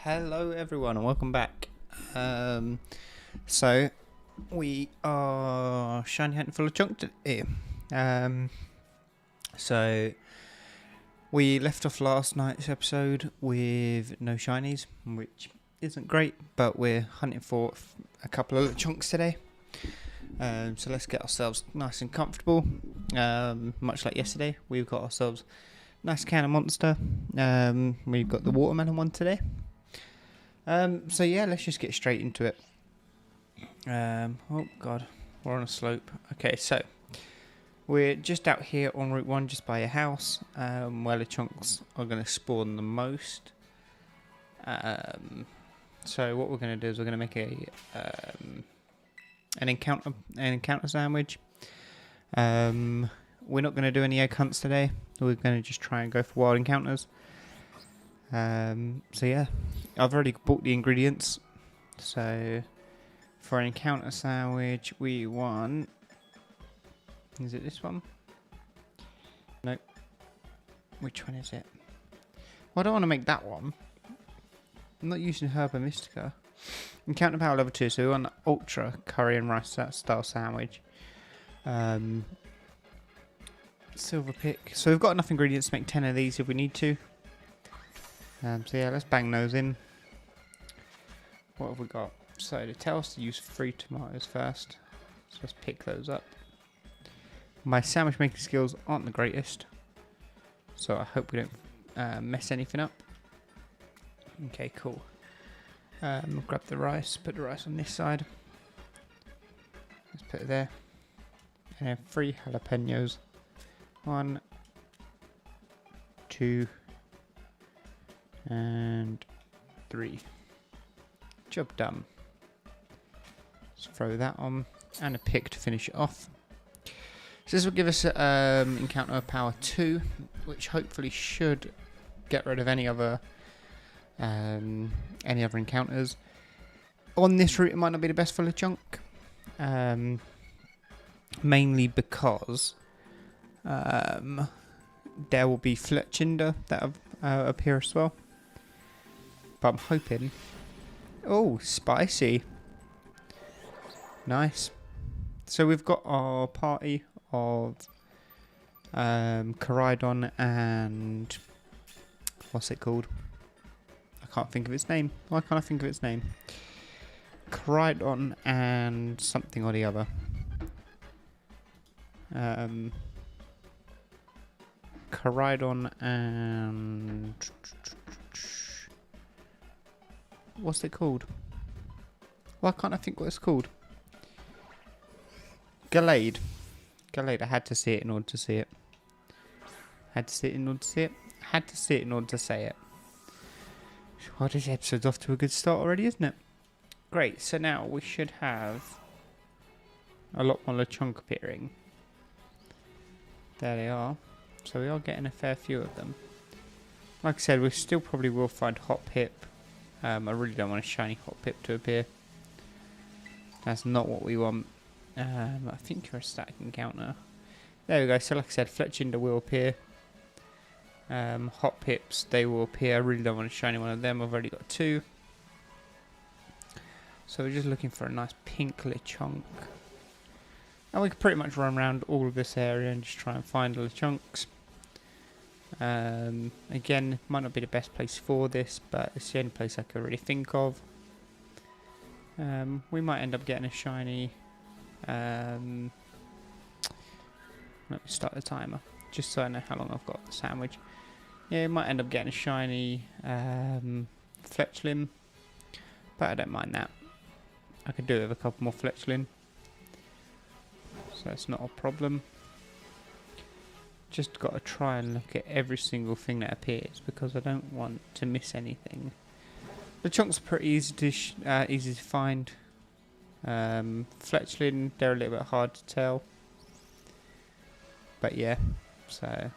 Hello everyone and welcome back. So we are shiny hunting full of chunk here. So we left off last night's episode with no shinies, which isn't great, but we're hunting for a couple of chunks today. So let's get ourselves nice and comfortable. Much like yesterday, we've got ourselves a nice can of monster. We've got the watermelon one today. So yeah, let's just get straight into it. Oh god, we're on a slope. Okay, so we're just out here on Route 1, just by a house, where the chunks are going to spawn the most. So what we're going to do is we're going to make an encounter sandwich. We're not going to do any egg hunts today. We're going to just try and go for wild encounters. So yeah, I've already bought the ingredients. So for an encounter sandwich, we want... Is it this one? Nope. Which one is it? Well, I don't want to make that one. I'm not using Herba Mystica. Encounter power level 2, so we want an ultra curry and rice style sandwich. Silver pick. So we've got enough ingredients to make 10 of these if we need to. So yeah, let's bang those in. What have we got? So they tell us to use 3 tomatoes first. So let's pick those up. My sandwich making skills aren't the greatest, so I hope we don't mess anything up. Okay, cool. Grab the rice, put the rice on this side. Let's put it there. And then 3 jalapenos. 1, 2, and 3. Job done. Let's throw that on, and a pick to finish it off. So this will give us encounter power 2, which hopefully should get rid of any other encounters. On this route, it might not be the best for Lechonk, mainly because there will be Fletchinder that appear as well. But I'm hoping... Oh, spicy. Nice. So we've got our party of Caridon and... What's it called? I can't think of its name. Why can't I think of its name? Caridon and something or the other. Caridon and... What's it called? Why can't I think what it's called? Gallade. Gallade. I had to see it in order to see it. Had to see it in order to see it. Had to see it in order to say it. Well, this episode's off to a good start already, isn't it? Great. So now we should have a lot more Lechonk appearing. There they are. So we are getting a fair few of them. Like I said, we still probably will find Hot Pip. I really don't want a shiny Hot Pip to appear. That's not what we want. I think you're a static encounter. There we go. So like I said, Fletchinder will appear. Hot Pips, they will appear. I really don't want a shiny one of them. I've already got 2. So we're just looking for a nice pink Lechonk. And we can pretty much run around all of this area and just try and find Lechonks. Again, might not be the best place for this, but it's the only place I could really think of. We might end up getting a shiny. Let me start the timer, just so I know how long I've got the sandwich. Yeah, we might end up getting a shiny Fletchling, but I don't mind that. I could do it with a couple more Fletchling, so it's not a problem. Just got to try and look at every single thing that appears because I don't want to miss anything. The chunks are pretty easy to find. Fletchling, they're a little bit hard to tell. But yeah, so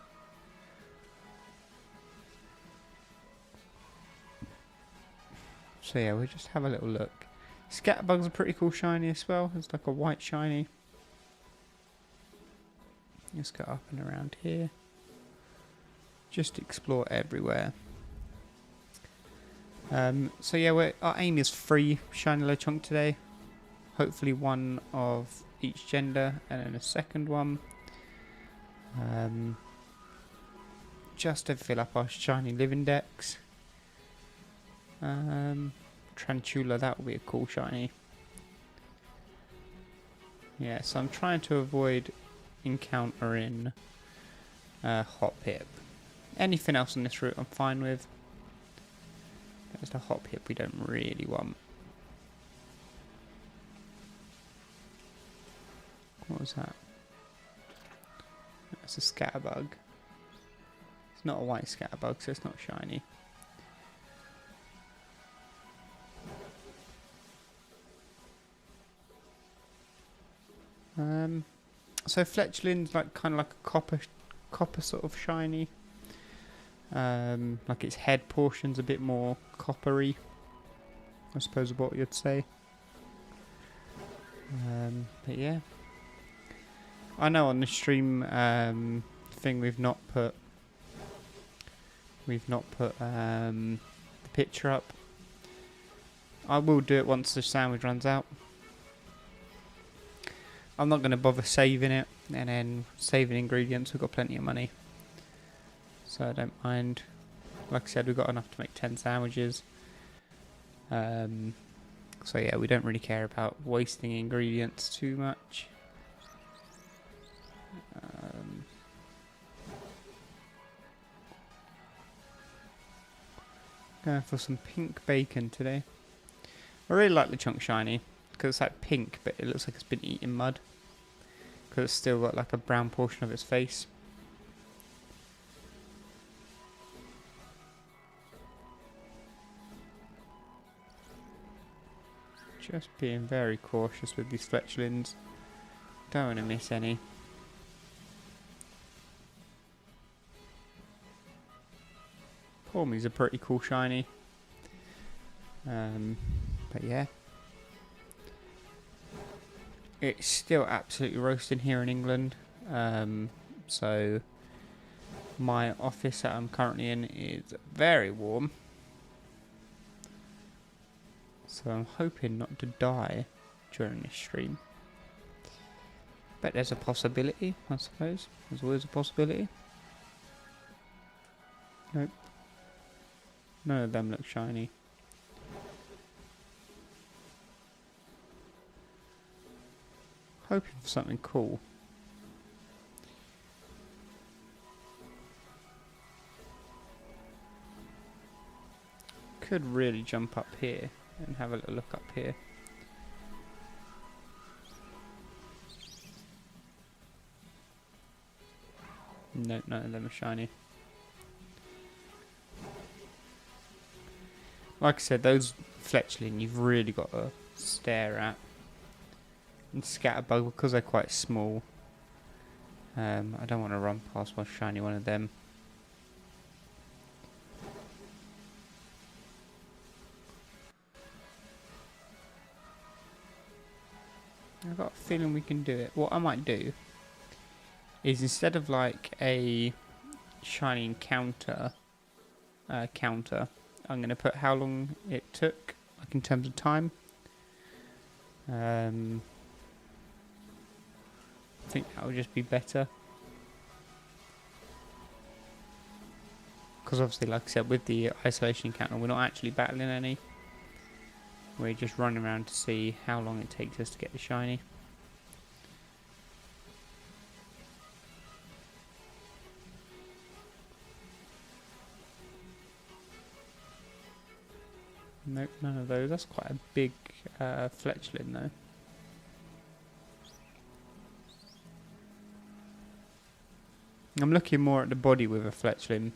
yeah, we'll just have a little look. Scatterbug's a pretty cool shiny as well. It's like a white shiny. Let's go up and around here. Just explore everywhere. So yeah, our aim is 3 shiny Lechonk today. Hopefully one of each gender, and then a second one. Just to fill up our shiny living decks. Trantula, that will be a cool shiny. Yeah, so I'm trying to avoid encountering Hot Pip. Anything else on this route I'm fine with. There's the Hot Pip we don't really want. What was that? That's a Scatterbug. It's not a white Scatterbug, so it's not shiny. So Fletchlin's like kind of like a copper sort of shiny. Like its head portion's a bit more coppery, I suppose is what you'd say. But yeah, I know on the stream thing we've not put the picture up. I will do it once the sandwich runs out. I'm not going to bother saving it and then saving ingredients. We've got plenty of money, so I don't mind. Like I said, we've got enough to make 10 sandwiches. So yeah, we don't really care about wasting ingredients too much. Going for some pink bacon today. I really like the Lechonk shiny because it's like pink, but it looks like it's been eating mud. Because it's still got like a brown portion of its face. Just being very cautious with these fletchlings. Don't want to miss any. Pormy's a pretty cool shiny. But yeah. It's still absolutely roasting here in England. So my office that I'm currently in is very warm. So I'm hoping not to die during this stream. But there's a possibility, I suppose. There's always a possibility. Nope. None of them look shiny. Hoping for something cool. Could really jump up here and have a little look up here. No, none of them are shiny. Like I said, those fletchling you've really got to stare at. And Scatterbug, because they're quite small, I don't want to run past one shiny one of them. I've got a feeling we can do it. What I might do is, instead of like a shiny encounter counter, I'm going to put how long it took, like in terms of time. I think that would just be better. Because obviously, like I said, with the isolation encounter, we're not actually battling any. We're just running around to see how long it takes us to get the shiny. Nope, none of those. That's quite a big fletchling though. I'm looking more at the body with a fletchling.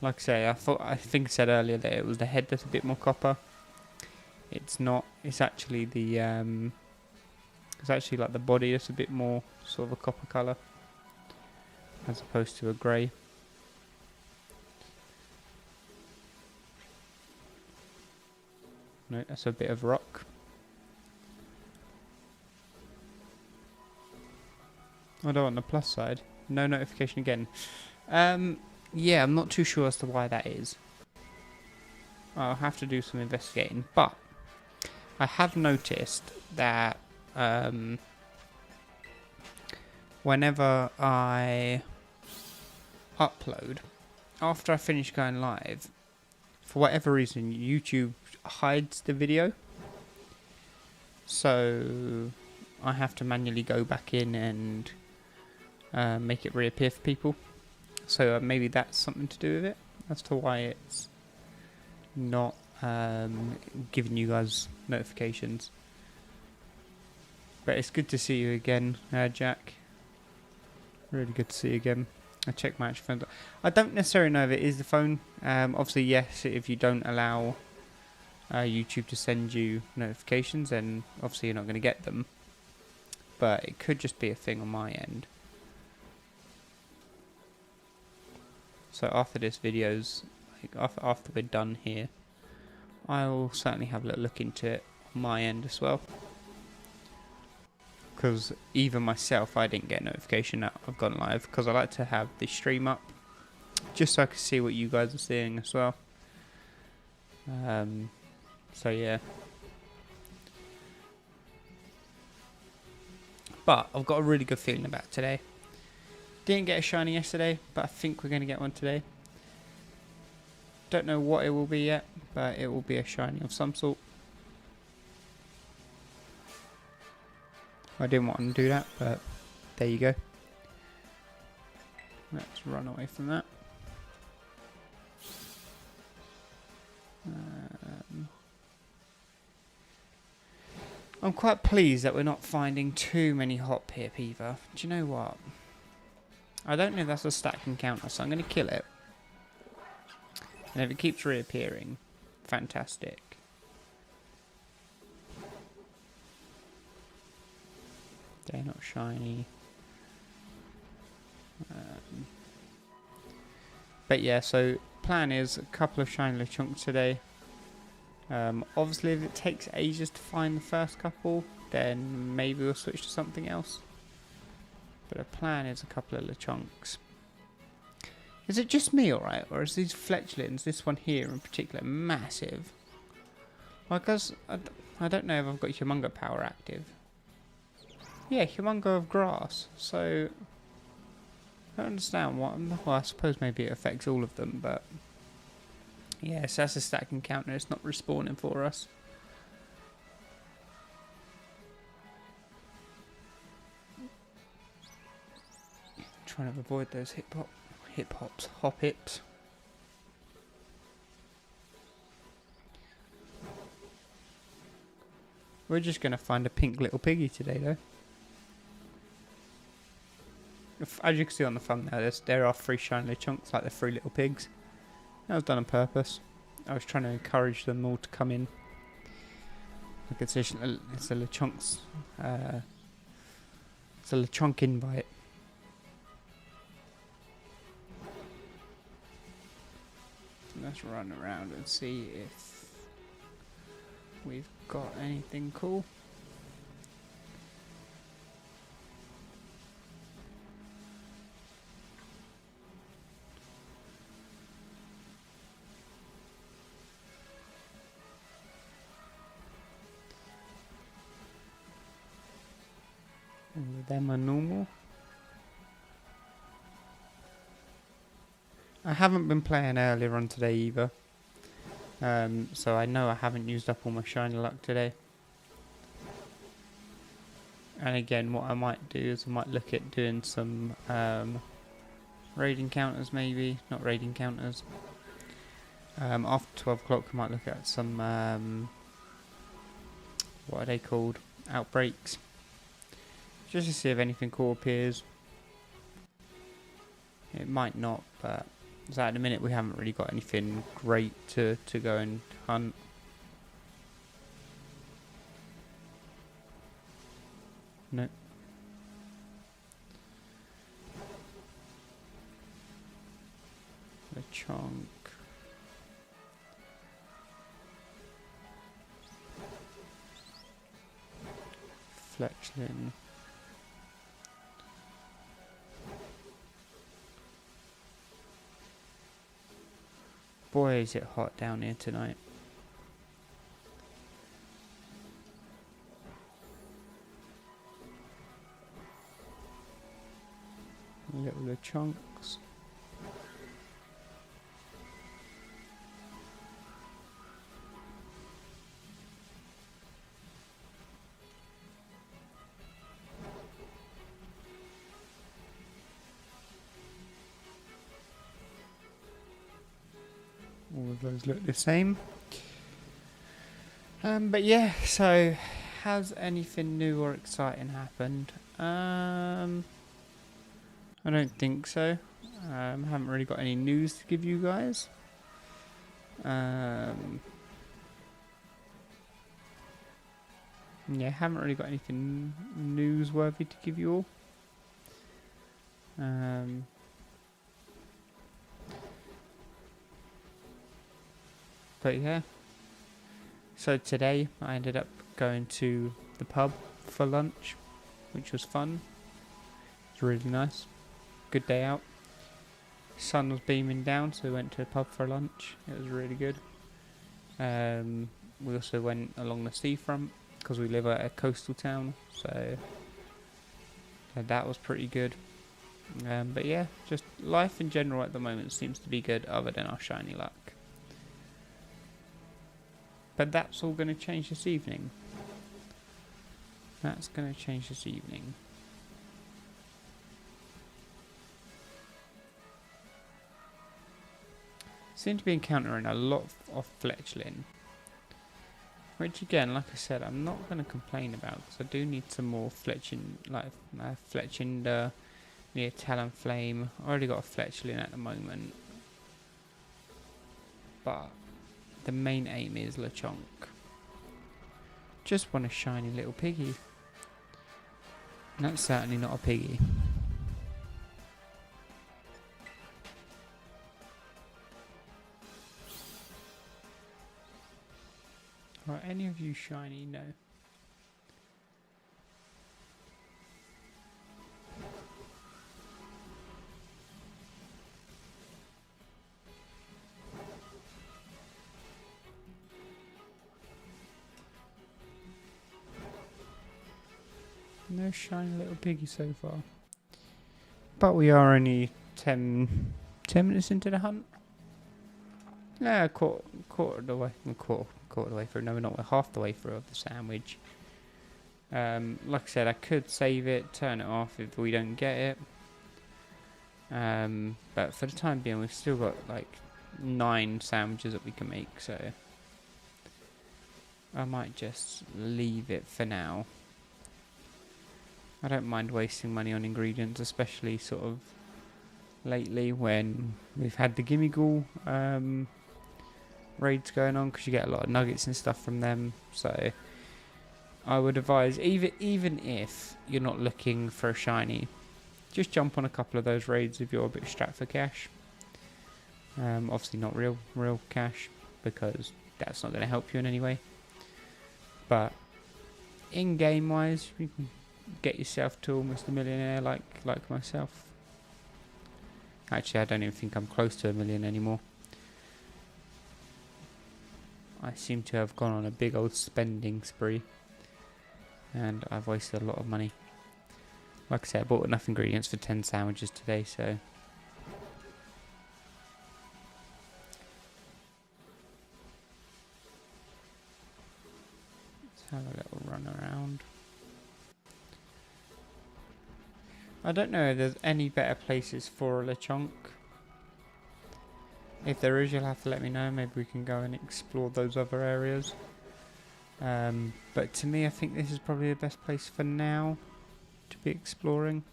Like I say, I think I said earlier that it was the head that's a bit more copper. It's not. It's actually the it's actually like the body that's a bit more sort of a copper colour, as opposed to a grey. No, that's a bit of rock. Although on the plus side, no notification again. Yeah, I'm not too sure as to why that is. I'll have to do some investigating. But I have noticed that whenever I upload, after I finish going live, for whatever reason, YouTube hides the video. So I have to manually go back in and make it reappear for people. So maybe that's something to do with it, as to why it's not giving you guys notifications. But it's good to see you again, Jack. Really good to see you again. I check my actual phone. I don't necessarily know if it is the phone. Obviously, yes, if you don't allow YouTube to send you notifications, then obviously you're not going to get them. But it could just be a thing on my end. So after this video's, after we're done here, I'll certainly have a little look into it on my end as well. Because even myself, I didn't get a notification that I've gone live, because I like to have the stream up just so I can see what you guys are seeing as well. So yeah. But I've got a really good feeling about today. Didn't get a shiny yesterday, but I think we're going to get one today. Don't know what it will be yet, but it will be a shiny of some sort. I didn't want to do that, but there you go. Let's run away from that. I'm quite pleased that we're not finding too many hot pip either. Do you know what? I don't know if that's a stack encounter, so I'm going to kill it. And if it keeps reappearing, fantastic. They're not shiny. But yeah, so plan is a couple of shiny Lechonks today. Obviously, if it takes ages to find the first couple, then maybe we'll switch to something else. But the plan is a couple of Lechonks. Is it just me, alright? Or is these fletchlings, this one here in particular, massive? Well, because I don't know if I've got Humongo power active. Yeah, Humongo of grass. So, I don't understand what. Well, I suppose maybe it affects all of them, but. Yeah, so that's a stack encounter. It's not respawning for us. Trying to avoid those hop hips. We're just going to find a pink little piggy today, though. As you can see on the thumbnail, there are 3 shiny chunks, like the 3 little pigs. That was done on purpose. I was trying to encourage them all to come in. Like it's a Lechonks. It's a Lechonk invite. Let's run around and see if we've got anything cool. Them are normal. I haven't been playing earlier on today either. So I know I haven't used up all my shiny luck today. And again, what I might do is I might look at doing some raid encounters maybe. Not raid encounters. After 12 o'clock I might look at some, what are they called? Outbreaks. Just to see if anything cool appears. It might not, but so at the minute we haven't really got anything great to go and hunt. No. Lechonk. Fletchling. Boy, is it hot down here tonight. Little Lechonks. All of those look the same. But yeah, so has anything new or exciting happened? I don't think so. Haven't really got any news to give you guys. Yeah, haven't really got anything newsworthy to give you all. But yeah. So today I ended up going to the pub for lunch, which was fun. It was really nice. Good day out. Sun was beaming down, so we went to the pub for lunch. It was really good. We also went along the seafront because we live at a coastal town, so that was pretty good. But yeah, just life in general at the moment seems to be good, other than our shiny luck. But that's all going to change this evening. That's going to change this evening. Seem to be encountering a lot of fletchling. Which again, like I said, I'm not going to complain about, because I do need some more fletching, like fletching near Talonflame. I already got a fletchling at the moment. But the main aim is Lechonk. Just want a shiny little piggy. And that's certainly not a piggy. Are any of you shiny? No. No shiny little piggy so far. But we are only 10 minutes into the hunt. Yeah, quarter of the way. Quarter of the way through. No, we're not. We're half the way through of the sandwich. Like I said, I could save it, turn it off if we don't get it. But for the time being, we've still got like 9 sandwiches that we can make, so I might just leave it for now. I don't mind wasting money on ingredients, especially sort of lately when we've had the Gimme Ghoul raids going on, because you get a lot of nuggets and stuff from them. So I would advise, even if you're not looking for a shiny, just jump on a couple of those raids if you're a bit strapped for cash. Obviously not real cash, because that's not going to help you in any way. But in game wise, you can get yourself to almost a millionaire like myself. Actually, I don't even think I'm close to a million anymore. I seem to have gone on a big old spending spree, and I've wasted a lot of money. Like I said, I bought enough ingredients for 10 sandwiches today, so let's have a little run around. I don't know if there's any better places for a Lechonk. If there is, you'll have to let me know. Maybe we can go and explore those other areas. But to me, I think this is probably the best place for now to be exploring.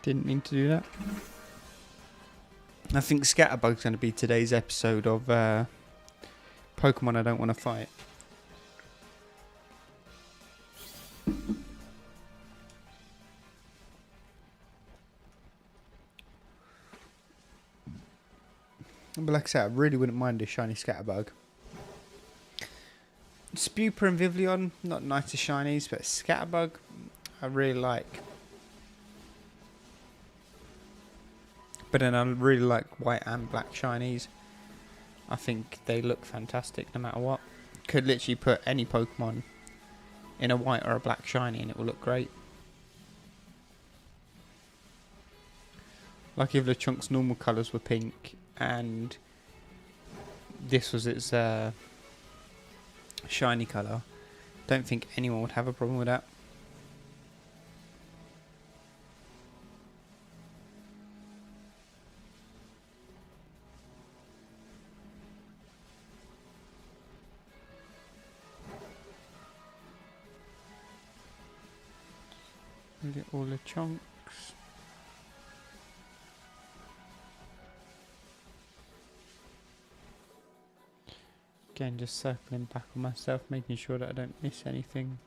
Didn't mean to do that. I think Scatterbug's going to be today's episode of Pokemon I don't want to fight. But like I said, I really wouldn't mind a shiny Scatterbug. Spewper and Vivillon, not nice as shinies, but Scatterbug, I really like. But then I really like white and black shinies. I think they look fantastic no matter what. Could literally put any Pokemon in a white or a black shiny and it will look great. Like if Lechonk's normal colours were pink and this was its shiny colour, don't think anyone would have a problem with that. Little Lechonks. Again, just circling back on myself, making sure that I don't miss anything.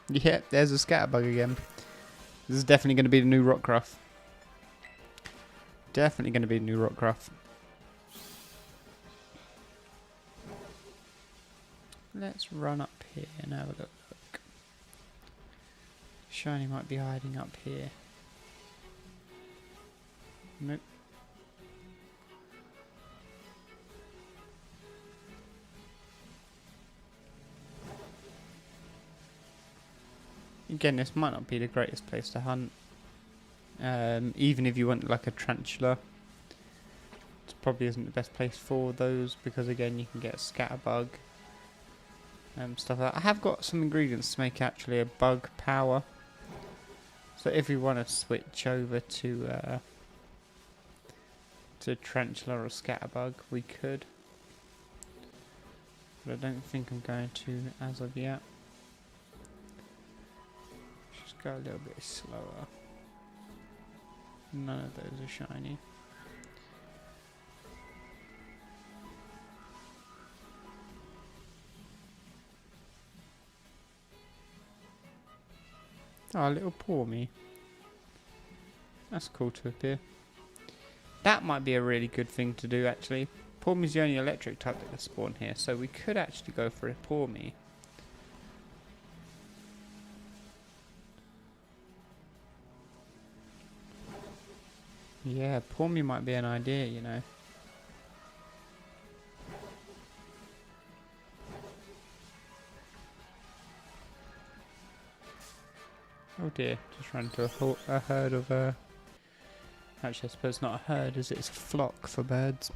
Yeah, there's a Scatterbug again. This is definitely going to be the new Rockruff. Definitely going to be the new Rockruff. Let's run up here and have a look. Shiny might be hiding up here. Nope. Again, this might not be the greatest place to hunt. Even if you want like a tarantula, it probably isn't the best place for those because again you can get a Scatterbug. Stuff like that. I have got some ingredients to make actually a bug power. So if we want to switch over to tarantula or Scatterbug, we could. But I don't think I'm going to as of yet. Just go a little bit slower. None of those are shiny. Oh, a little Pawmi. That's cool to appear. That might be a really good thing to do actually. Pawmi's the only electric type that can spawn here, so we could actually go for a Pawmi. Yeah, Pawmi might be an idea, you know. Oh dear, just ran into a herd of actually I suppose it's not a herd, is it? It's a flock for birds.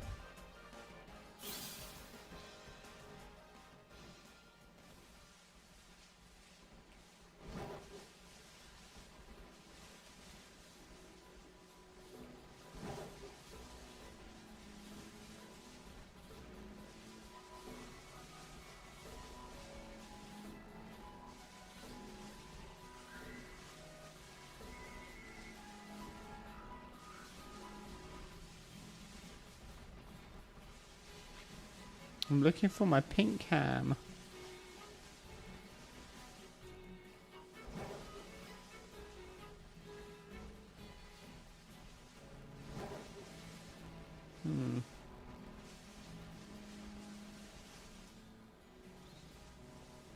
I'm looking for my pink ham.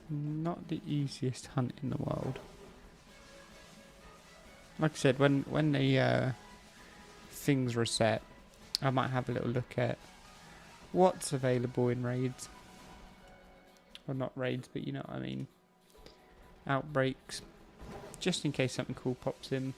Not the easiest hunt in the world. Like I said, when the things reset, I might have a little look at what's available in raids. Well, not raids, but you know what I mean. Outbreaks. Just in case something cool pops in.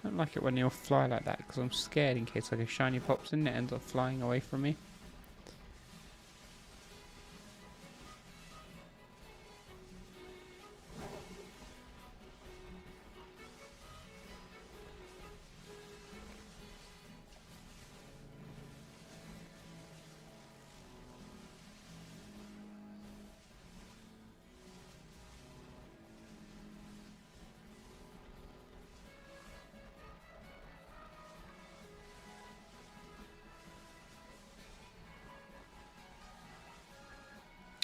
I don't like it when you'll fly like that because I'm scared in case like a shiny pops in and it ends up flying away from me.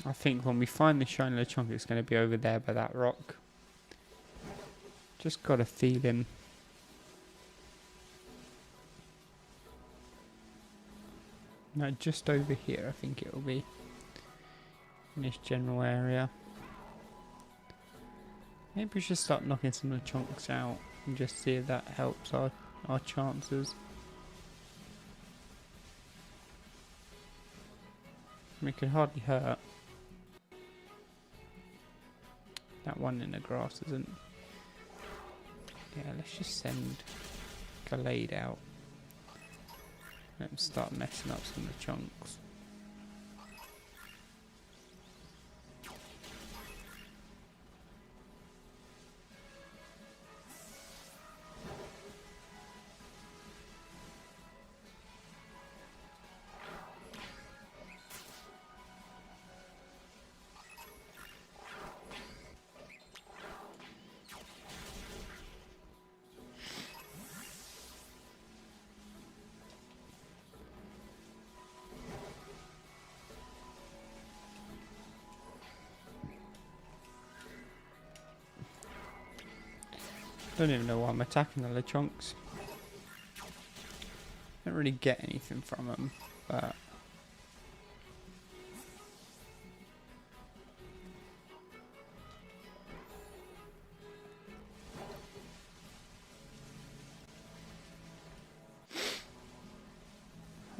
I think when we find the shiny Lechonk, it's going to be over there by that rock. Just got a feeling. No, just over here I think it will be. In this general area. Maybe we should start knocking some of the chunks out and just see if that helps our chances. I mean, it could hardly hurt. That one in the grass isn't. Yeah, let's just send Glade out. Let him start messing up some of the chunks. Don't even know why I'm attacking the Lechonks. Don't really get anything from them, but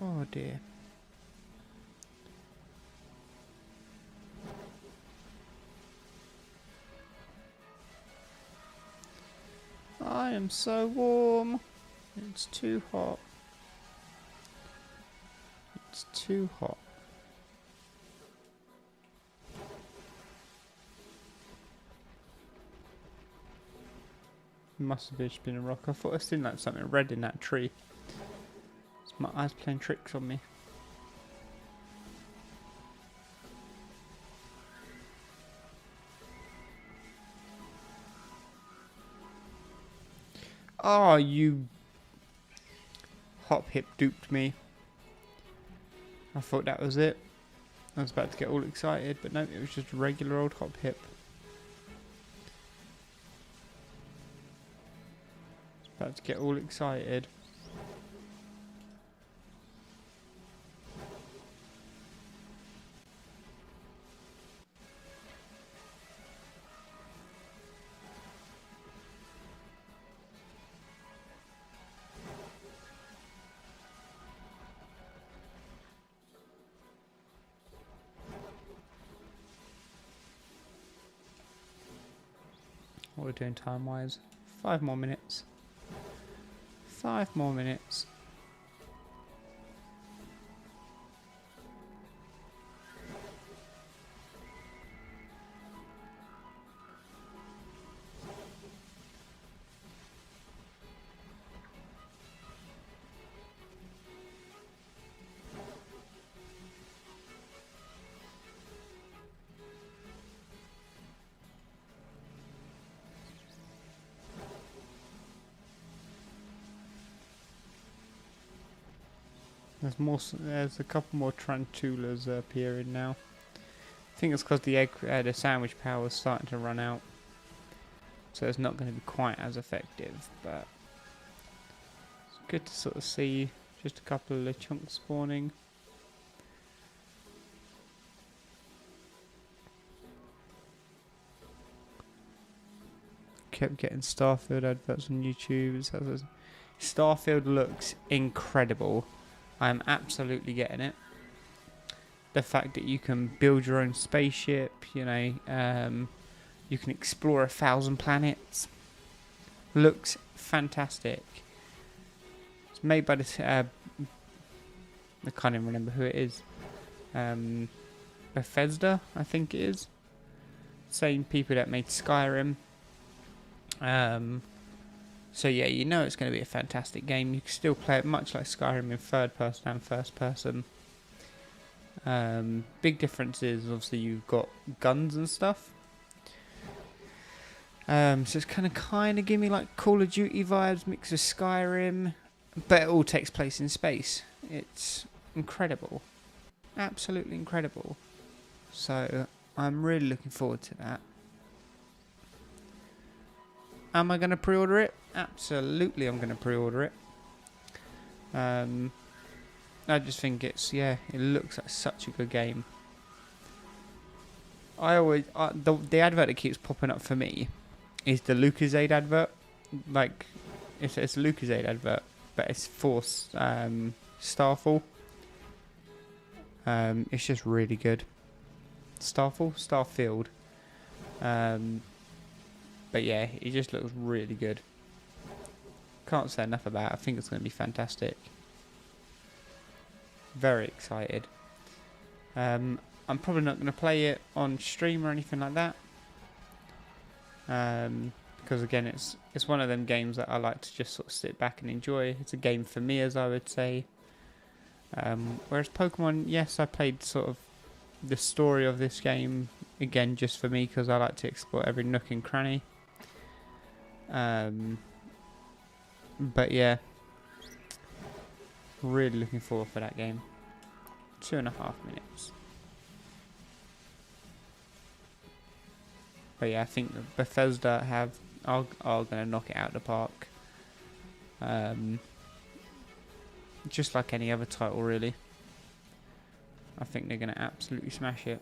oh dear. I am so warm. It's too hot. It's too hot. Must have just been a rock. I thought I seen like something red in that tree. It's my eyes playing tricks on me. Oh, you hop hip duped me. I thought that was it. I was about to get all excited, but no, it was just a regular old hop hip. I was about to get all excited. What we're doing time wise? 5 more minutes. 5 more minutes. There's a couple more tarantulas appearing now. I think it's because the sandwich power is starting to run out, so it's not going to be quite as effective. But it's good to sort of see just a couple of Lechonks spawning. Kept getting Starfield adverts on YouTube. Starfield looks incredible. I'm absolutely getting it. The fact that you can build your own spaceship, you know, you can explore 1,000 planets. Looks fantastic. It's made by this, I can't even remember who it is. Bethesda, I think it is. Same people that made Skyrim. So yeah, you know it's going to be a fantastic game. You can still play it much like Skyrim in third person and first person. Big difference is obviously you've got guns and stuff. So it's kind of give me like Call of Duty vibes mixed with Skyrim, but it all takes place in space. It's incredible, absolutely incredible. So I'm really looking forward to that. Am I going to pre-order it? Absolutely, I'm going to pre-order it. I just think it looks like such a good game. The advert that keeps popping up for me is the Lucozade advert. Like, it's a Lucozade advert, but it's for Starfall. It's just really good. Starfield. But yeah, it just looks really good. Can't say enough about it. I think it's going to be fantastic. Very excited. I'm probably not going to play it on stream or anything like that. Because again, it's one of them games that I like to just sort of sit back and enjoy. It's a game for me, as I would say. Whereas Pokemon, yes, I played sort of the story of this game, again, just for me, because I like to explore every nook and cranny. But yeah, really looking forward for that game. 2.5 minutes. But yeah, I think Bethesda are going to knock it out of the park. Just like any other title, really. I think they're going to absolutely smash it.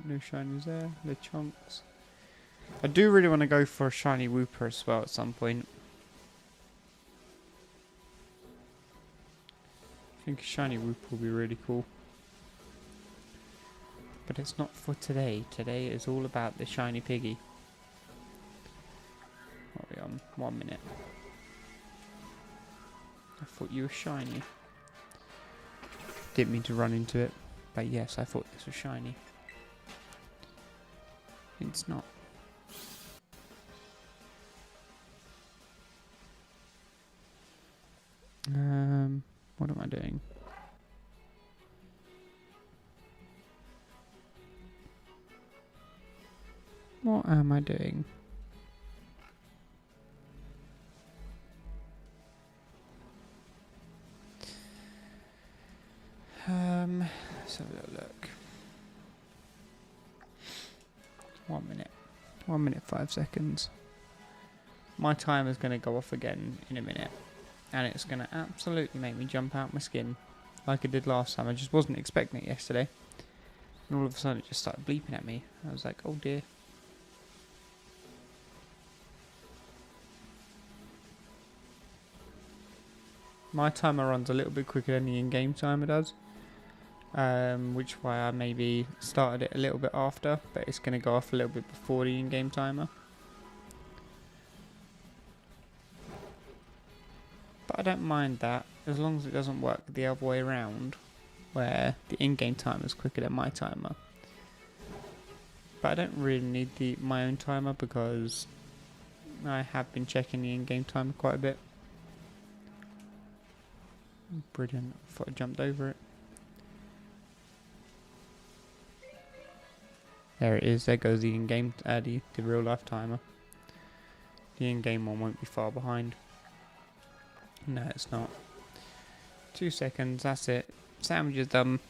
No shinies there. Lechonks. I do really want to go for a shiny Wooper as well at some point. I think a shiny Wooper will be really cool. But it's not for today. Today is all about the shiny piggy. What are we on? 1 minute. I thought you were shiny. Didn't mean to run into it. But yes, I thought this was shiny. It's not. What am I doing? What am I doing? Let's have a little look. 1 minute. 1 minute, 5 seconds. My timer's going to go off again in a minute. And it's going to absolutely make me jump out my skin. Like it did last time. I just wasn't expecting it yesterday. And all of a sudden it just started bleeping at me. I was like, oh dear. My timer runs a little bit quicker than the in-game timer does. Which is why I maybe started it a little bit after. But it's going to go off a little bit before the in-game timer. But I don't mind that, as long as it doesn't work the other way around, where the in-game timer is quicker than my timer. But I don't really need my own timer because I have been checking the in-game timer quite a bit. Brilliant, I thought I jumped over it. There it is, there goes the in-game, the real life timer. The in-game one won't be far behind. No, it's not. 2 seconds, that's it. Sandwich is done.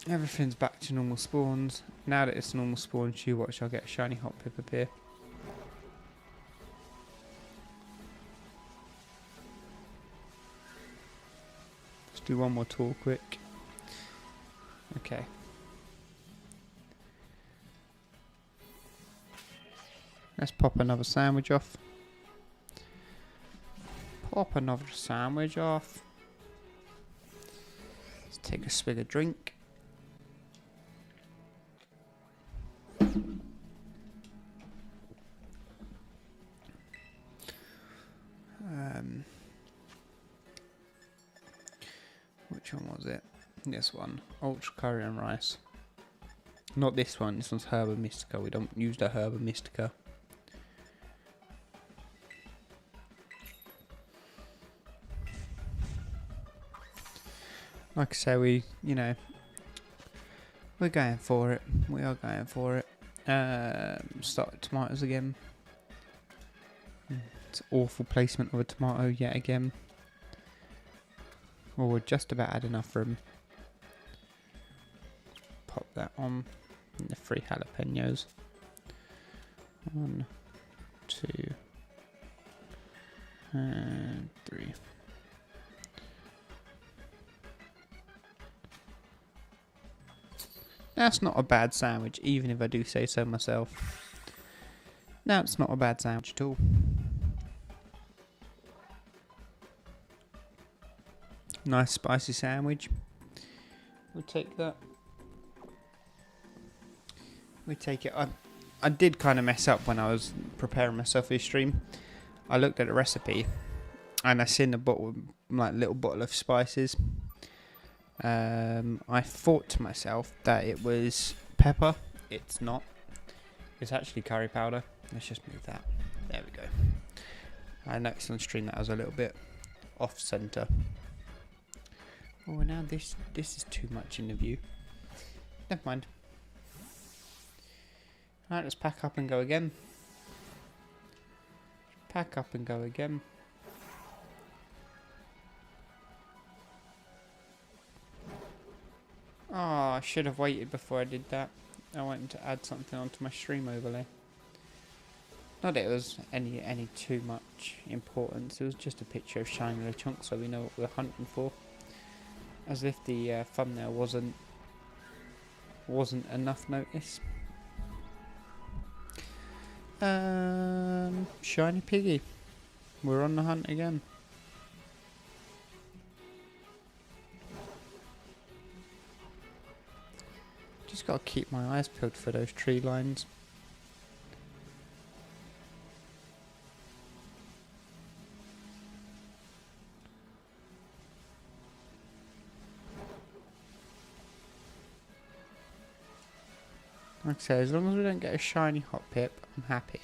Everything's back to normal spawns. Now that it's normal spawns, you watch, I'll get a shiny hot pip appear. Let's do one more tour quick. Okay. Let's pop another sandwich off. Pop another sandwich off. Let's take a swig of drink. Which one was it? This one. Ultra curry and rice. Not this one. This one's Herba Mystica. We don't use the Herba Mystica. Like I say, we're going for it. We are going for it. Start with tomatoes again. It's awful placement of a tomato yet again. Well, we're just about had enough room. Pop that on. And the 3 jalapenos. 1, 2, and 3. That's not a bad sandwich, even if I do say so myself. No, it's not a bad sandwich at all. Nice spicy sandwich. We'll take that. We take it. I did kind of mess up when I was preparing myself for this stream. I looked at a recipe and I seen a bottle, like little bottle of spices. I thought to myself that it was pepper. It's not. It's actually curry powder. Let's just move that. There we go. I noticed on the stream that I was a little bit off center. Oh, now this is too much in the view. Never mind. Alright, let's pack up and go again. Pack up and go again. Oh, I should have waited before I did that. I wanted to add something onto my stream overlay. Not that it was any too much importance. It was just a picture of shiny Lechonk, so we know what we're hunting for. As if the thumbnail wasn't enough notice. Shiny piggy. We're on the hunt again. Just gotta keep my eyes peeled for those tree lines. Like I say, as long as we don't get a shiny hot pip, I'm happy.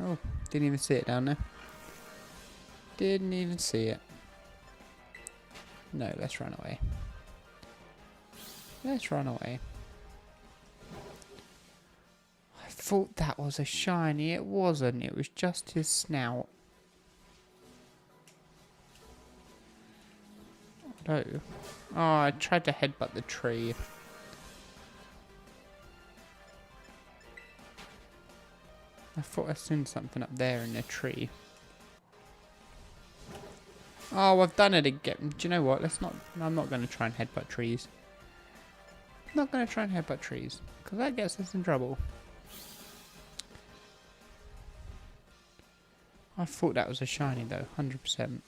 Oh, didn't even see it down there. Didn't even see it. No, let's run away. Let's run away. I thought that was a shiny. It wasn't. It was just his snout. No. Oh, I tried to headbutt the tree. I thought I seen something up there in the tree. Oh, I've done it again. Do you know what? I'm not going to try and headbutt trees. I'm not going to try and headbutt trees. Because that gets us in trouble. I thought that was a shiny though. 100%.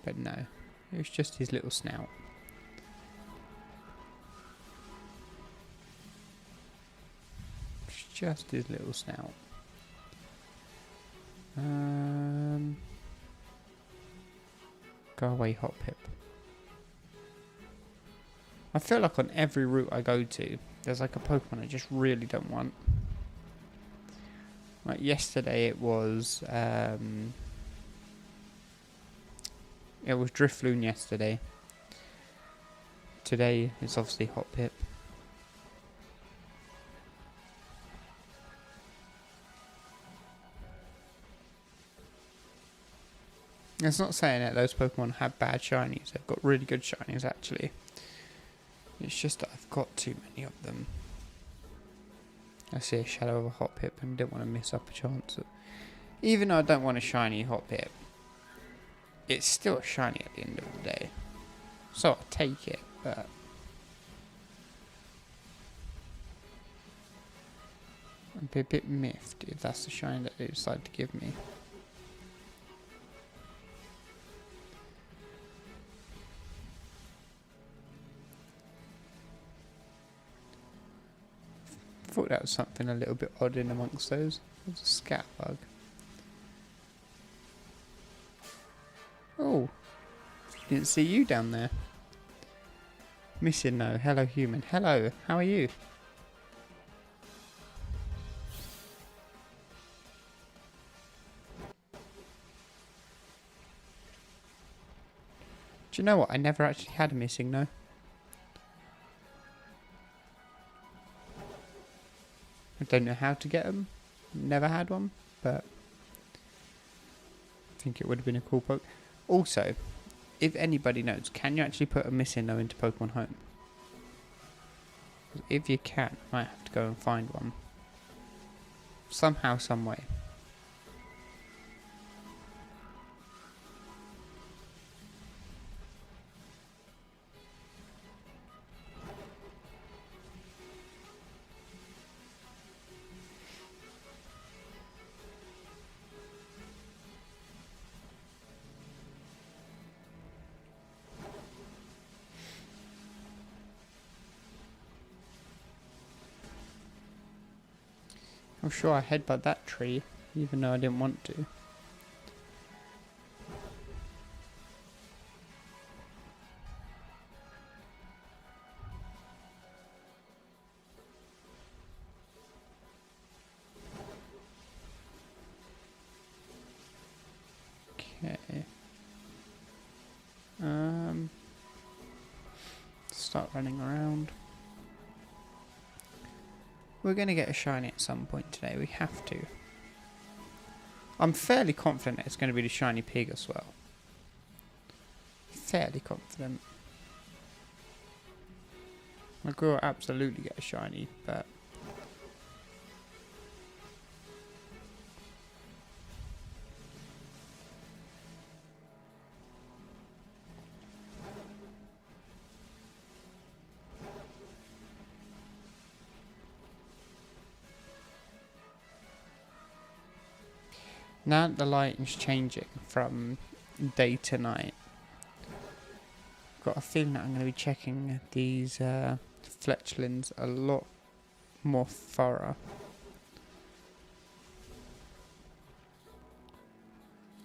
But no. It was just his little snout. It's just his little snout. Go away, hot pip. I feel like on every route I go to, there's like a Pokemon I just really don't want. Like yesterday it was Drifloon yesterday. Today it's obviously hot pip. It's not saying that those Pokemon have bad shinies. They've got really good shinies, actually. It's just that I've got too many of them. I see a shadow of a hot pip and didn't want to miss up a chance. Even though I don't want a shiny hot pip, it's still a shiny at the end of the day. So I'll take it, but... I'd be a bit miffed if that's the shiny that they decide to give me. I thought that was something a little bit odd in amongst those. It was a scat bug. Oh, didn't see you down there. Missing no. Hello human. Hello, how are you? Do you know what? I never actually had a missing though. I don't know how to get them. Never had one, but I think it would have been a cool poke. Also, if anybody knows, can you actually put a missing though into Pokemon Home? If you can, I might have to go and find one. Somehow, some way. I'm sure I headbutt that tree, even though I didn't want to. Okay. Start running around. We're going to get a shiny at some point today. We have to. I'm fairly confident it's going to be the shiny pig as well. Fairly confident. I will absolutely get a shiny, but now that the lighting's changing from day to night, I've got a feeling that I'm going to be checking these fletchlings a lot more thorough.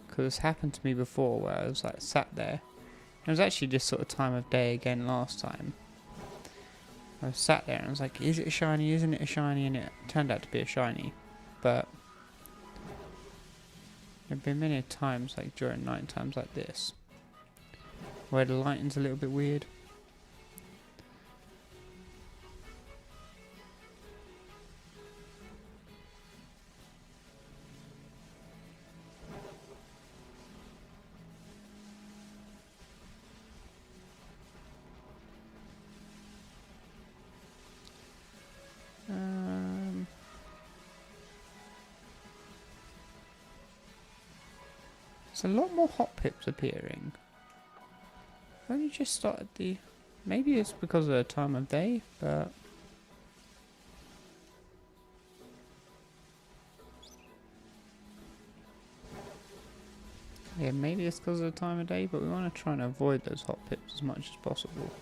Because it's happened to me before where I was like sat there. It was actually this sort of time of day again last time. I was sat there and I was like, is it a shiny, isn't it a shiny? And it turned out to be a shiny. But there have been many times, like during night times like this, where the lighting's a little bit weird. There's a lot more hot pips appearing. I've only just started the... Maybe it's because of the time of day, but... Yeah, maybe it's because of the time of day, but we want to try and avoid those hot pips as much as possible.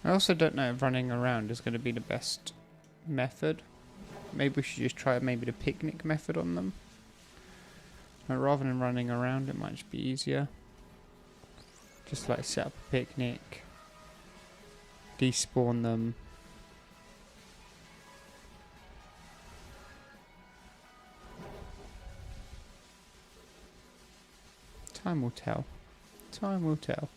I also don't know if running around is going to be the best method. Maybe we should just try maybe the picnic method on them. Rather than running around, it might just be easier. Just like set up a picnic, despawn them. Time will tell. Time will tell.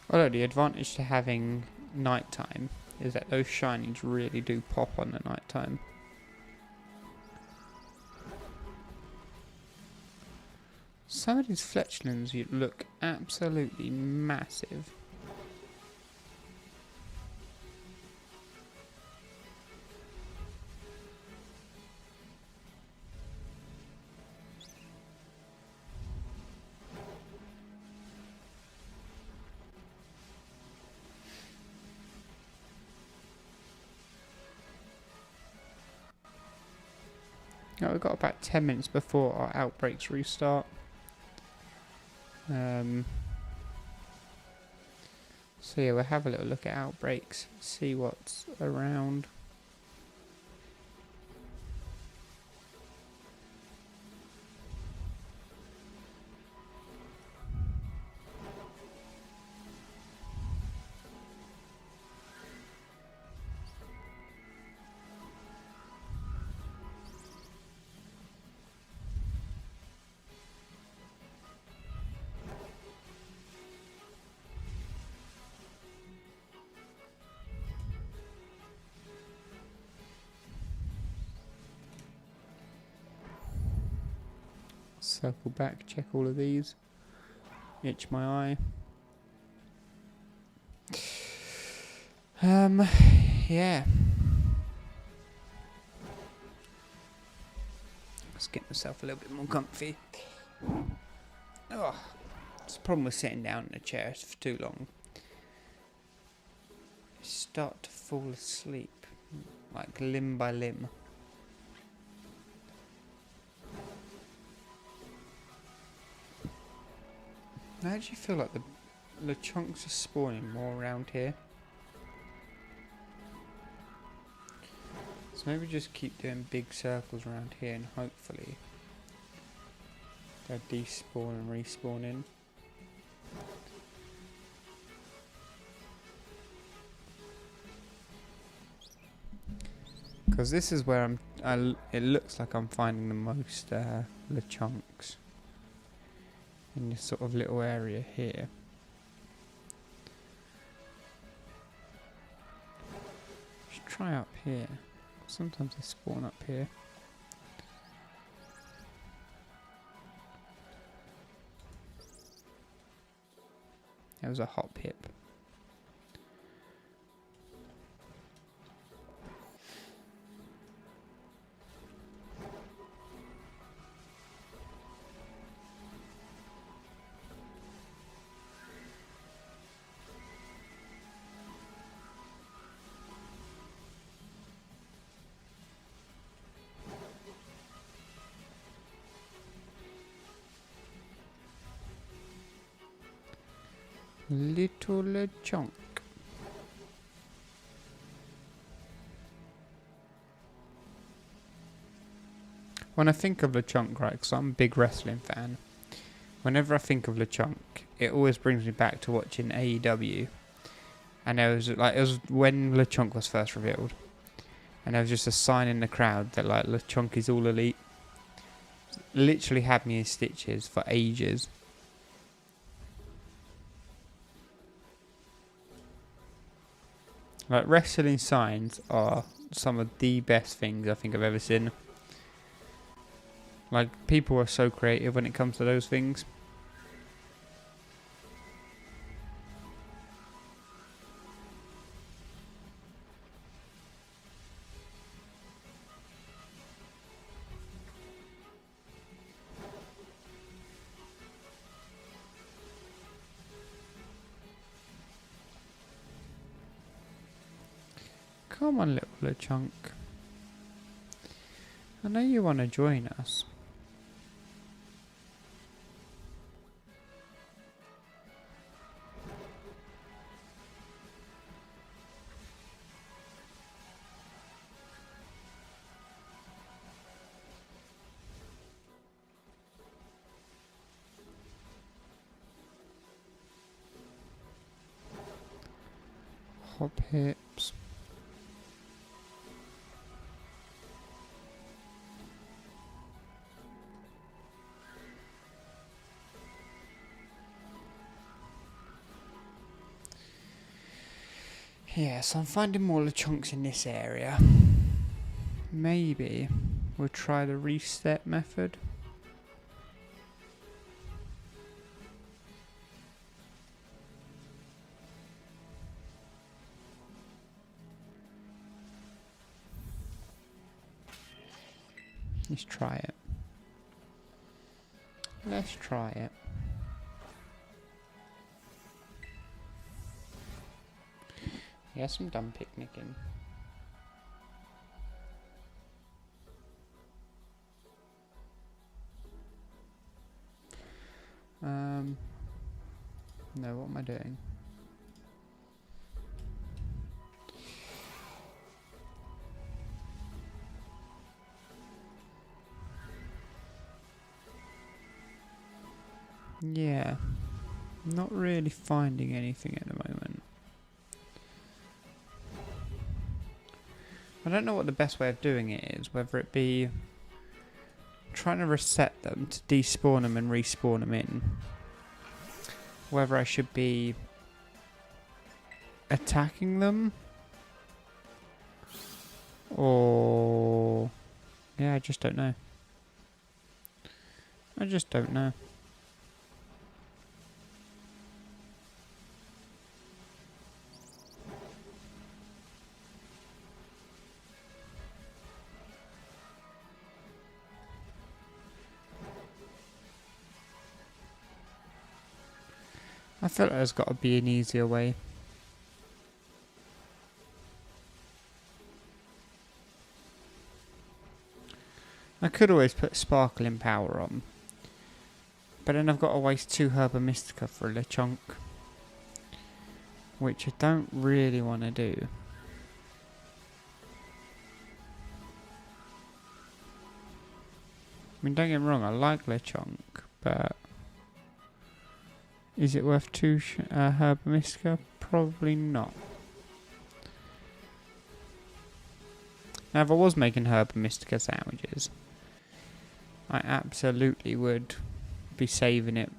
Although the advantage to having nighttime is that those shinies really do pop on the nighttime. Some of these fletchlings look absolutely massive. Now we've got about 10 minutes before our outbreaks restart. So yeah, we'll have a little look at outbreaks, see what's around. Circle back, check all of these. Itch my eye. Yeah. Let's get myself a little bit more comfy. Oh, it's the problem with sitting down in a chair for too long. You start to fall asleep, like limb by limb. I actually feel like the Lechonks are spawning more around here. So maybe just keep doing big circles around here and hopefully they'll despawn and respawn in. Because this is where it looks like I'm finding the most Lechonks. In this sort of little area here. Let's try up here. Sometimes they spawn up here. There was a hop hip. Little Lechonk. When I think of Lechonk, right, because I'm a big wrestling fan, whenever I think of Lechonk, it always brings me back to watching AEW. And it was when Lechonk was first revealed. And there was just a sign in the crowd that like Lechonk is all elite. Literally had me in stitches for ages. Like, wrestling signs are some of the best things I think I've ever seen. Like, people are so creative when it comes to those things. Come on, little Lechonk. I know you want to join us. Hop hips. Yes, I'm finding more Lechonks in this area. Maybe we'll try the reset method. Let's try it. Let's try it. Yes, I'm done picnicking. No, what am I doing? Yeah. Not really finding anything at the moment. I don't know what the best way of doing it is, whether it be trying to reset them to despawn them and respawn them in. Whether I should be attacking them or... yeah, I just don't know. I just don't know. I feel like there's got to be an easier way. I could always put Sparkling Power on. But then I've got to waste 2 Herba Mystica for a Lechonk. Which I don't really want to do. I mean, don't get me wrong, I like Lechonk, but... is it worth 2 Herba Mystica? Probably not. Now, if I was making Herba Mystica sandwiches, I absolutely would be saving it,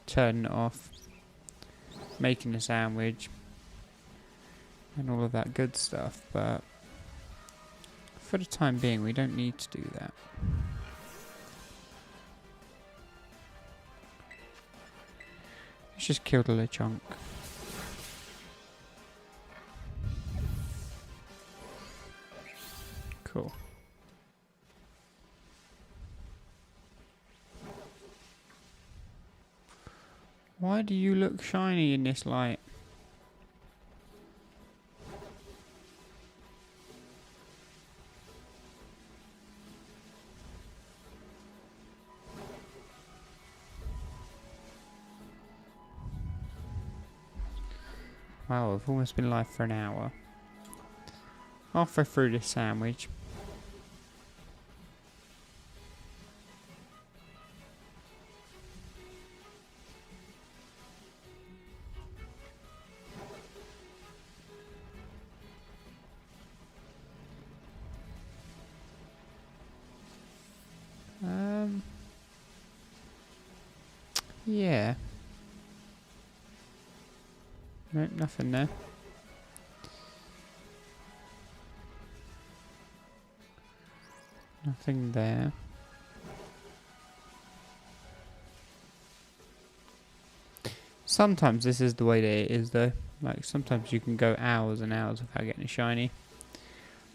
turning it off, making a sandwich, and all of that good stuff, but for the time being, we don't need to do that. Let's just kill the Lechonk. Cool. Why do you look shiny in this light? Wow, I've almost been live for an hour. Halfway through this sandwich. Yeah. No, nothing there. Nothing there. Sometimes this is the way that it is though. Like sometimes you can go hours and hours without getting a shiny.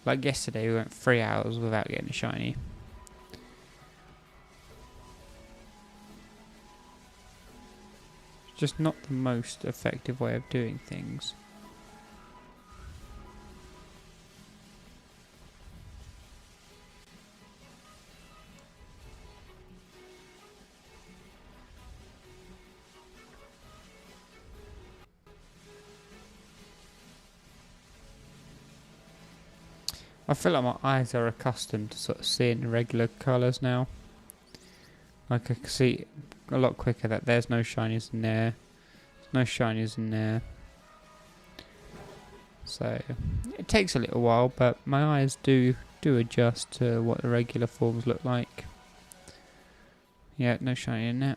Like yesterday we went 3 hours without getting a shiny. It's just not the most effective way of doing things. I feel like my eyes are accustomed to sort of seeing the regular colours now. Like I can see a lot quicker that there's no shinies in there. There's no shinies in there. So it takes a little while, but my eyes do adjust to what the regular forms look like. Yeah, no shiny in there.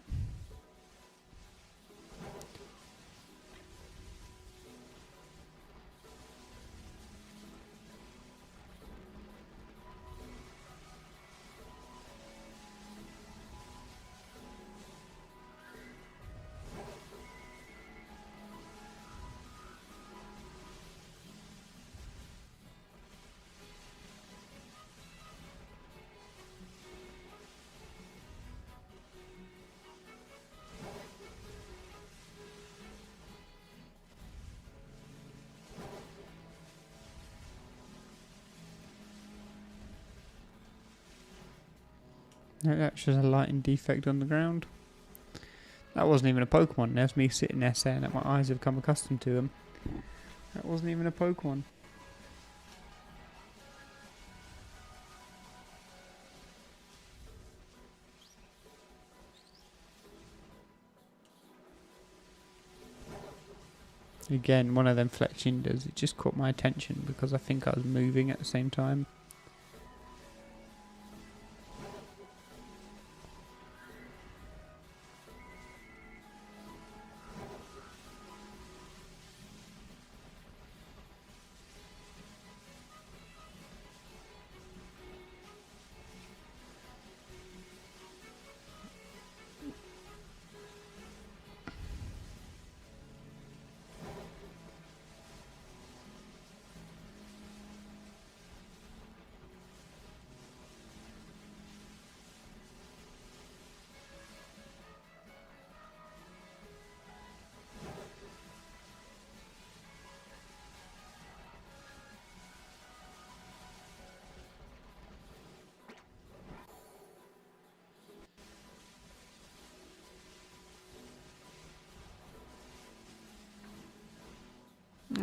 No, that's just a lighting defect on the ground. That wasn't even a Pokemon. That's me sitting there saying that my eyes have become accustomed to them. That wasn't even a Pokemon. Again, one of them fletchinders, it just caught my attention because I think I was moving at the same time.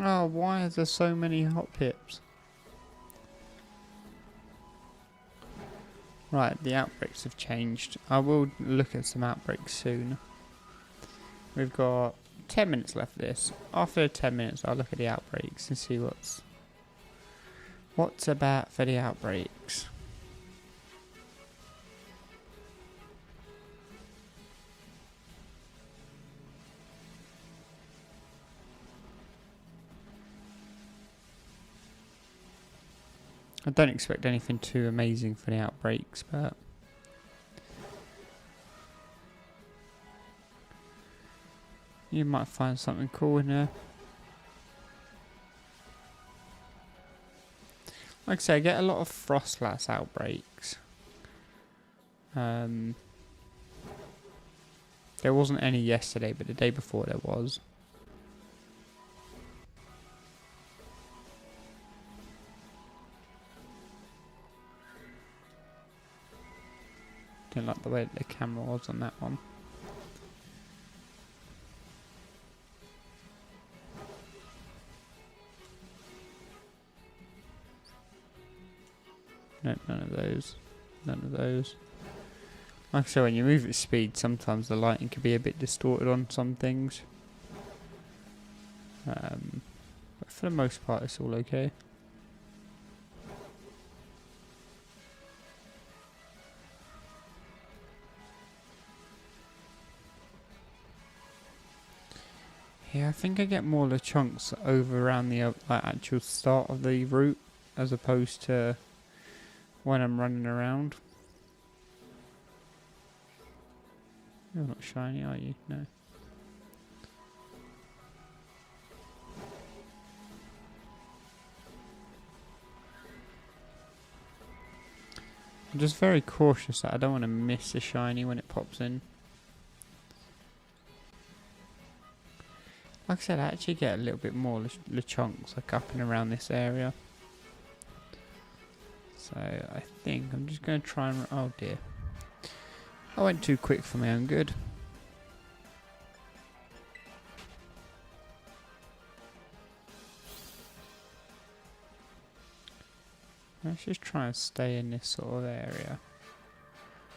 Oh, why is there so many hot pips? Right, the outbreaks have changed. I will look at some outbreaks soon. We've got 10 minutes left of this. After 10 minutes, I'll look at the outbreaks and see what's about for the outbreaks. I don't expect anything too amazing for the outbreaks, but you might find something cool in there. Like I say, I get a lot of Frostlass outbreaks. There wasn't any yesterday, but the day before there was. Didn't like the way the camera was on that one. No, none of those. None of those. Like I say, when you move at speed, sometimes the lighting can be a bit distorted on some things. But for the most part, it's all okay. Yeah, I think I get more Lechonks over around the actual start of the route as opposed to when I'm running around. You're not shiny, are you? No. I'm just very cautious that I don't want to miss a shiny when it pops in. Like I said, I actually get a little bit more Lechonks like up and around this area. So I think I'm just going to try and... Oh dear. I went too quick for my own good. Let's just try and stay in this sort of area.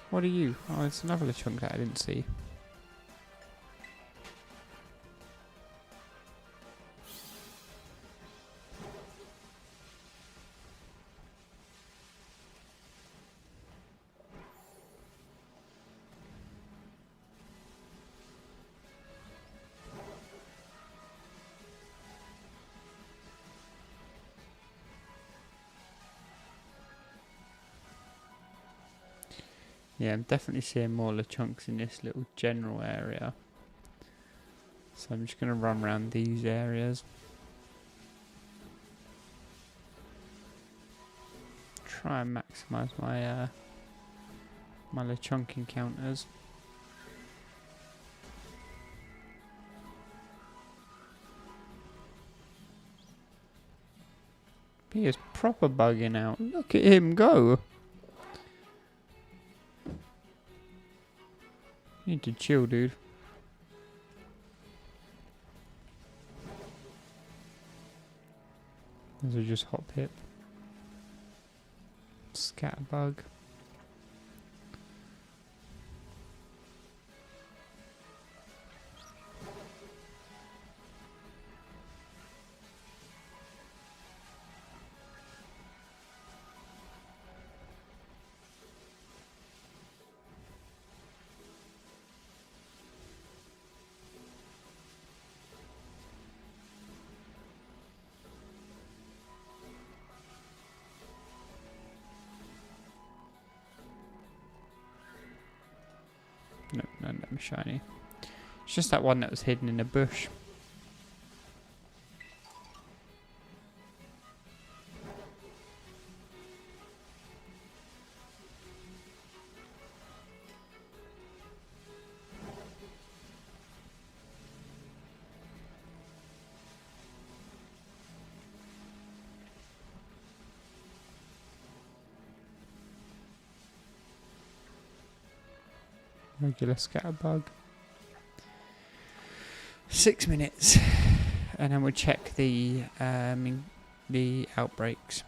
What are you? Oh, it's another Lechonk that I didn't see. Yeah, I'm definitely seeing more Lechonks in this little general area. So I'm just going to run around these areas. Try and maximise my my Lechonk encounters. He is proper bugging out. Look at him go. You need to chill, dude. Those are just hot pip. Scatterbug. Nope, none of them shiny. It's just that one that was hidden in a bush. Regular scatterbug. 6 minutes, and then we'll check the outbreaks.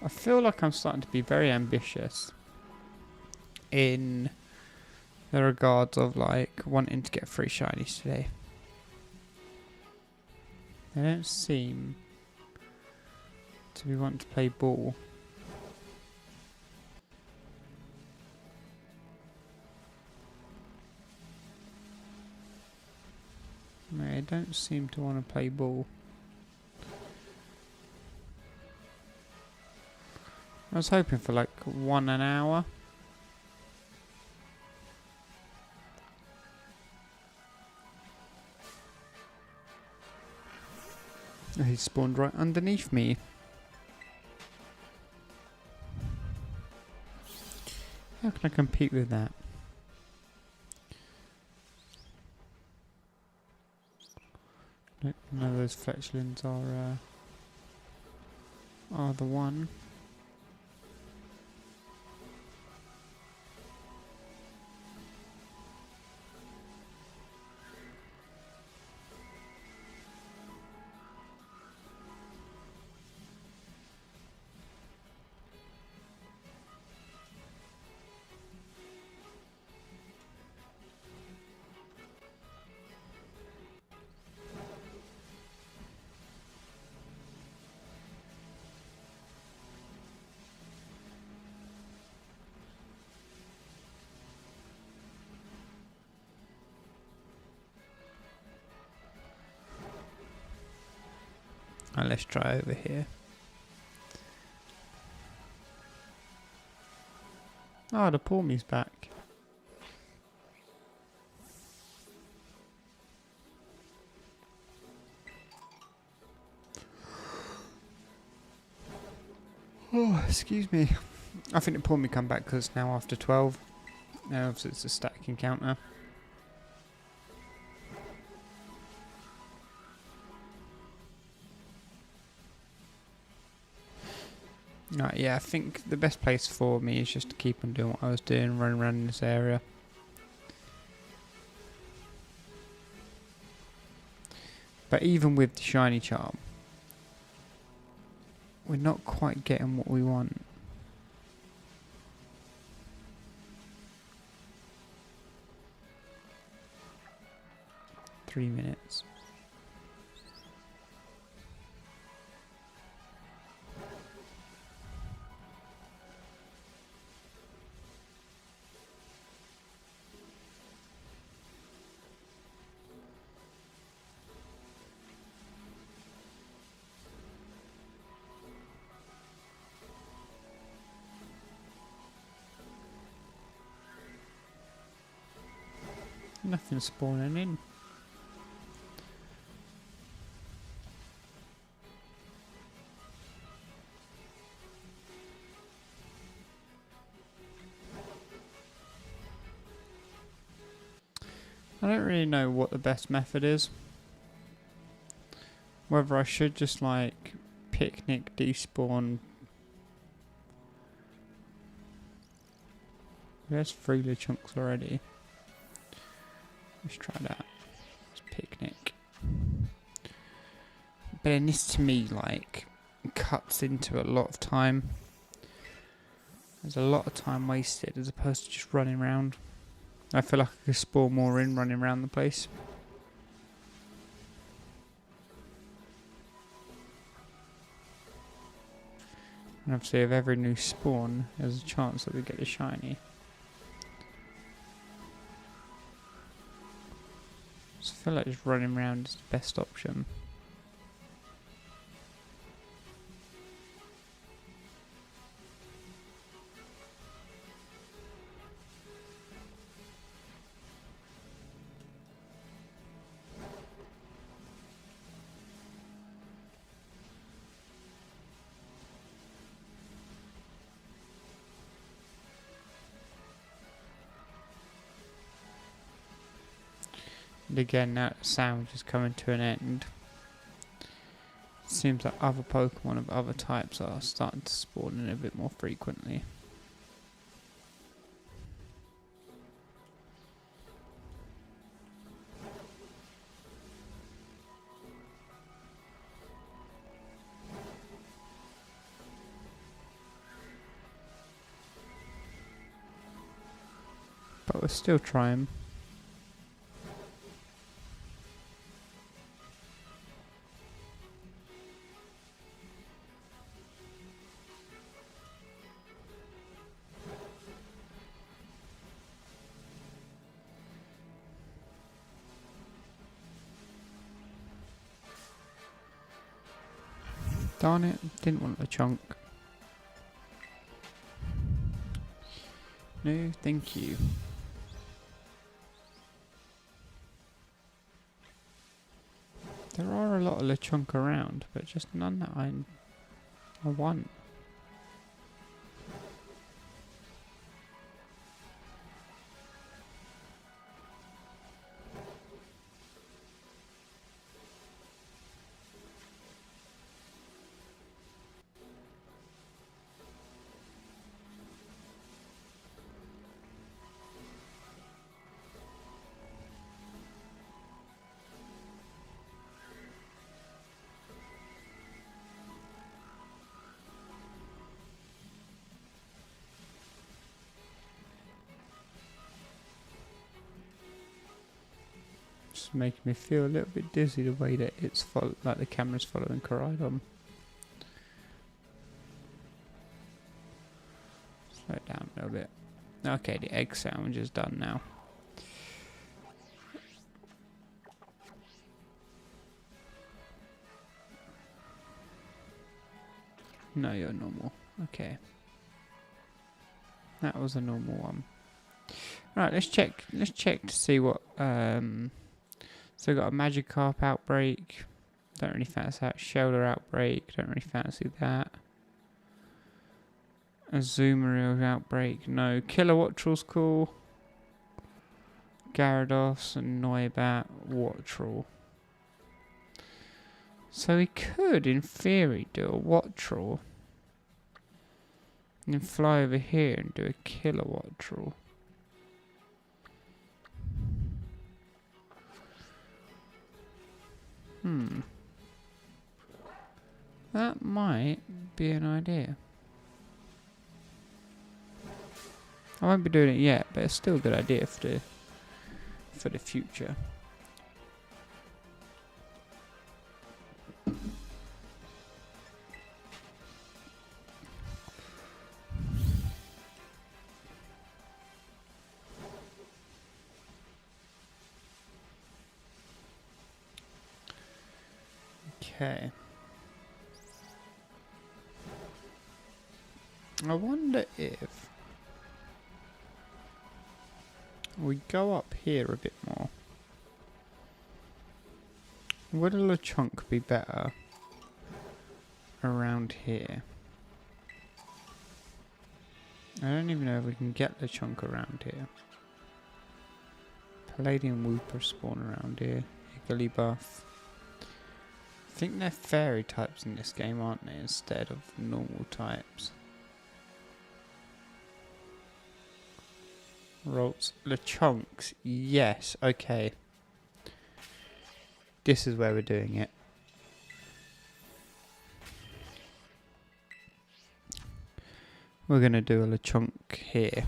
I feel like I'm starting to be very ambitious in the regards of like wanting to get free shinies today. They don't seem to be wanting to play ball. They don't seem to want to play ball. I was hoping for like 1 an hour. Oh, he spawned right underneath me. How can I compete with that? Nope, none of those fletchlings are the one. Right, let's try over here. Oh, the Pawmi's back. Oh, excuse me. I think the Pawmi come back because now after 12. Now obviously it's a static encounter. Right, yeah, I think the best place for me is just to keep on doing what I was doing, running around in this area. But even with the shiny charm, we're not quite getting what we want. Three minutes. Nothing spawning in. I don't really know what the best method is. Whether I should just like picnic despawn. There's 3 Lechonks already. Let's try that. Let's picnic. But then this to me like cuts into a lot of time. There's a lot of time wasted as opposed to just running around. I feel like I could spawn more in running around the place. And obviously with every new spawn, there's a chance that we get a shiny. So I feel like just running around is the best option. And again, now the sandwich is coming to an end. It seems like other Pokemon of other types are starting to spawn in a bit more frequently. But we're still trying. Darn it, didn't want the chunk. No, thank you. There are a lot of Lechonk around, but just none that I want. Just making me feel a little bit dizzy the way that it's like the camera's following Koraidon. Slow it down a little bit. Okay, the egg sandwich is done now. No, you're normal. Okay. That was a normal one. Right, let's check. Let's check to see what. So we got a Magikarp outbreak. Don't really fancy that. Shelter outbreak. Don't really fancy that. A Azumarill outbreak. No. Kilowattrel's cool. Gyarados and Noibat. Wattrel. So we could, in theory, do a Wattrel. And then fly over here and do a Kilowattrel. That might be an idea. I won't be doing it yet, but it's still a good idea for the future. Okay. I wonder if we go up here a bit more. Would a Lechonk be better around here? I don't even know if we can get Lechonk around here. Palladium Wooper spawn around here. Igglybuff. I think they're fairy types in this game, aren't they, instead of normal types. Rolls, Lechonks, yes, okay. This is where we're doing it. We're going to do a Lechonk here.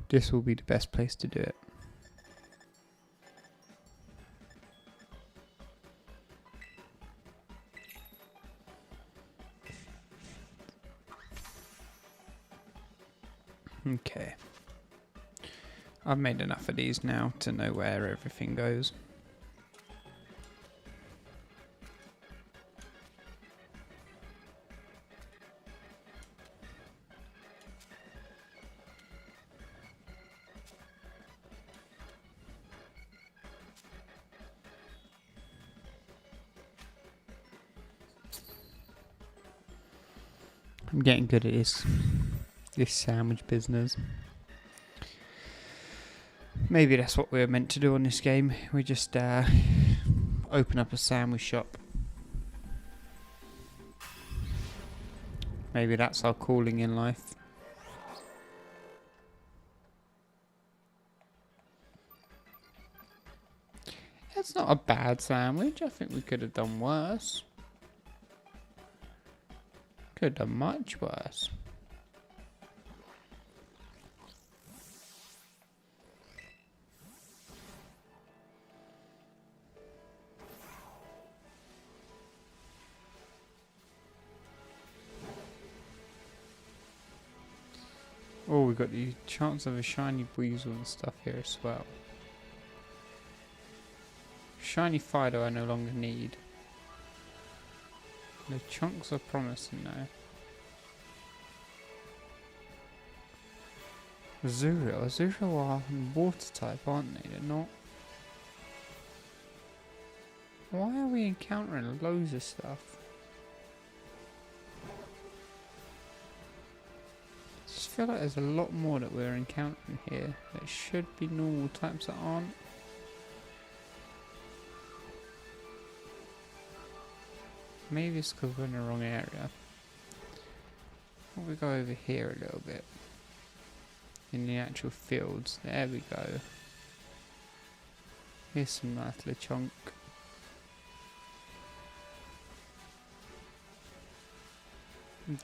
This will be the best place to do it. Okay. I've made enough of these now to know where everything goes. I'm getting good at this sandwich business. Maybe that's what we're meant to do on this game. We just open up a sandwich shop. Maybe that's our calling in life. That's not a bad sandwich. I think we could have done worse. Could have done much worse. Oh, we've got the chance of a shiny weasel and stuff here as well. Shiny Fido I no longer need. The chunks are promising though. Azuro are water type, aren't they? They're not. Why are we encountering loads of stuff? I just feel like there's a lot more that we're encountering here. That should be normal types that aren't. Maybe it's because we're in the wrong area. Why don't we go over here a little bit? In the actual fields. There we go. Here's some nice Lechonk.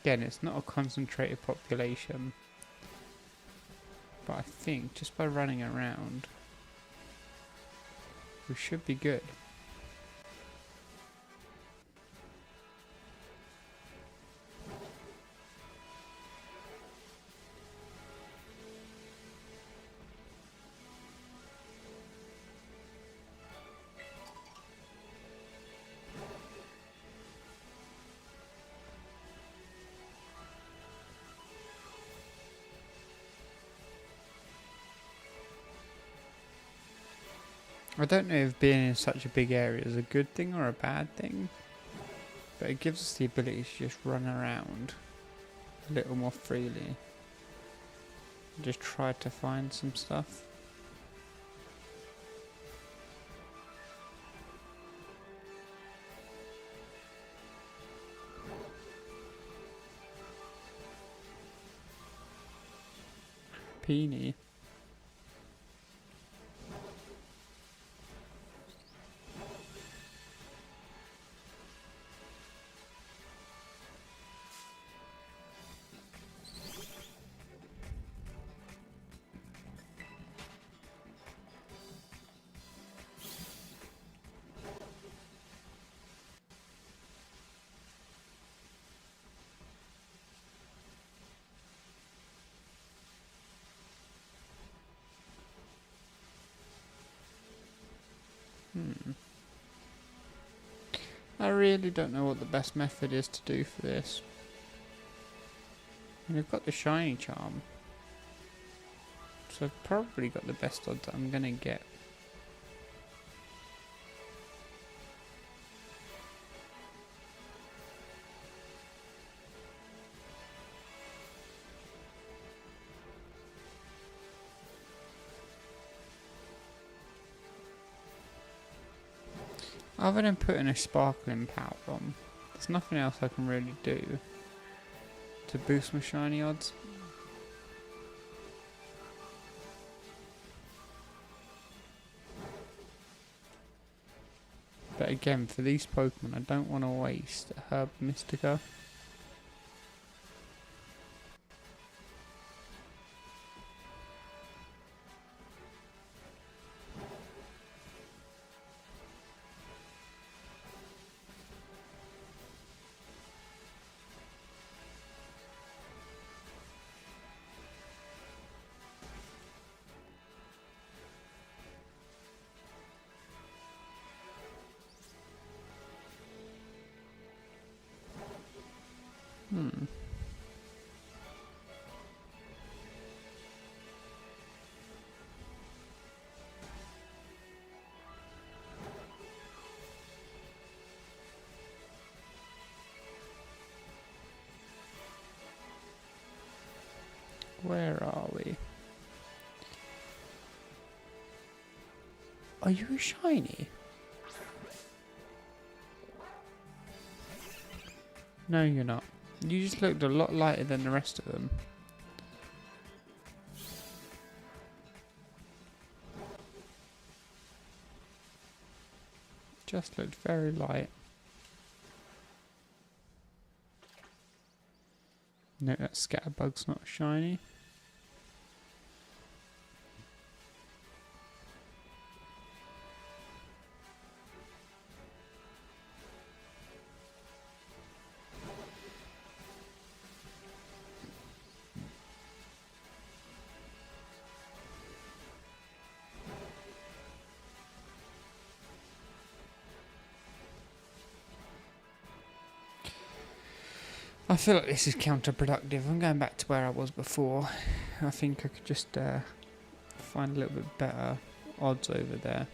Again, it's not a concentrated population. But I think just by running around, we should be good. I don't know if being in such a big area is a good thing or a bad thing, but it gives us the ability to just run around a little more freely. Just try to find some stuff. Peony. I really don't know what the best method is to do for this. And I've got the shiny charm, so I've probably got the best odds that I'm gonna get. Other than putting a sparkling powder on, there's nothing else I can really do to boost my shiny odds. But again, for these Pokemon, I don't want to waste a Herb Mystica. Where are we? Are you a shiny? No, you're not. You just looked a lot lighter than the rest of them. Just looked very light. No, that scatterbug's not shiny. I feel like this is counterproductive. I'm going back to where I was before. I think I could just find a little bit better odds over there.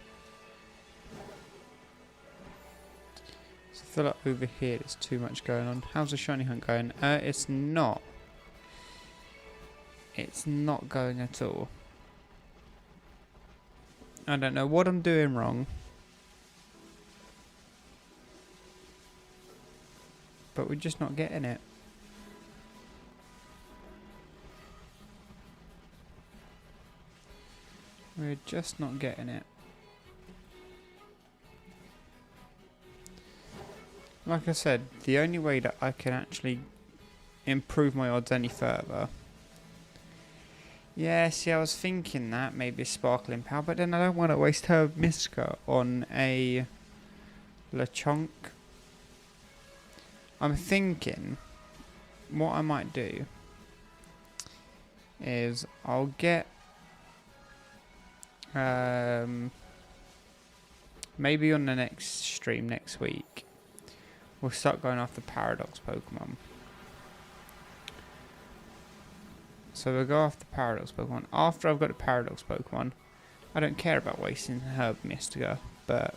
So I feel like over here there's too much going on. How's the shiny hunt going? It's not. It's not going at all. I don't know what I'm doing wrong. But we're just not getting it. We're just not getting it. Like I said, the only way that I can actually improve my odds any further. Yeah, see, I was thinking that maybe Sparkling Power, but then I don't want to waste her Miska on a Lechonk. I'm thinking what I might do is I'll get maybe on the next stream next week we'll start going after Paradox Pokemon. So we'll go after Paradox Pokemon. After I've got a Paradox Pokemon, I don't care about wasting Herb Mystica, but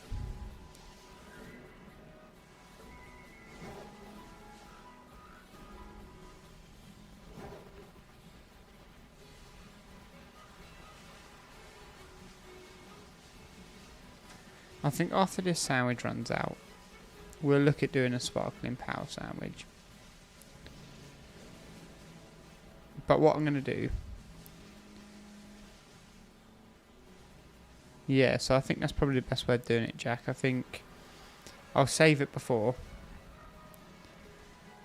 I think after this sandwich runs out, we'll look at doing a Sparkling Power sandwich. But what I'm going to do... Yeah, so I think that's probably the best way of doing it, Jack. I think I'll save it before.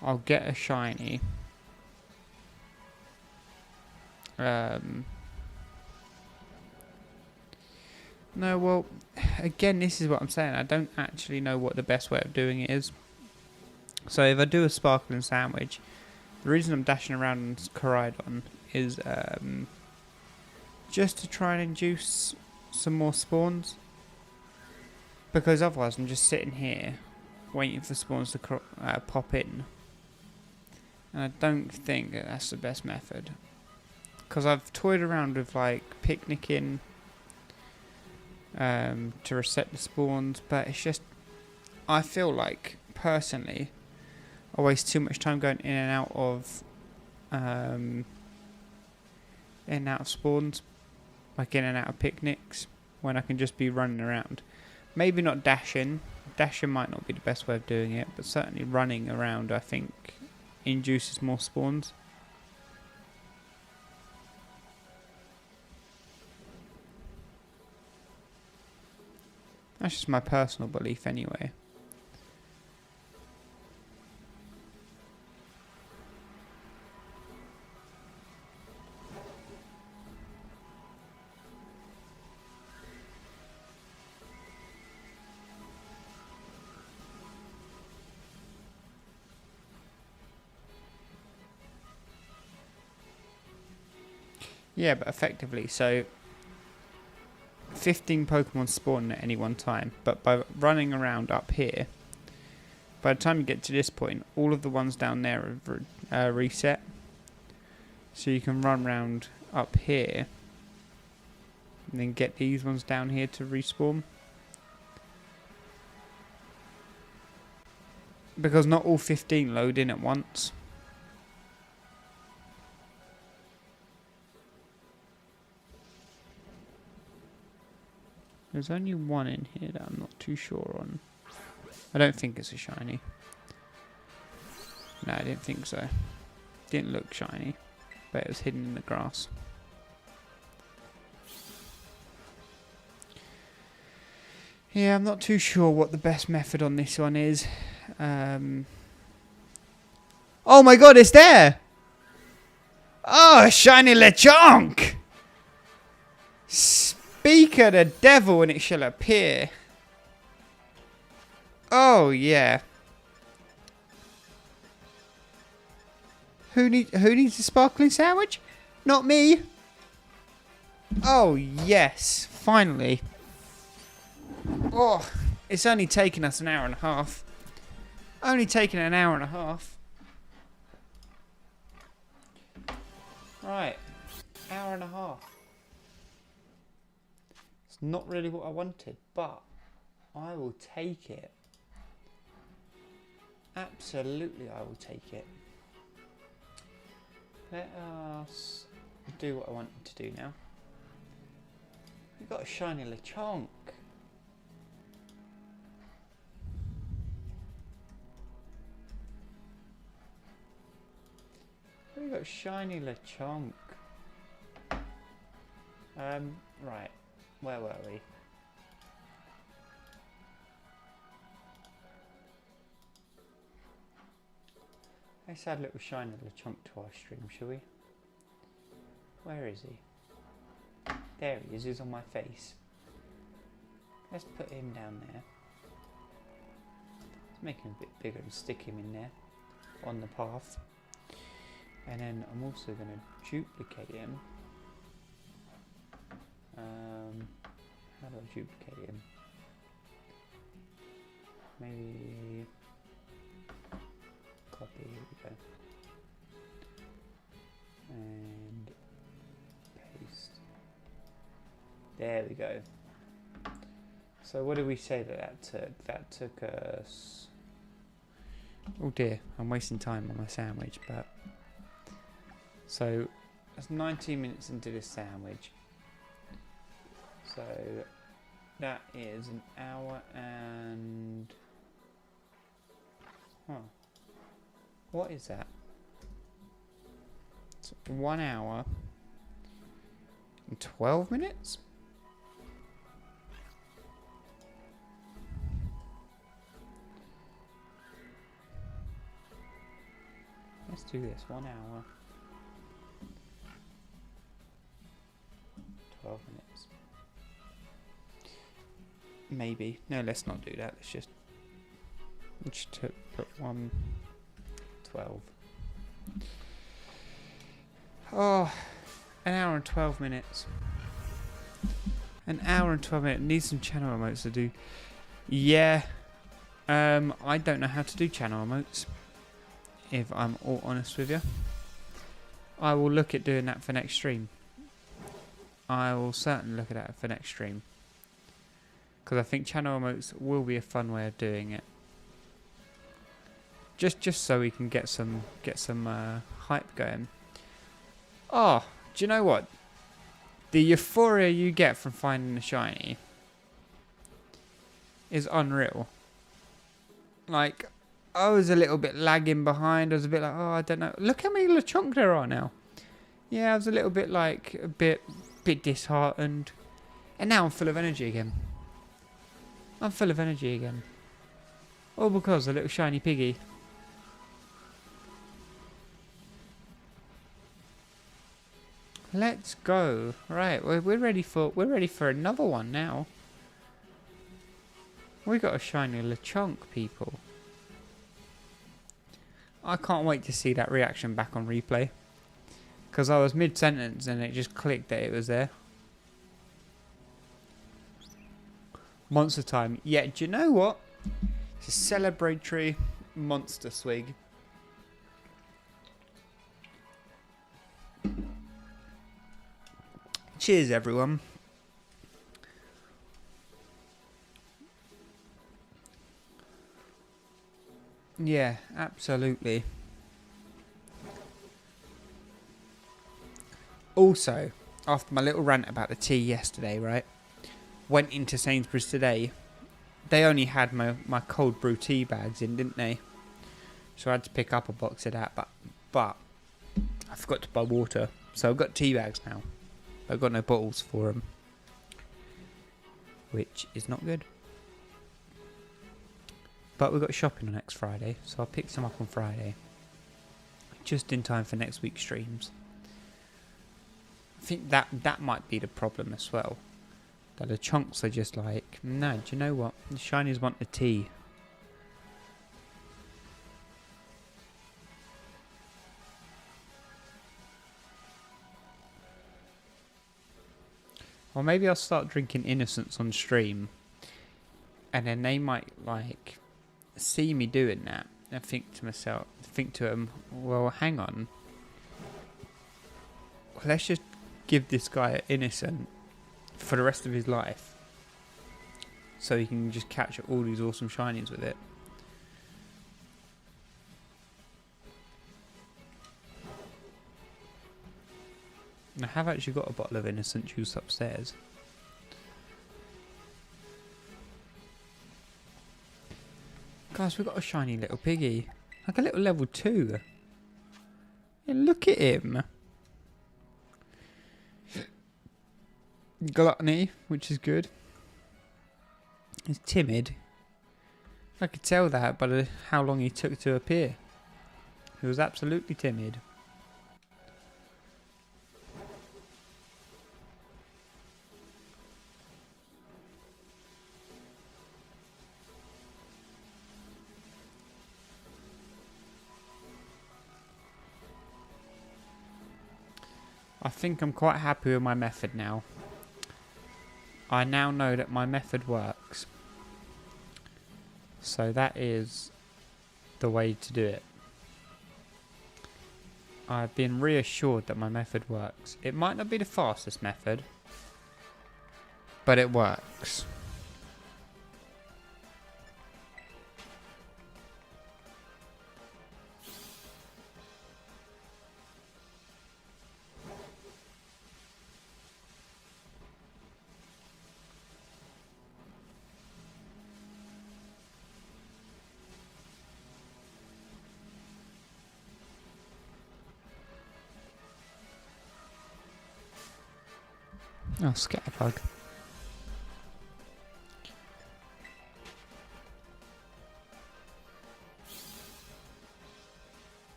I'll get a shiny. No, well, again, this is what I'm saying. I don't actually know what the best way of doing it is. So if I do a sparkling sandwich, the reason I'm dashing around on Coridon is just to try and induce some more spawns. Because otherwise I'm just sitting here waiting for spawns to pop in. And I don't think that that's the best method. Because I've toyed around with like picnicking to reset the spawns, but it's just, I feel like personally I waste too much time going in and out of spawns, like in and out of picnics, when I can just be running around. Maybe not dashing. Dashing might not be the best way of doing it, but certainly running around I think induces more spawns. That's just my personal belief anyway. Yeah, but effectively, so 15 Pokemon spawn at any one time, but by running around up here, by the time you get to this point, all of the ones down there are reset. So you can run around up here, and then get these ones down here to respawn. Because not all 15 load in at once. There's only one in here that I'm not too sure on. I don't think it's a shiny. No, I didn't think so. Didn't look shiny, but it was hidden in the grass. Yeah, I'm not too sure what the best method on this one is. Oh my god, it's there! Oh, shiny Lechonk! Speak of the devil and it shall appear. Oh yeah. Who needs a sparkling sandwich? Not me. Oh yes, finally. Oh, it's only taken us an hour and a half. Only taken an hour and a half. Right, hour and a half. It's not really what I wanted, but I will take it. Absolutely, I will take it. Let us do what I want to do now. We've got a shiny Lechonk. We've got a shiny Lechonk. Right. Where were we? Let's add a little shiny Lechonk to our stream, shall we? Where is he? There he is, he's on my face. Let's put him down there. Let's make him a bit bigger and stick him in there on the path. And then I'm also going to duplicate him. How do I duplicate him? Maybe copy, here we go. And paste. There we go. So what did we say that took? That took us... Oh dear, I'm wasting time on my sandwich, but... So, that's 19 minutes into this sandwich. So, that is an hour and... Huh. What is that? It's 1 hour and 12 minutes? Let's do this, 1 hour. 12 minutes. Maybe. No, let's not do that. Let's just put 1:12. Oh, an hour and 12 minutes. An hour and 12 minutes. Need some channel emotes to do. Yeah. I don't know how to do channel emotes, if I'm all honest with you. I will look at doing that for next stream. I will certainly look at that for next stream, because I think channel emotes will be a fun way of doing it. Just so we can get some hype going. Oh, do you know what? The euphoria you get from finding a shiny is unreal. Like, I was a little bit lagging behind. I was a bit like, oh, I don't know. Look how many Lechonk there are now. Yeah, I was a little bit like a bit disheartened, and now I'm full of energy again. I'm full of energy again. All because a little shiny piggy. Let's go. Right, we're ready for another one now. We got a shiny Lechonk, people. I can't wait to see that reaction back on replay, because I was mid-sentence and it just clicked that it was there. Monster time. Yeah, do you know what? It's a celebratory monster swig. Cheers, everyone. Yeah, absolutely. Also, after my little rant about the tea yesterday, right? went into Sainsbury's today. They only had my cold brew tea bags in, didn't they? So I had to pick up a box of that, but I forgot to buy water. So I've got tea bags now. I've got no bottles for them, which is not good. But we've got shopping on next Friday, so I'll pick some up on Friday. Just in time for next week's streams. I think that might be the problem as well. That the chunks are just like, no, do you know what? The shinies want the tea. Or maybe I'll start drinking Innocence on stream. And then they might, like, see me doing that. And think to them, well, hang on. Let's just give this guy Innocent for the rest of his life. So he can just catch all these awesome shinies with it. I have actually got a bottle of Innocent juice upstairs. Guys, we've got a shiny little piggy. Like a little level 2. Yeah, look at him. Gluttony, which is good. He's timid. I could tell that by how long he took to appear. He was absolutely timid. I think I'm quite happy with my method now. I now know that my method works. So that is the way to do it. I've been reassured that my method works. It might not be the fastest method, but it works. Oh, scatterbug.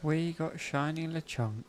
We got shiny Lechonk.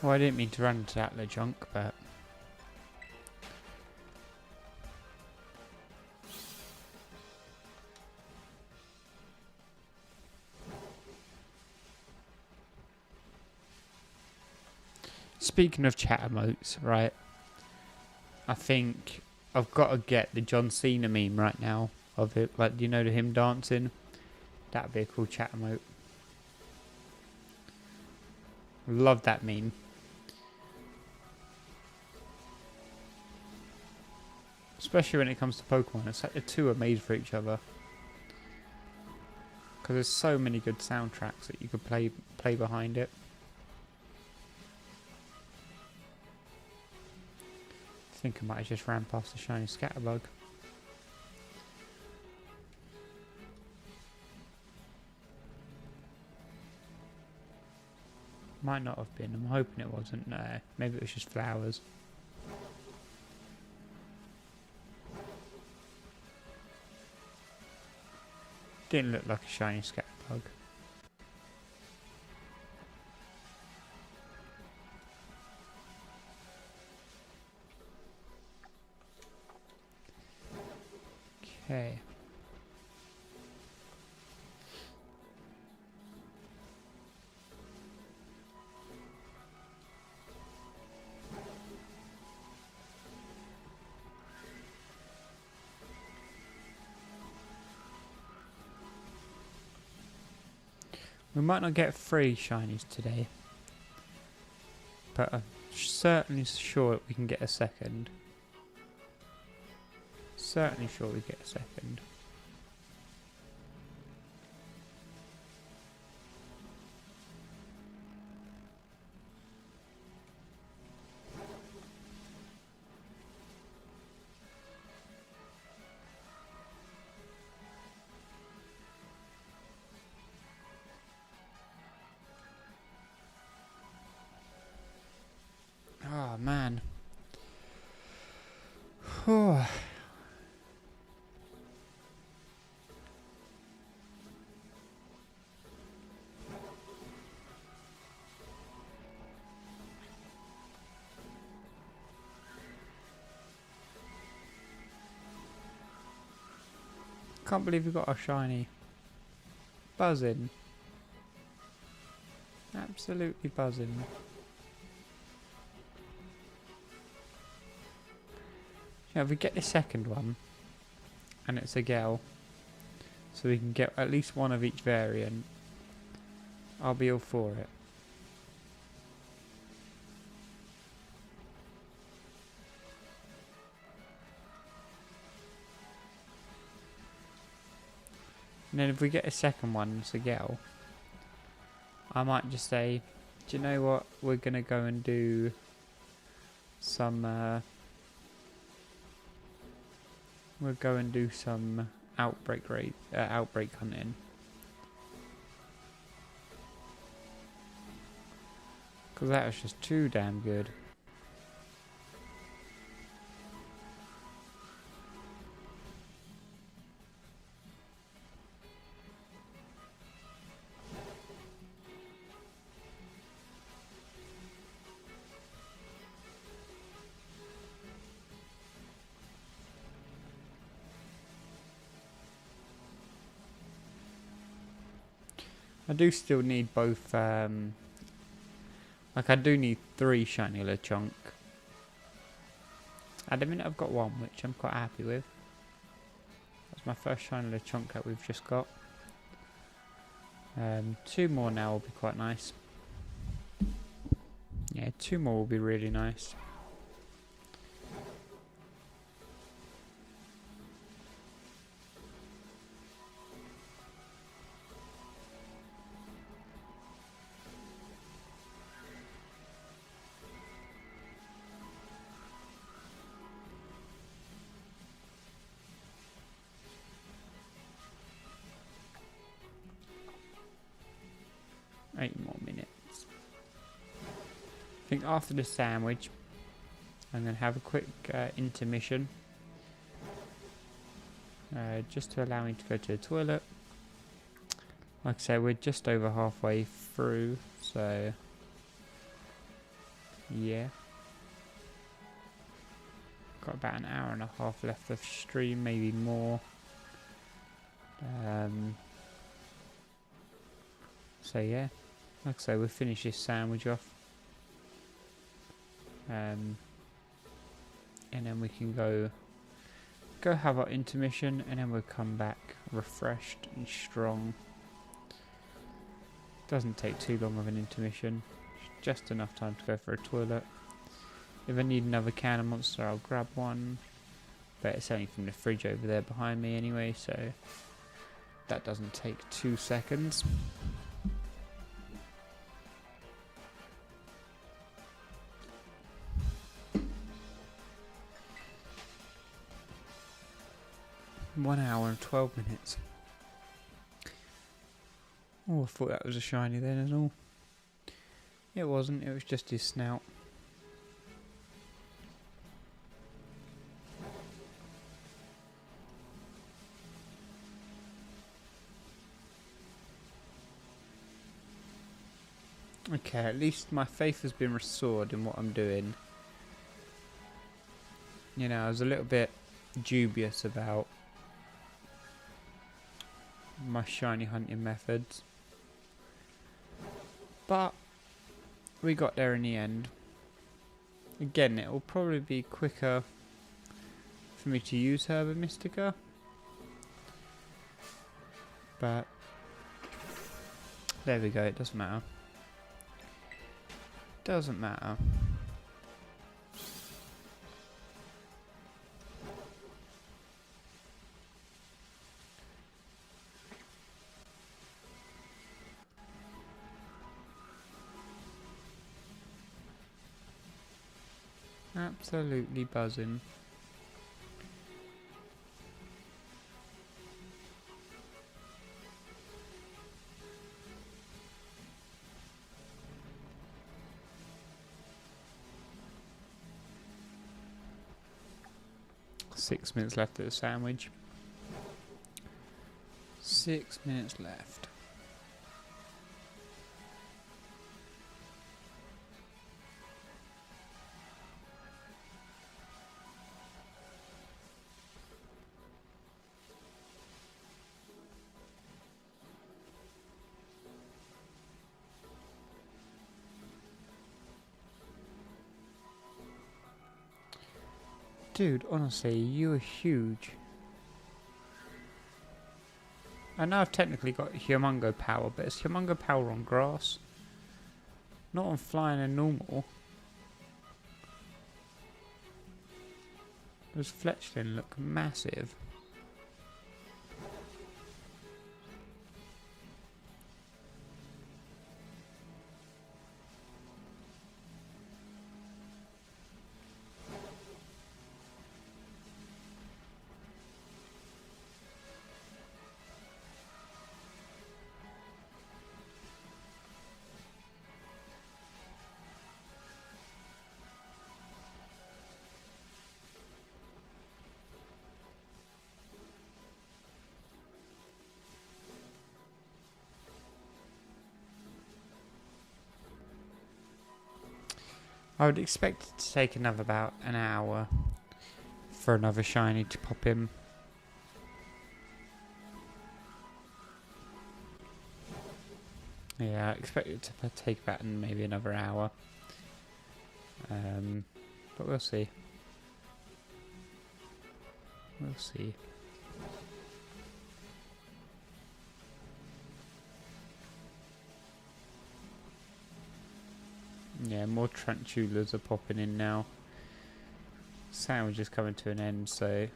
Well, I didn't mean to run into that Lechonk, but... Speaking of chat emotes, right? I think I've got to get the John Cena meme right now of it. Like, you know, him dancing? That'd be a cool chat emote. Love that meme. Especially when it comes to Pokemon. It's like the two are made for each other. Because there's so many good soundtracks that you could play behind it. I think I might have just ran past the shiny Scatterbug. Might not have been. I'm hoping it wasn't. No, maybe it was just flowers. Didn't look like a shiny Scatterbug. Okay. We might not get 3 shinies today, but I'm certainly sure we can get a second. Certainly sure we get a second. Oh man. Oh. Can't believe we got a shiny. Buzzing. Absolutely buzzing. Yeah, if we get the second one, and it's a girl, so we can get at least one of each variant, I'll be all for it. And then if we get a second one, it's a girl, I might just say, do you know what, we're going to go and do some, we'll go and do some outbreak hunting. Because that was just too damn good. I do still need both, like I do need 3 shiny Lechonk. At the minute I've got 1, which I'm quite happy with. That's my first shiny Lechonk that we've just got. 2 more now will be quite nice. Yeah, 2 more will be really nice. Eight more minutes. I think after the sandwich, I'm going to have a quick intermission. Just to allow me to go to the toilet. Like I said, we're just over halfway through, so yeah. Got about an hour and a half left of stream, maybe more. So yeah, like I say, we'll finish this sandwich off, and then we can go have our intermission, and then we'll come back refreshed and strong. Doesn't take too long of an intermission, just enough time to go for a toilet. If I need another can of Monster, I'll grab one, but it's only from the fridge over there behind me anyway, so that doesn't take 2 seconds. One hour and 12 minutes. Oh, I thought that was a shiny then and all. It wasn't, it was just his snout. Okay, at least my faith has been restored in what I'm doing. You know, I was a little bit dubious about my shiny hunting methods. But we got there in the end. Again, it will probably be quicker for me to use Herba Mystica. But there we go, it doesn't matter. Doesn't matter. Absolutely buzzing. Six minutes left of the sandwich. 6 minutes left. Dude, honestly, you are huge. I know I've technically got Humongo power, but it's Humongo power on grass. Not on flying and normal. Those fletchling look massive. I would expect it to take about an hour for another shiny to pop in. Yeah, I expect it to take about maybe another hour. But we'll see. We'll see. Yeah, more tarantulas are popping in now. Sandwich is coming to an end, so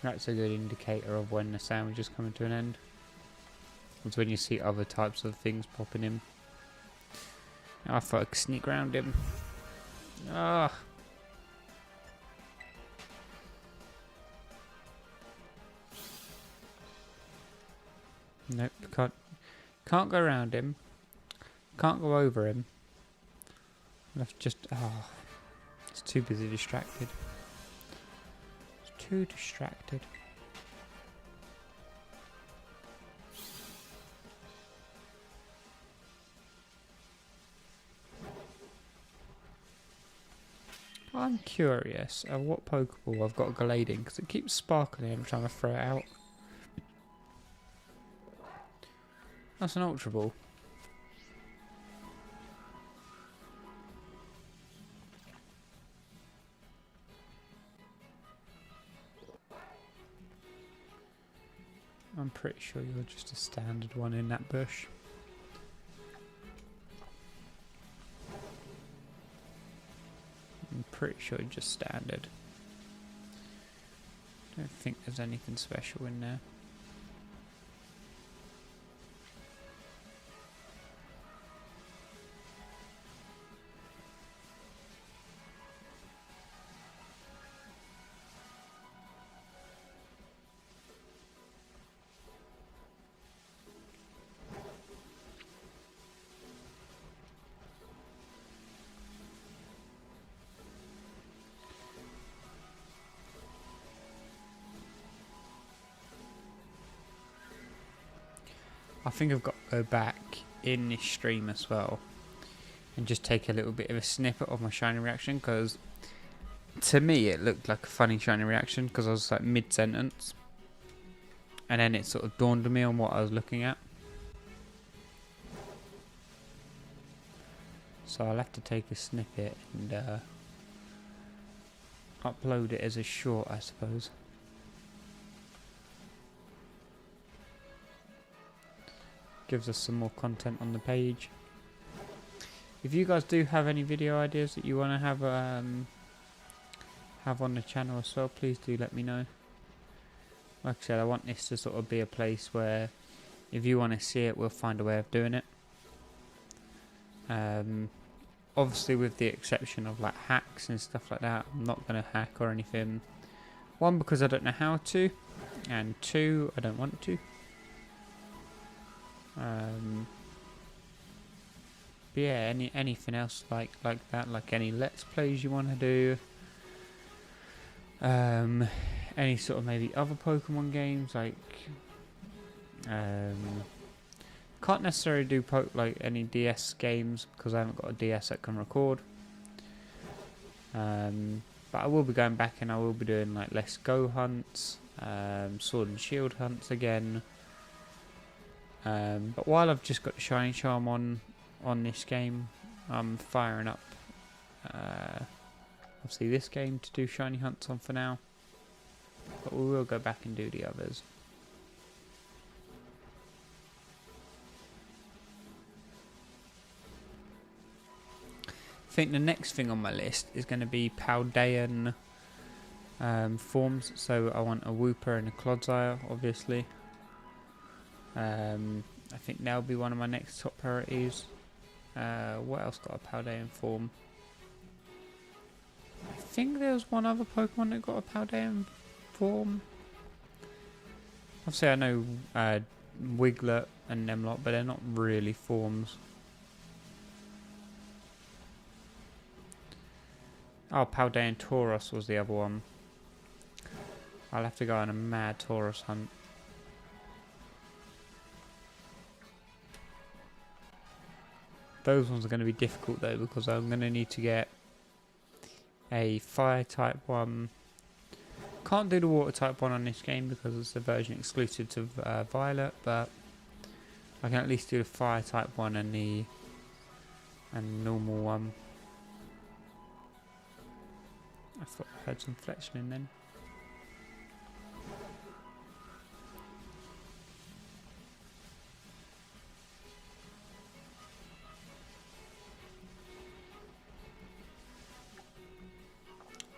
that's a good indicator of when the sandwich is coming to an end. It's when you see other types of things popping in. I thought I could sneak around him. Ah. Nope, can't go around him. Can't go over him. That's just it's too busy distracted. It's too distracted. I'm curious of what Pokeball I've got Gallade in because it keeps sparkling every time I throw it out. That's an Ultra Ball. I'm pretty sure you're just a standard one in that bush. I'm pretty sure you're just standard. Don't think there's anything special in there. I think I've got to go back in this stream as well, and just take a little bit of a snippet of my shiny reaction, because to me it looked like a funny shiny reaction because I was like mid-sentence, and then it sort of dawned on me on what I was looking at. So I'll have to take a snippet and upload it as a short, I suppose. Gives us some more content on the page. If you guys do have any video ideas that you want to have on the channel as well, please do let me know. Like I said, I want this to sort of be a place where if you want to see it, we'll find a way of doing it. Obviously with the exception of like hacks and stuff like that, I'm not going to hack or anything. One, because I don't know how to, and two, I don't want to. But yeah, anything else like that, like any let's plays you want to do, any sort of maybe other Pokemon games, like can't necessarily do like any DS games because I haven't got a DS that can record. But I will be going back and I will be doing like Let's Go hunts, Sword and Shield hunts again. But while I've just got the Shiny Charm on this game, I'm firing up obviously this game to do shiny hunts on for now. But we will go back and do the others. I think the next thing on my list is going to be Paldean forms. So I want a Wooper and a Clodsire, obviously. I think that'll be one of my next top priorities. What else got a Paldean form? I think there was one other Pokemon that got a Paldean form. Obviously I know Wiglet and them lot, but they're not really forms. Oh, Paldean Tauros was the other one. I'll have to go on a mad Tauros hunt. Those ones are going to be difficult though, because I'm going to need to get a fire type one. Can't do the water type one on this game because it's a version exclusive to Violet, but I can at least do the fire type one and the normal one. I thought I heard some fletchling then.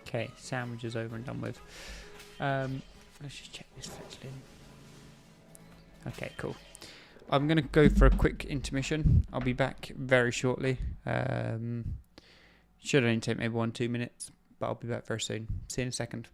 Okay, sandwich is over and done with. Let's just check this fletchling. Okay, cool. I'm going to go for a quick intermission. I'll be back very shortly. Should only take maybe 1-2 minutes, but I'll be back very soon. See you in a second.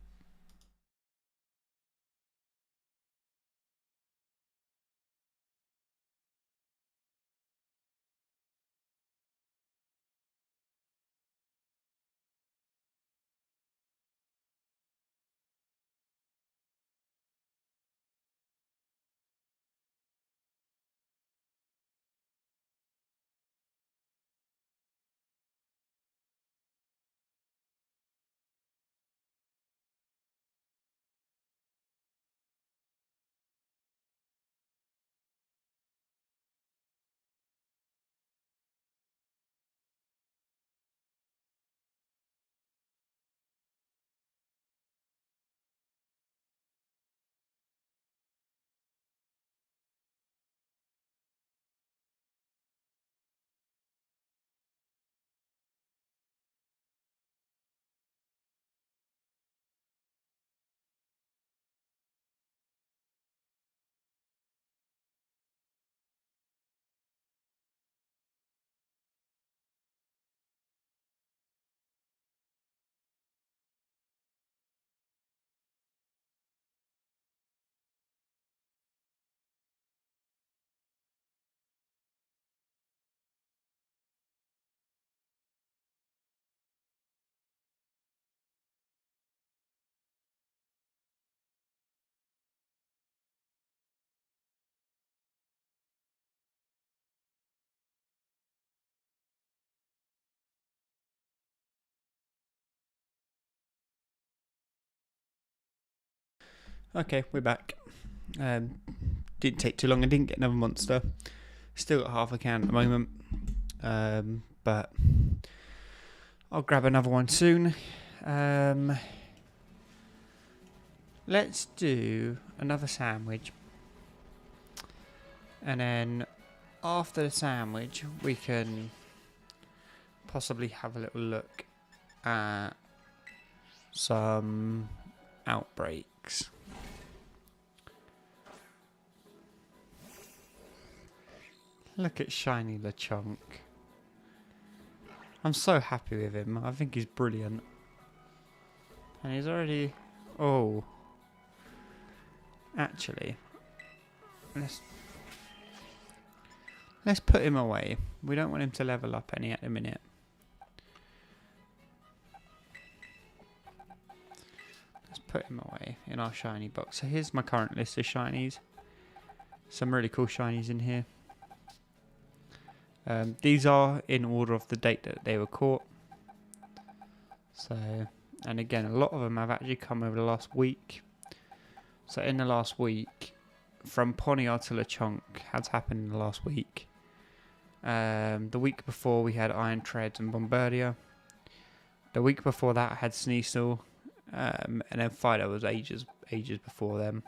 Okay, we're back. Didn't take too long. I didn't get another monster. Still got half a can at the moment. But I'll grab another one soon. Let's do another sandwich. And then after the sandwich, we can possibly have a little look at some outbreaks. Look at shiny Lechonk. I'm so happy with him. I think he's brilliant. And he's already... Oh. Actually. Let's put him away. We don't want him to level up any at the minute. Let's put him away in our shiny box. So here's my current list of shinies. Some really cool shinies in here. These are in order of the date that they were caught. So, and again, a lot of them have actually come over the last week. So in the last week, from Ponyard to Lechonk has happened in the last week. The week before we had Iron Treads and Bombardier. The week before that I had Sneasel. And then Fido was ages before them.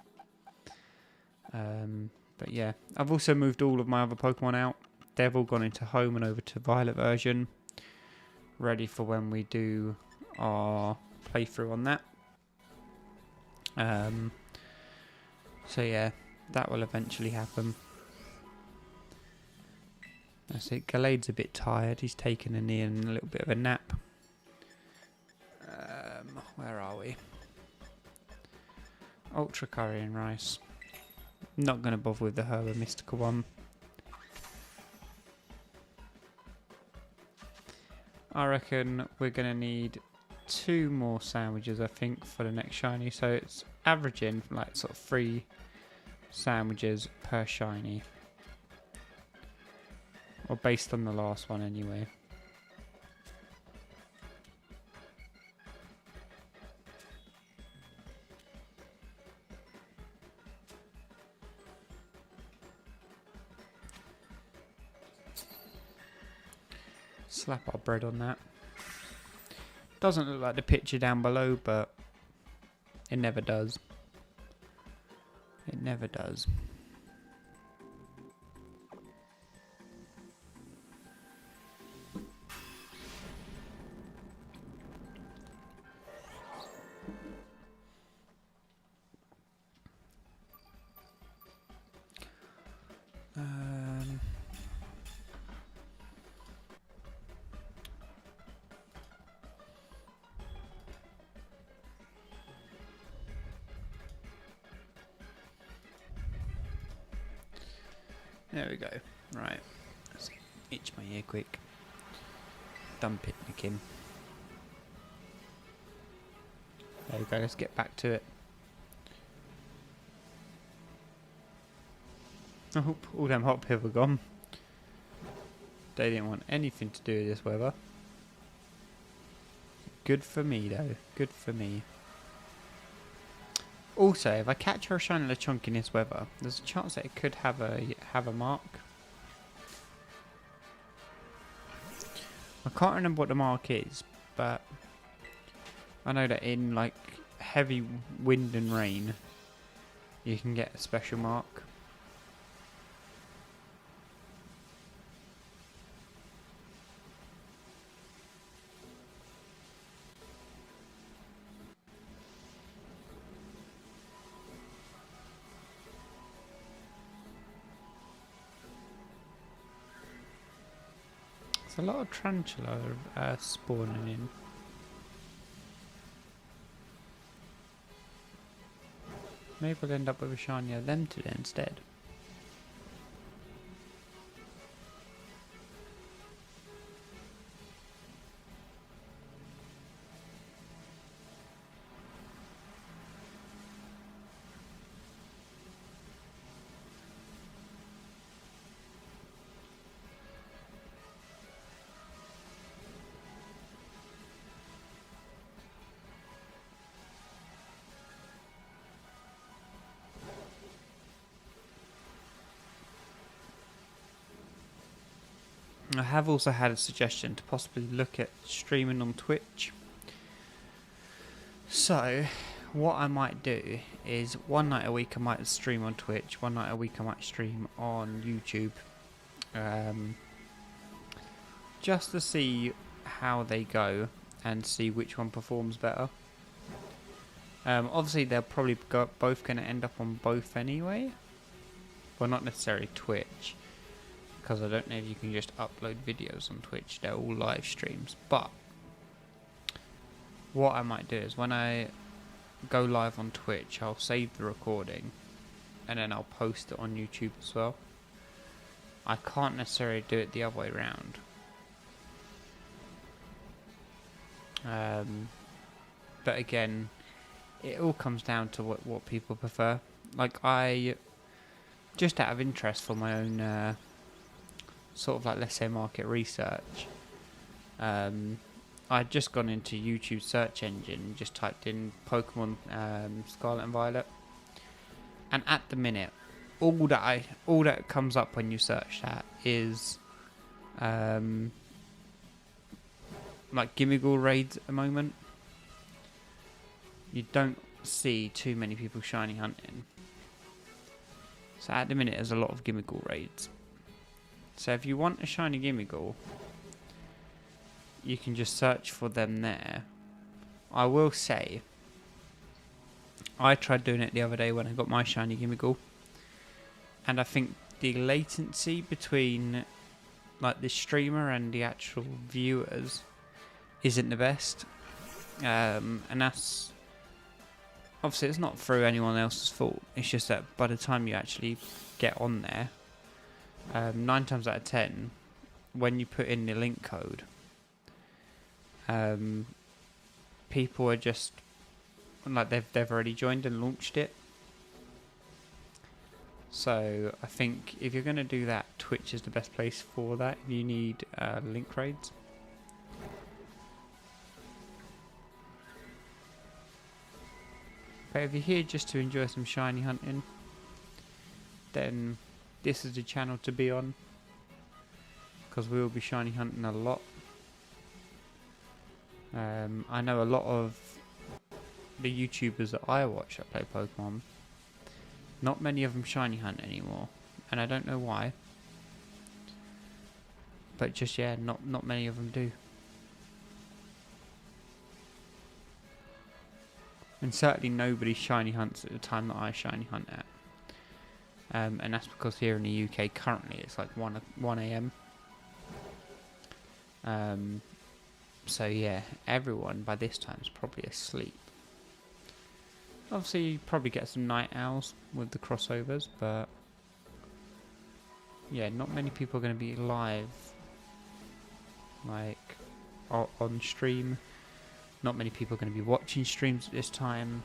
But yeah, I've also moved all of my other Pokemon out. They've all gone into home and over to Violet version. Ready for when we do our playthrough on that. So yeah, that will eventually happen. That's it. Galade's a bit tired. He's taken a knee and a little bit of a nap. Where are we? Ultra curry and rice. Not going to bother with the Herba Mystica one. I reckon we're going to need 2 more sandwiches, I think, for the next shiny. So it's averaging like sort of 3 sandwiches per shiny. Or based on the last one anyway. Slap our bread on that. Doesn't look like the picture down below, but it never does. It never does. There we go. Right. Let's itch my ear quick. Done picnicking. There we go. Let's get back to it. Oh, all them hot people gone. They didn't want anything to do with this weather. Good for me, though. Good for me. Also, if I catch a shiny Lechonk in this weather, there's a chance that it could have a mark. I can't remember what the mark is, but I know that in like heavy wind and rain, you can get a special mark. There's a lot of tarantula spawning in. Maybe we'll end up with a shiny of them today instead. I have also had a suggestion to possibly look at streaming on Twitch. So, what I might do is one night a week I might stream on Twitch, one night a week I might stream on YouTube. Just to see how they go and see which one performs better. Obviously, they're probably both going to end up on both anyway. Well, not necessarily Twitch, because I don't know if you can just upload videos on Twitch. They're all live streams. But what I might do is when I go live on Twitch, I'll save the recording and then I'll post it on YouTube as well. I can't necessarily do it the other way around. But again, it all comes down to what people prefer. Like, I, just out of interest for my own sort of like, let's say, market research, I'd just gone into YouTube search engine and just typed in Pokemon Scarlet and Violet, and at the minute all that comes up when you search that is like Gimmighoul raids at the moment. You don't see too many people shiny hunting. So at the minute there's a lot of Gimmighoul raids. So if you want a shiny Gimmighoul, you can just search for them there. I will say, I tried doing it the other day when I got my shiny Gimmighoul, and I think the latency between like the streamer and the actual viewers isn't the best. And that's obviously, it's not through anyone else's fault. It's just that by the time you actually get on there, 9 times out of 10, when you put in the link code, people are just like they've already joined and launched it. So I think if you're going to do that, Twitch is the best place for that. You need link raids. But if you're here just to enjoy some shiny hunting, then this is the channel to be on, because we will be shiny hunting a lot. I know a lot of the YouTubers that I watch that play Pokemon, not many of them shiny hunt anymore, and I don't know why, but just, yeah, not many of them do. And certainly nobody shiny hunts at the time that I shiny hunt at. And that's because here in the UK currently it's like 1 AM. So yeah, everyone by this time is probably asleep. Obviously you probably get some night owls with the crossovers, but yeah, not many people are going to be live, like, on stream. Not many people are going to be watching streams at this time.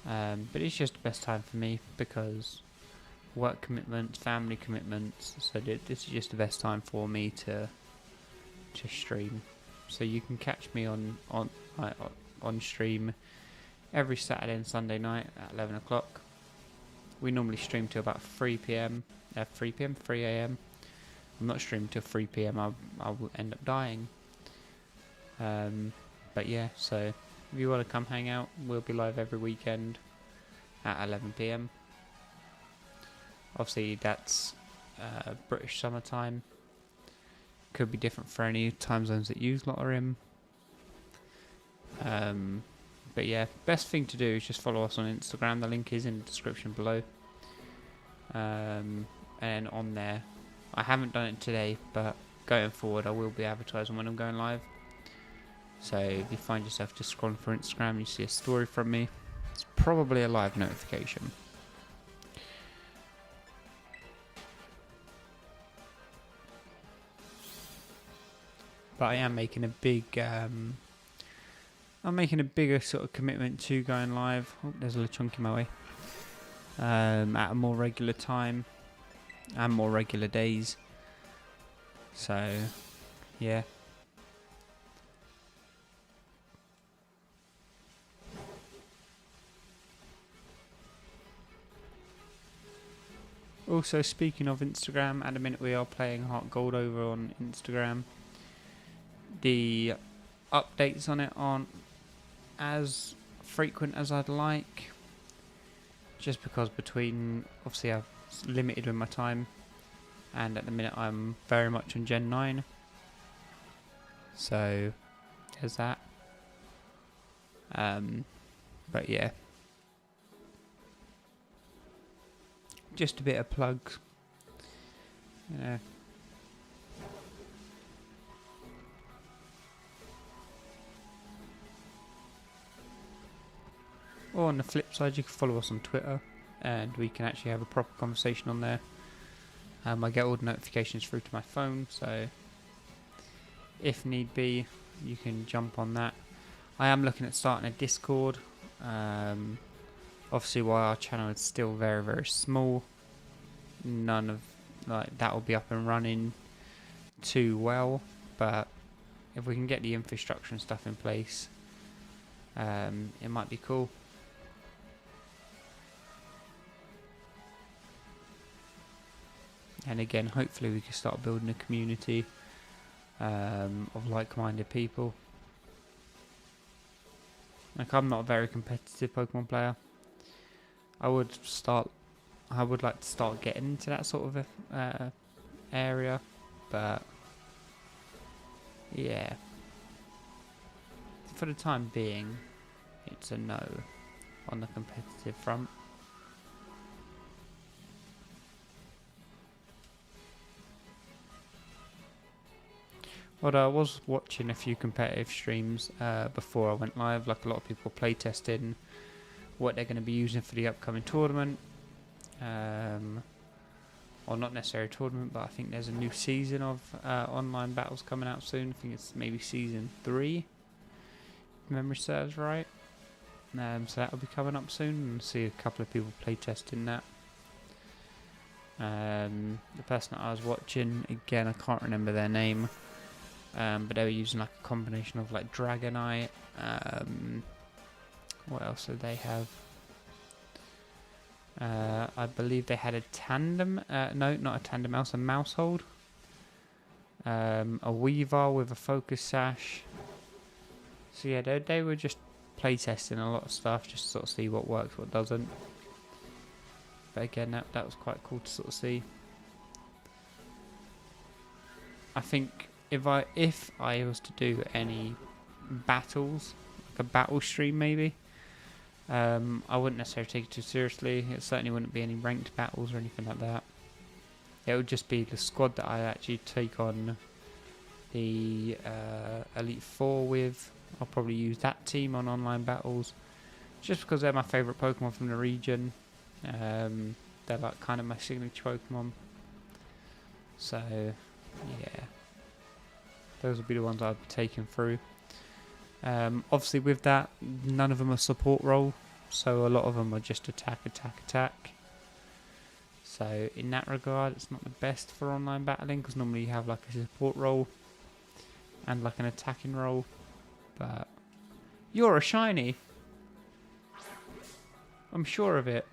But it's just the best time for me because work commitments, family commitments. So this is just the best time for me to stream. So you can catch me on stream every Saturday and Sunday night at 11 o'clock. We normally stream till about 3 AM. I'm not streaming till 3 PM. I will end up dying. But yeah, so if you want to come hang out, we'll be live every weekend at 11 PM. Obviously that's British summertime. Could be different for any time zones that you lot are in. But yeah, best thing to do is just follow us on Instagram. The link is in the description below. And on there, I haven't done it today, but going forward I will be advertising when I'm going live. So if you find yourself just scrolling through Instagram and you see a story from me, it's probably a live notification. But I am making a big, I'm making a bigger sort of commitment to going live. Oh, there's a Lechonk in my way. At a more regular time and more regular days. So, yeah. Also, speaking of Instagram, at the minute we are playing Heart Gold over on Instagram. The updates on it aren't as frequent as I'd like, just because between, obviously I'm limited with my time, and at the minute I'm very much on Gen 9, so there's that. But yeah, just a bit of plugs, you know. Or on the flip side, you can follow us on Twitter, and we can actually have a proper conversation on there. I get all the notifications through to my phone, so if need be, you can jump on that. I am looking at starting a Discord. Obviously, while our channel is still very, very small, none of that will be up and running too well. But if we can get the infrastructure and stuff in place, it might be cool. And again, hopefully we can start building a community of like-minded people. Like, I'm not a very competitive Pokemon player. I would like to start getting into that sort of area, but yeah, for the time being, it's a no on the competitive front. Although I was watching a few competitive streams before I went live, like a lot of people playtesting what they're going to be using for the upcoming tournament. Or not necessarily a tournament, but I think there's a new season of online battles coming out soon. I think it's maybe season 3, if memory serves right. So that'll be coming up soon, and see a couple of people playtesting that. The person that I was watching, again, I can't remember their name. But they were using like a combination of like Dragonite. What else did they have? I believe they had a tandem. No, not a tandem mouse, a mousehold. A Weavile with a focus sash. So yeah, they were just playtesting a lot of stuff, just to sort of see what works, what doesn't. But again, that was quite cool to sort of see. I think if I was to do any battles, like a battle stream maybe, I wouldn't necessarily take it too seriously. It certainly wouldn't be any ranked battles or anything like that. It would just be the squad that I actually take on the Elite Four with. I'll probably use that team on online battles, just because they're my favourite Pokemon from the region. They're like kind of my signature Pokemon. So yeah, those will be the ones I'll be taking through. Obviously with that, none of them are support role, so a lot of them are just attack. So in that regard, it's not the best for online battling, because normally you have like a support role and like an attacking role. But you're a shiny, I'm sure of it.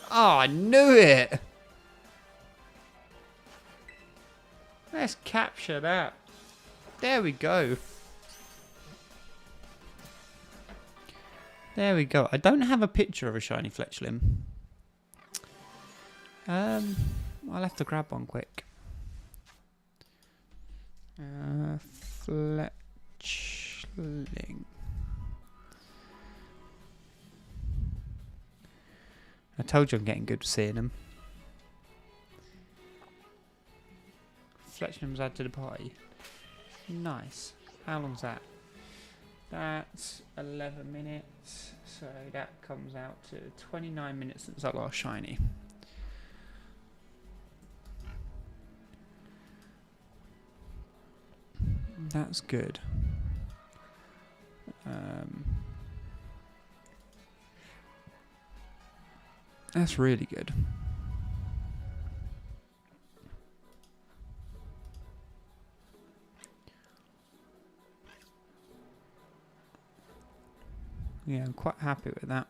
Oh, I knew it! Let's capture that. There we go. There we go. I don't have a picture of a shiny Fletchling. I'll have to grab one quick. Fletchling. I told you I'm getting good at seeing them. Fletchling's added to the party. Nice. How long's that? That's 11 minutes. So that comes out to 29 minutes since I last shiny. That's good. That's really good. Yeah, I'm quite happy with that.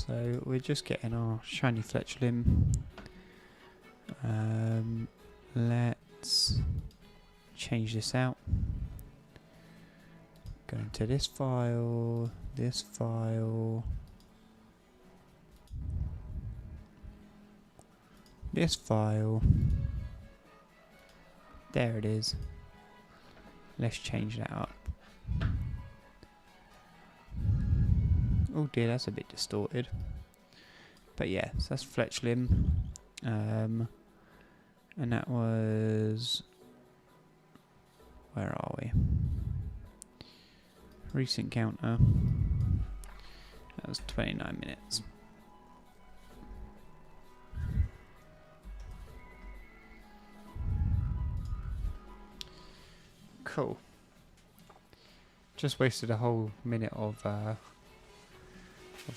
So we're just getting our shiny Fletchling. Let's change this out. Go into this file, this file, this file. There it is. Let's change that up. Oh dear, that's a bit distorted. But yeah, so that's Fletchling. And that was... Where are we? Recent counter. That was 29 minutes. Cool. Just wasted a whole minute of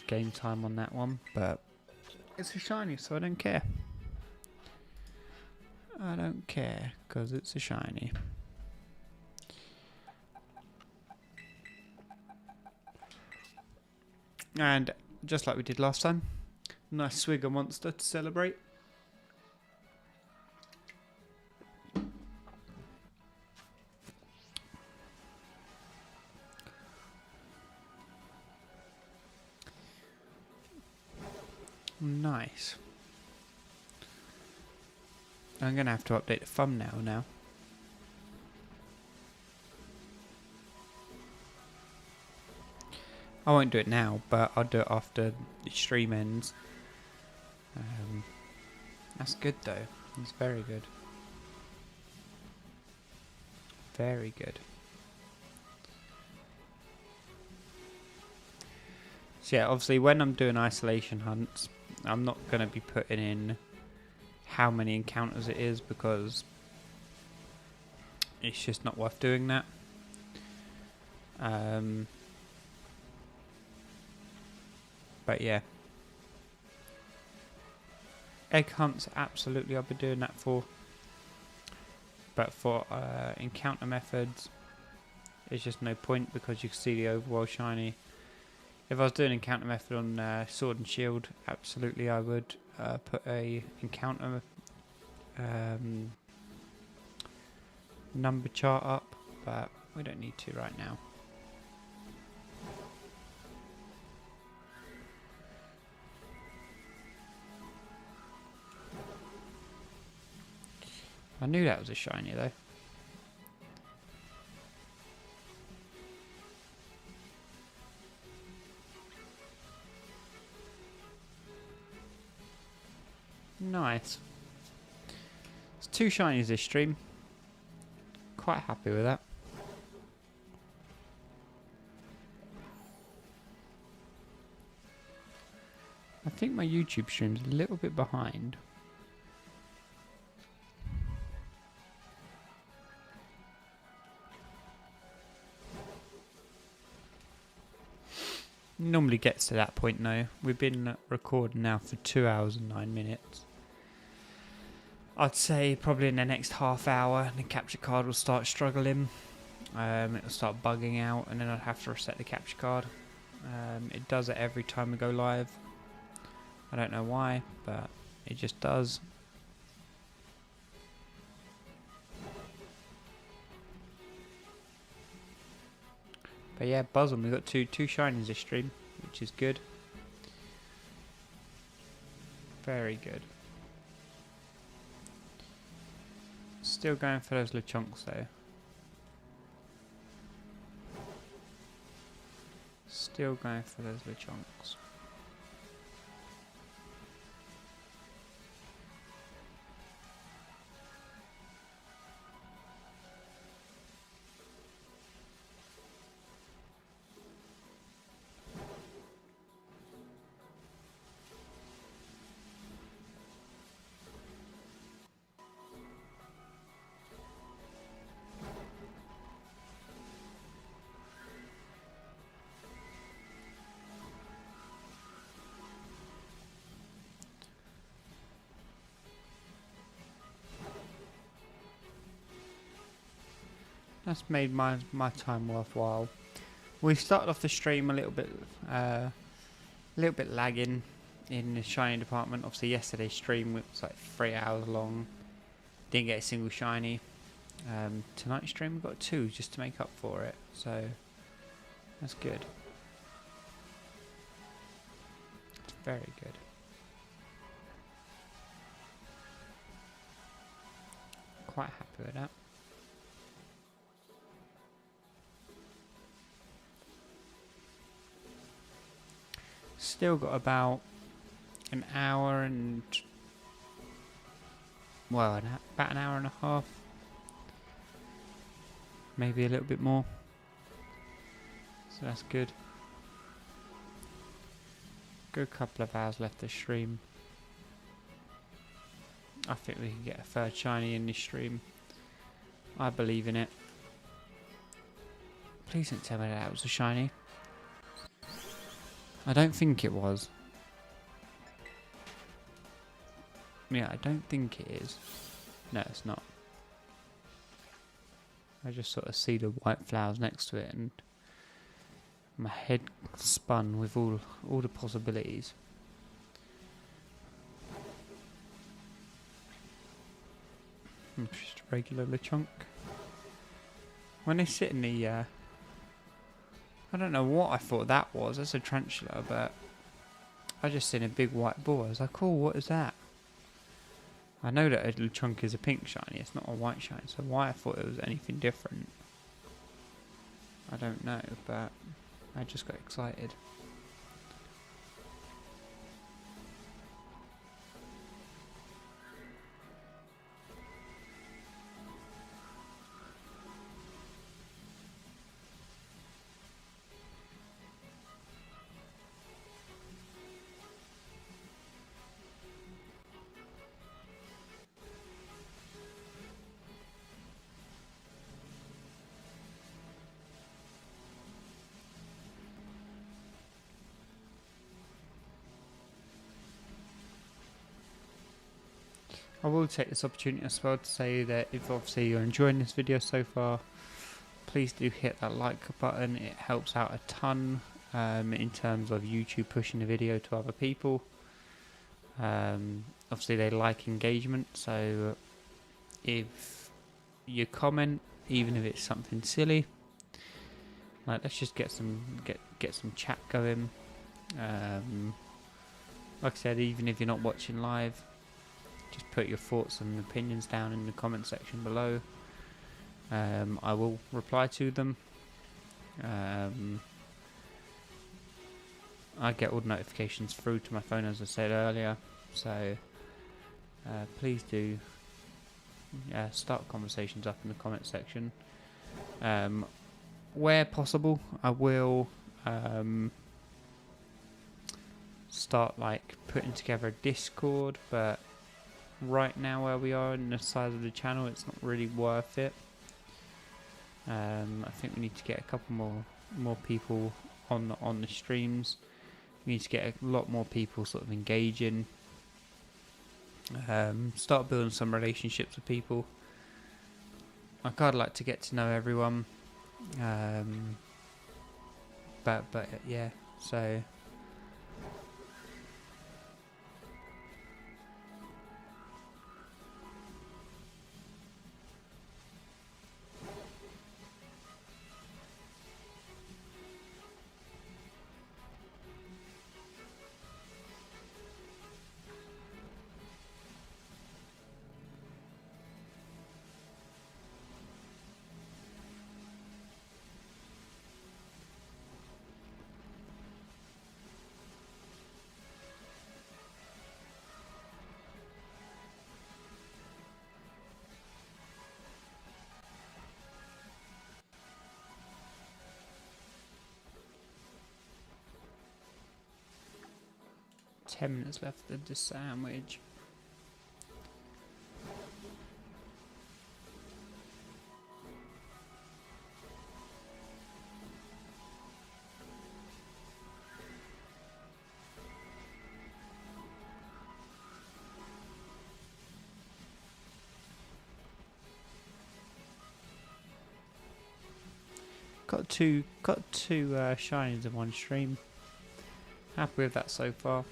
game time on that one, but it's a shiny, so I don't care. I don't care, because it's a shiny. And just like we did last time, nice swig of Monster to celebrate. Nice. I'm going to have to update the thumbnail now. I won't do it now, but I'll do it after the stream ends. That's good though. It's very good. Very good. So yeah, obviously when I'm doing isolation hunts, I'm not going to be putting in how many encounters it is, because it's just not worth doing that. But yeah, egg hunts, absolutely I'll be doing that for. But for encounter methods, there's just no point, because you can see the overworld shiny. If I was doing encounter method on Sword and Shield, absolutely I would put a encounter number chart up, but we don't need to right now. I knew that was a shiny though. Nice. It's 2 shinies this stream. Quite happy with that. I think my YouTube stream's a little bit behind. Normally gets to that point now. We've been recording now for 2 hours and 9 minutes. I'd say probably in the next half hour the capture card will start struggling. It'll start bugging out, and then I'd have to reset the capture card. It does it every time we go live. I don't know why, but it just does. But yeah, buzzing. We've got two shinies this stream, which is good. Very good. Still going for those Lechonks though. Still going for those Lechonks. That's made my time worthwhile. We started off the stream a little bit A little bit lagging in the shiny department. Obviously yesterday's stream was like 3 hours long. Didn't get a single shiny. Tonight's stream we got 2 just to make up for it. So that's good. It's very good. Quite happy with that. Still got about an hour and about an hour and a half, maybe a little bit more, so that's good. Good couple of hours left to stream. I think we can get a third shiny in this stream. I believe in it. Please don't tell me that was a shiny. I don't think it was. Yeah, I don't think it is. No, it's not. I just sort of see the white flowers next to it and my head spun with all the possibilities. Just a regular Lechonk. When they sit in the I don't know what I thought that was. That's a tarantula, but I just seen a big white ball. I was like, oh, what is that? I know that a Lechonk is a pink shiny. It's not a white shiny. So why I thought it was anything different, I don't know. But I just got excited. I will take this opportunity as well to say that if obviously you're enjoying this video so far, please do hit that like button. It helps out a ton in terms of YouTube pushing the video to other people. Obviously they like engagement, so if you comment, even if it's something silly, like let's just get some chat going. Like I said, even if you're not watching live, just put your thoughts and opinions down in the comment section below. I will reply to them. I get all the notifications through to my phone, as I said earlier, so please do start conversations up in the comment section. Where possible, I will start like putting together a Discord, but right now where we are in the size of the channel, it's not really worth it. I think we need to get a couple more people on the streams. We need to get a lot more people sort of engaging. Start building some relationships with people. I kind of like to get to know everyone. But yeah, so. Ten minutes left of the sandwich. Got two shinies in one stream. happy with that so far.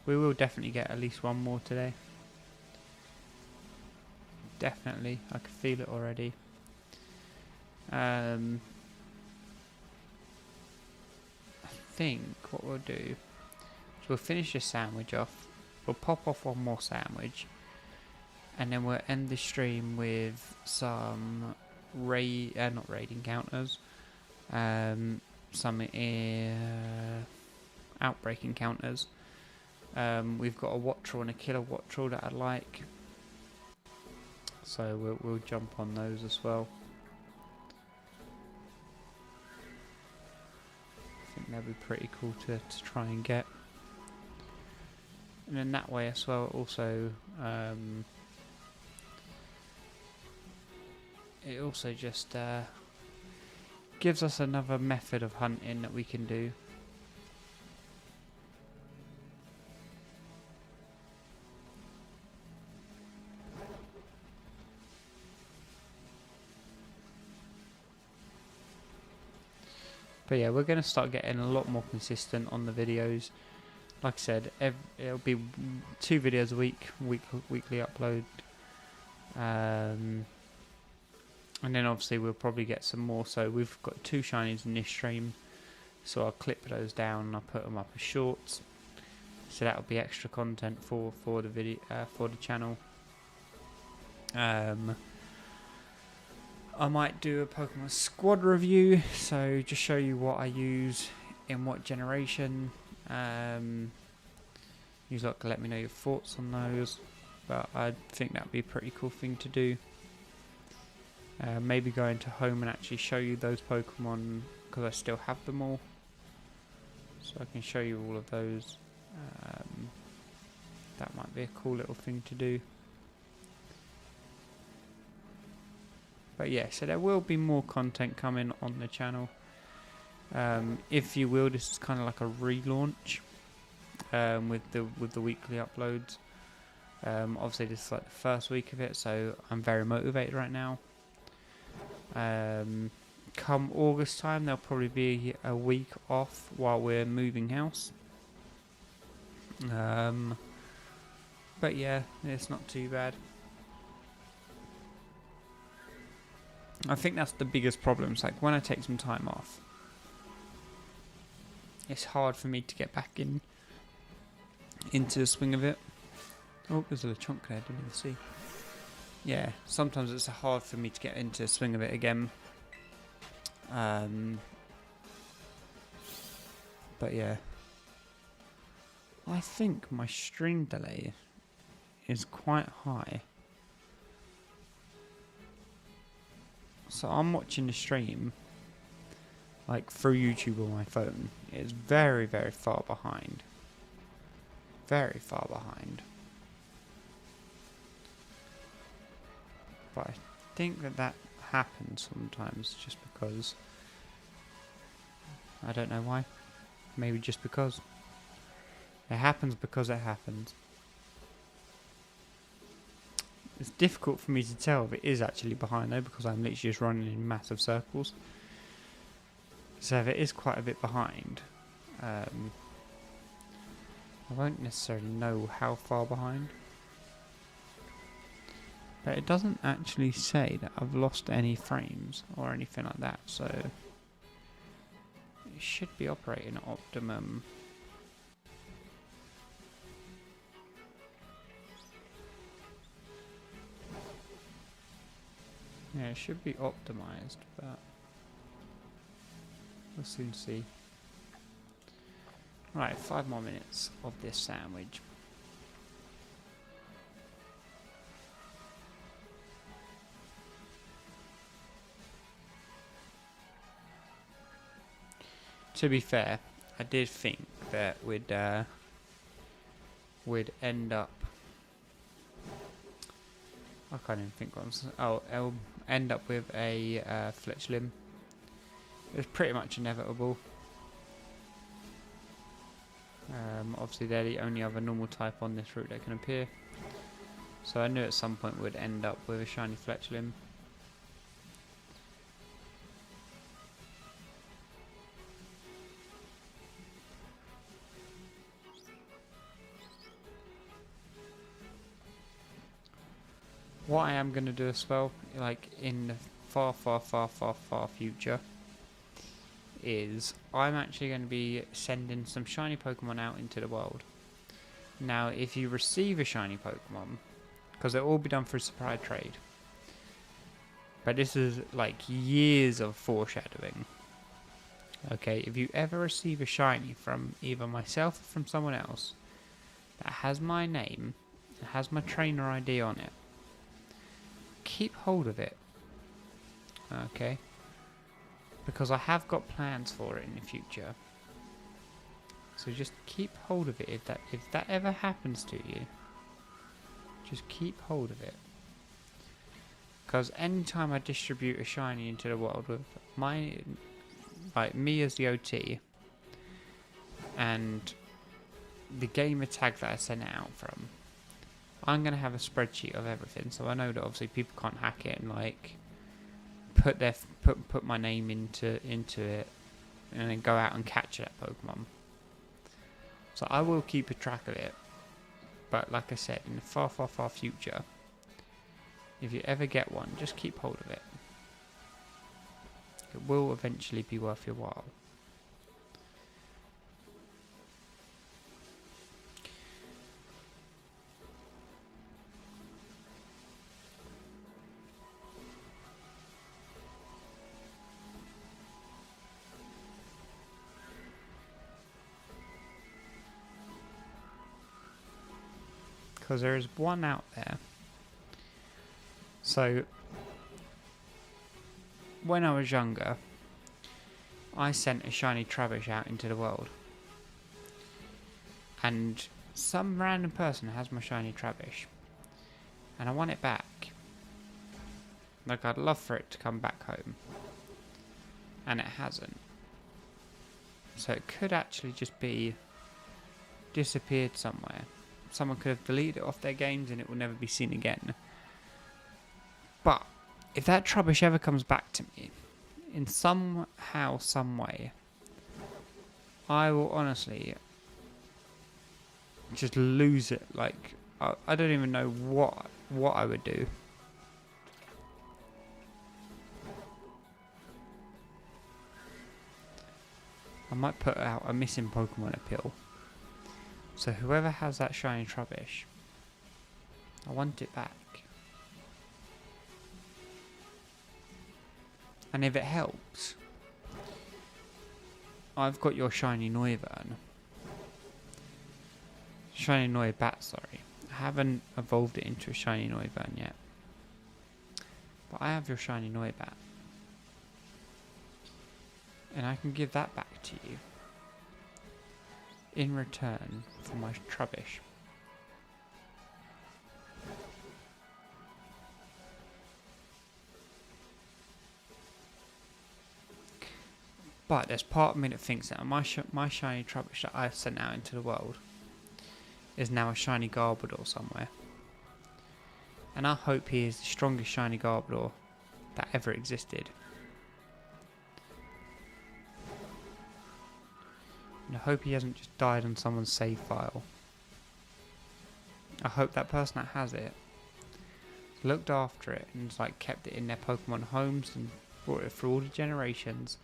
We will definitely get at least one more today. Definitely, I can feel it already. I think what we'll do is we'll finish this sandwich off. We'll pop off one more sandwich, and then we'll end the stream with some not raid encounters, some outbreak encounters. We've got a watchel and a killer watchel that I like, so we'll jump on those as well. I think that'd be pretty cool to try and get. And then that way as well, also it also just gives us another method of hunting that we can do. But yeah, we're going to start getting a lot more consistent on the videos. Like I said, it'll be 2 videos a week, weekly upload. And then obviously we'll probably get some more. So we've got 2 shinies in this stream. So I'll clip those down and I'll put them up as shorts. So that'll be extra content for the video for the channel. I might do a Pokemon squad review, so just show you what I use in what generation. You lot can let me know your thoughts on those, but I think that'd be a pretty cool thing to do. Maybe go into home and actually show you those Pokemon, because I still have them all, so I can show you all of those. That might be a cool little thing to do. But yeah, so there will be more content coming on the channel. If you will, this is kind of like a relaunch with the weekly uploads. Obviously, this is like the first week of it, so I'm very motivated right now. Come August time, there'll probably be a week off while we're moving house. But yeah, it's not too bad. I think that's the biggest problem. It's like when I take some time off, it's hard for me to get back into the swing of it. Oh, there's a Lechonk there, didn't even see. Yeah, sometimes it's hard for me to get into the swing of it again. But yeah, I think my stream delay is quite high. So I'm watching the stream like through YouTube on my phone. It's very, very far behind. Very far behind. But I think that happens sometimes just because. I don't know why. Maybe just because. It happens because it happens. It's difficult for me to tell if it is actually behind though, because I'm literally just running in massive circles. So if it is quite a bit behind, I won't necessarily know how far behind. But it doesn't actually say that I've lost any frames or anything like that, so it should be operating at optimum. Yeah, it should be optimized, but we'll soon see. Right, 5 more minutes of this sandwich. To be fair, I did think that we'd end up. I can't even think what I'll end up with a Fletchling. It was pretty much inevitable. Obviously they're the only other normal type on this route that can appear. So I knew at some point we'd end up with a shiny Fletchling. What I am going to do as well, like in the far, far, far, far, far future, is I'm actually going to be sending some shiny Pokemon out into the world. Now, if you receive a shiny Pokemon, because it'll all be done through supply trade, but this is like years of foreshadowing. Okay, if you ever receive a shiny from either myself or from someone else that has my name, and has my trainer ID on it, keep hold of it. Okay, because I have got plans for it in the future. So just keep hold of it. If that ever happens to you, just keep hold of it. Because anytime I distribute a shiny into the world with my, like me as the OT, and the gamer tag that I sent it out from, I'm gonna have a spreadsheet of everything, so I know that obviously people can't hack it and like put my name into it, and then go out and catch that Pokemon. So I will keep a track of it, but like I said, in the far, far, far future, if you ever get one, just keep hold of it. It will eventually be worth your while. Because there is one out there. So, when I was younger, I sent a shiny Trubbish out into the world. And some random person has my shiny Trubbish. And I want it back. Like, I'd love for it to come back home. And it hasn't. So it could actually just be disappeared somewhere. Someone could have deleted it off their games and it will never be seen again. But if that Trubbish ever comes back to me, in somehow, some way, I will honestly just lose it. Like, I don't even know what I would do. I might put out a missing Pokemon appeal. So whoever has that shiny Trubbish, I want it back. And if it helps, I've got your shiny Noivern. Shiny Noibat, sorry. I haven't evolved it into a shiny Noivern yet. But I have your shiny Noibat. And I can give that back to you in return for my Trubbish. But there's part of me that thinks that my shiny Trubbish that I've sent out into the world is now a shiny Garbodor somewhere. And I hope he is the strongest shiny Garbodor that ever existed. And I hope he hasn't just died on someone's save file. I hope that person that has it looked after it and like kept it in their Pokemon homes and brought it through all the generations.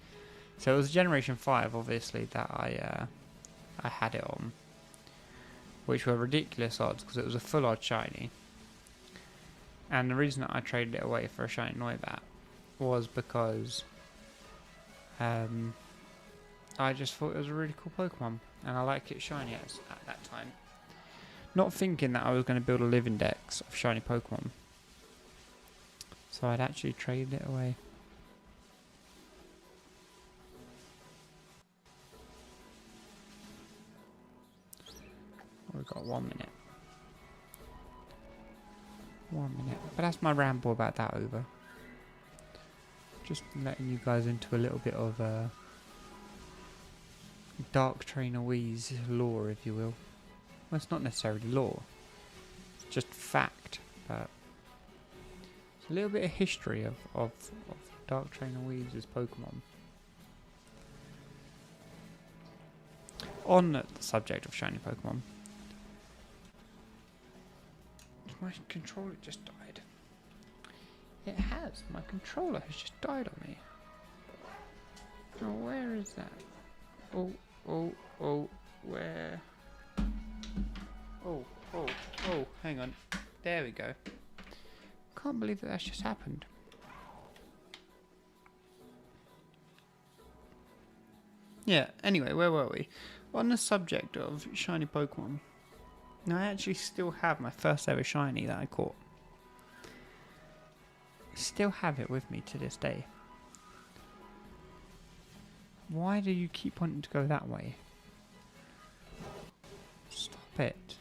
So it was Generation 5 obviously that I had it on, which were ridiculous odds because it was a full odd shiny. And the reason that I traded it away for a shiny Noibat was because I just thought it was a really cool Pokemon, and I liked it shiny at that time. Not thinking that I was going to build a live index of shiny Pokemon. So I'd actually traded it away. We've got 1 minute. 1 minute. But that's my ramble about that over. Just letting you guys into a little bit of Dark Trainer Wheeze lore, if you will. Well, it's not necessarily lore. It's just fact, but it's a little bit of history of Dark Trainer Wheeze's Pokemon. On the subject of shiny Pokemon, my controller just died. It has. My controller has just died on me. Oh, where is that? Oh, oh, oh, where? Oh, oh, oh, hang on. There we go. Can't believe that that's just happened. Yeah, anyway, where were we? On the subject of shiny Pokemon. Now, I actually still have my first ever shiny that I caught. Still have it with me to this day. Why do you keep wanting to go that way? Stop it.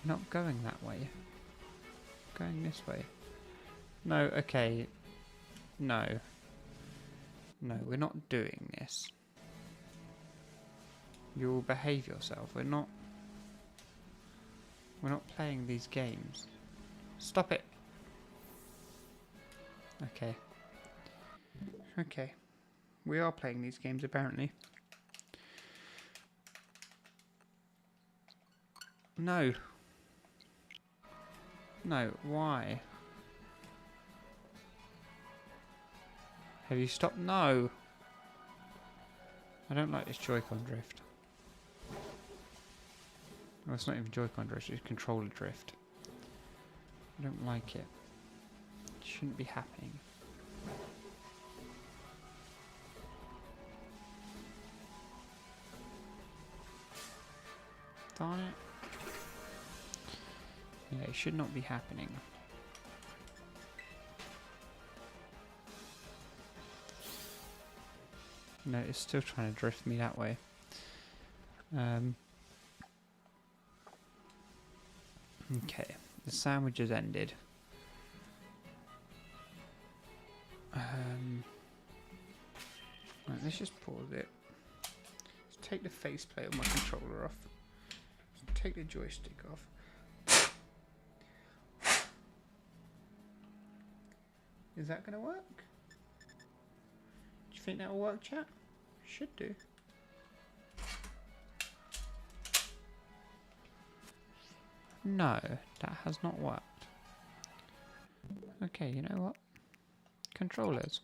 You're not going that way. Going this way. No, okay. No. No, we're not doing this. You'll behave yourself. We're not playing these games. Stop it. Okay. Okay. We are playing these games apparently. No. No, why? Have you stopped? No. I don't like this Joy-Con drift. Well, it's not even Joy-Con drift, it's controller drift. I don't like it. It shouldn't be happening. Darn it. Yeah, it should not be happening. No, it's still trying to drift me that way. Okay, the sandwich has ended. Right, let's just pause it. Let's take the faceplate of my controller off. Let's take the joystick off. Is that going to work? Do you think that will work, chat? Should do. No, that has not worked. Okay, you know what? Controllers.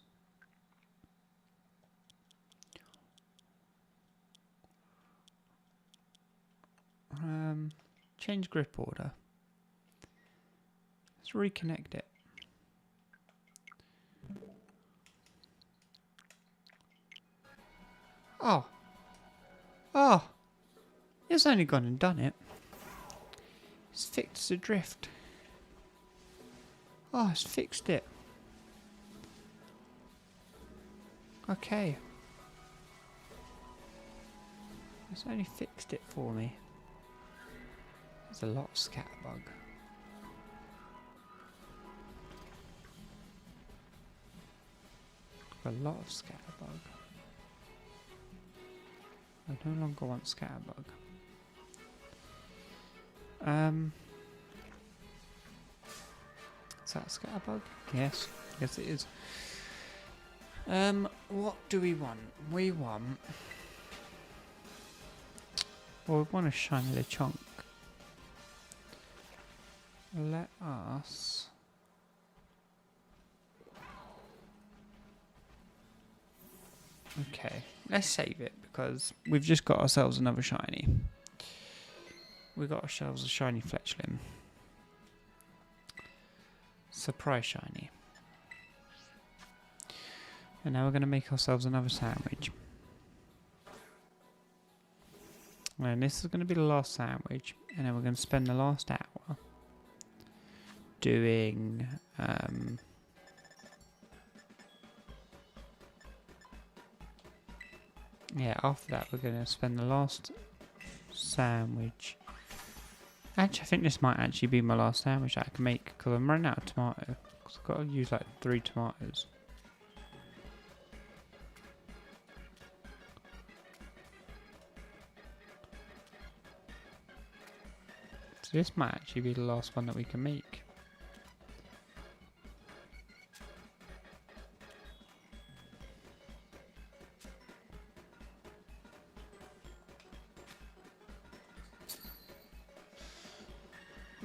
Change grip order. Let's reconnect it. Oh. Oh. It's only gone and done it. It's fixed the drift. Oh, it's fixed it. Okay. It's only fixed it for me. There's a lot of scatterbug. A lot of scatterbug. I no longer want scatterbug. Is that a scatterbug? Yes. Yes, it is. What do we want? We want... Well, we want a shiny Lechonk. Let us... Okay, let's save it because we've just got ourselves another shiny. We got ourselves a shiny Fletchling. Surprise shiny. And now we're going to make ourselves another sandwich. And this is going to be the last sandwich. And then we're going to spend the last hour doing... yeah, after that we're going to spend the last sandwich. Actually, I think this might actually be my last sandwich that I can make because I'm running out of tomato. Because I've got to use like 3 tomatoes. So this might actually be the last one that we can make.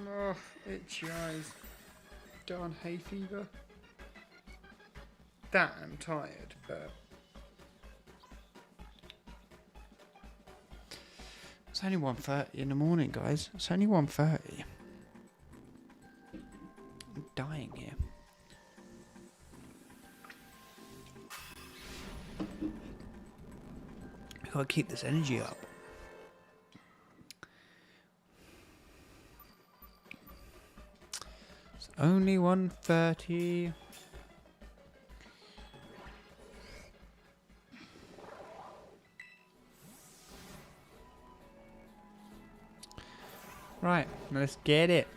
Oh, itchy eyes. Darn hay fever. That I'm tired, but it's only 1:30 in the morning, guys. It's only 1:30. I'm dying here. I gotta keep this energy up. It's only 1:30. Right, let's get it.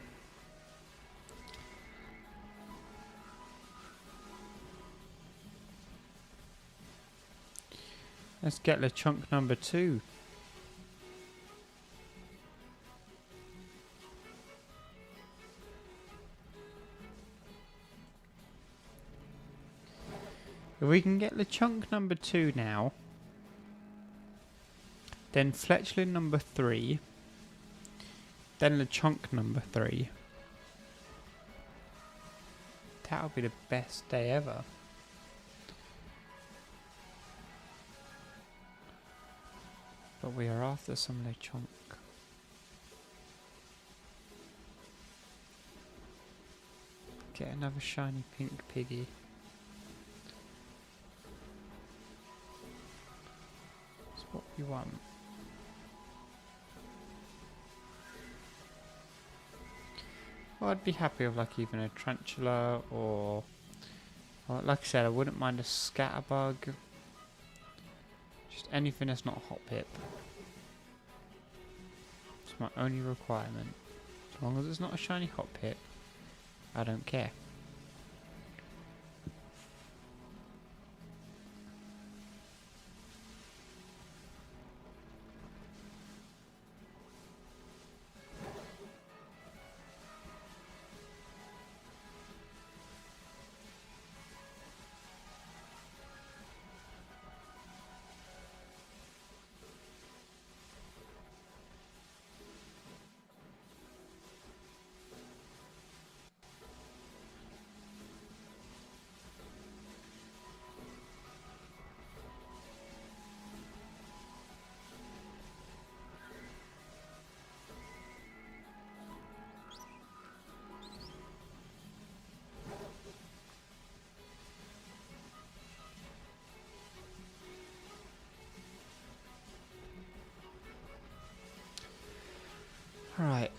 Let's get Lechonk number 2. If we can get Lechonk number 2 now, then Fletchling number 3, then Lechonk number 3. That'll be the best day ever. But we are after some Lechonk. Get another shiny pink piggy. That's what we want. Well, I'd be happy with like even a tarantula or like I said, I wouldn't mind a scatterbug. Just anything that's not a hot pip. It's my only requirement. As long as it's not a shiny hot pip, I don't care. Right,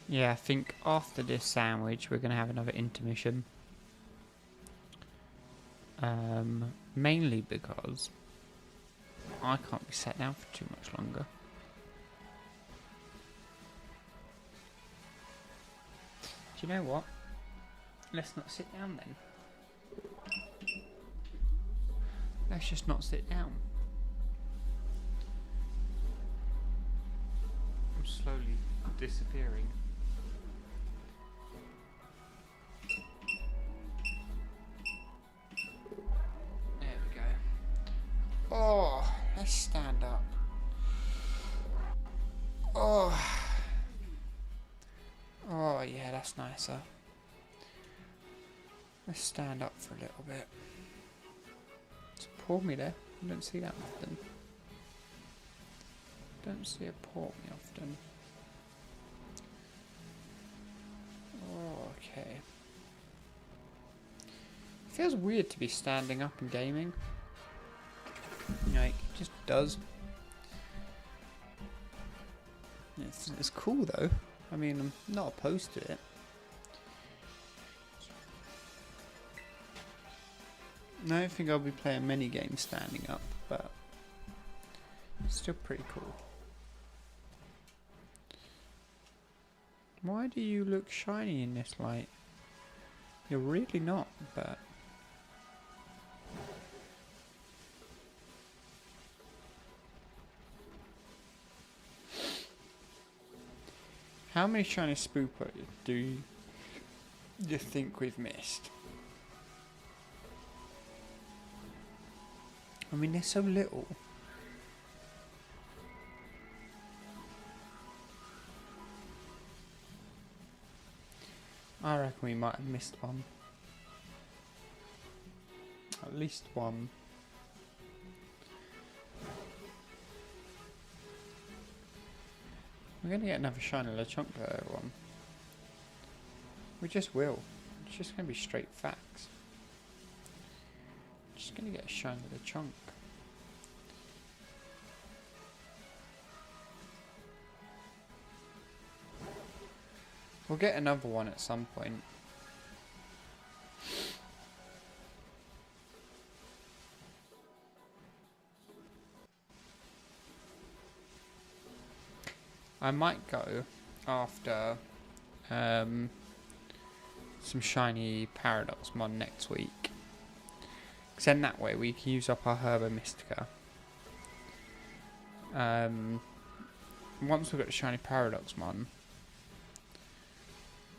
yeah, I think after this sandwich we're going to have another intermission. Mainly because I can't be sat down for too much longer. Do you know what? Let's not sit down then. Let's just not sit down. I'm slowly disappearing. There we go. Oh, let's stand up. Oh. Oh yeah, that's nicer. Let's stand up for a little bit. It's poured me there. I don't see that often. Don't see it pour me often. Oh, okay. It feels weird to be standing up and gaming. You know, it just does. It's cool though. I mean, I'm not opposed to it. I don't think I'll be playing many games standing up, but it's still pretty cool. Why do you look shiny in this light? You're really not, but... How many shiny Spooper do you think we've missed? I mean, they're so little. I reckon we might have missed one. At least one. We're going to get another shiny Lechonk though, everyone. We just will. It's just going to be straight facts. Just going to get a shiny Lechonk. We'll get another one at some point. I might go after some shiny Paradox Mon next week. Because then that way we can use up our Herba Mystica. Once we've got the shiny Paradox Mon,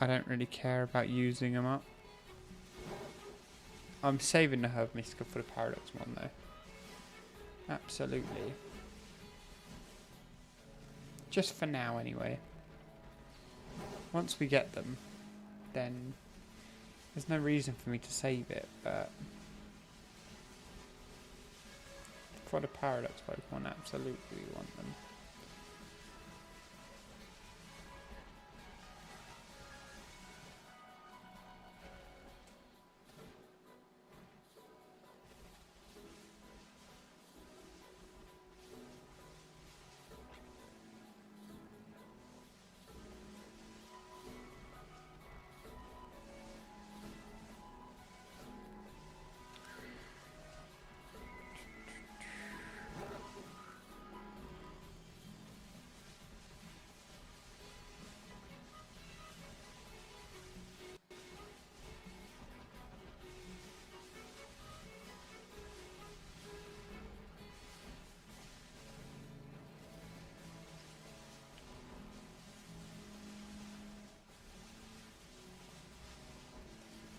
I don't really care about using them up. I'm saving the Herba Mystica for the Paradox Mon though. Absolutely. Just for now anyway. Once we get them, then there's no reason for me to save it, but for the Paradox Pokemon, absolutely we want them.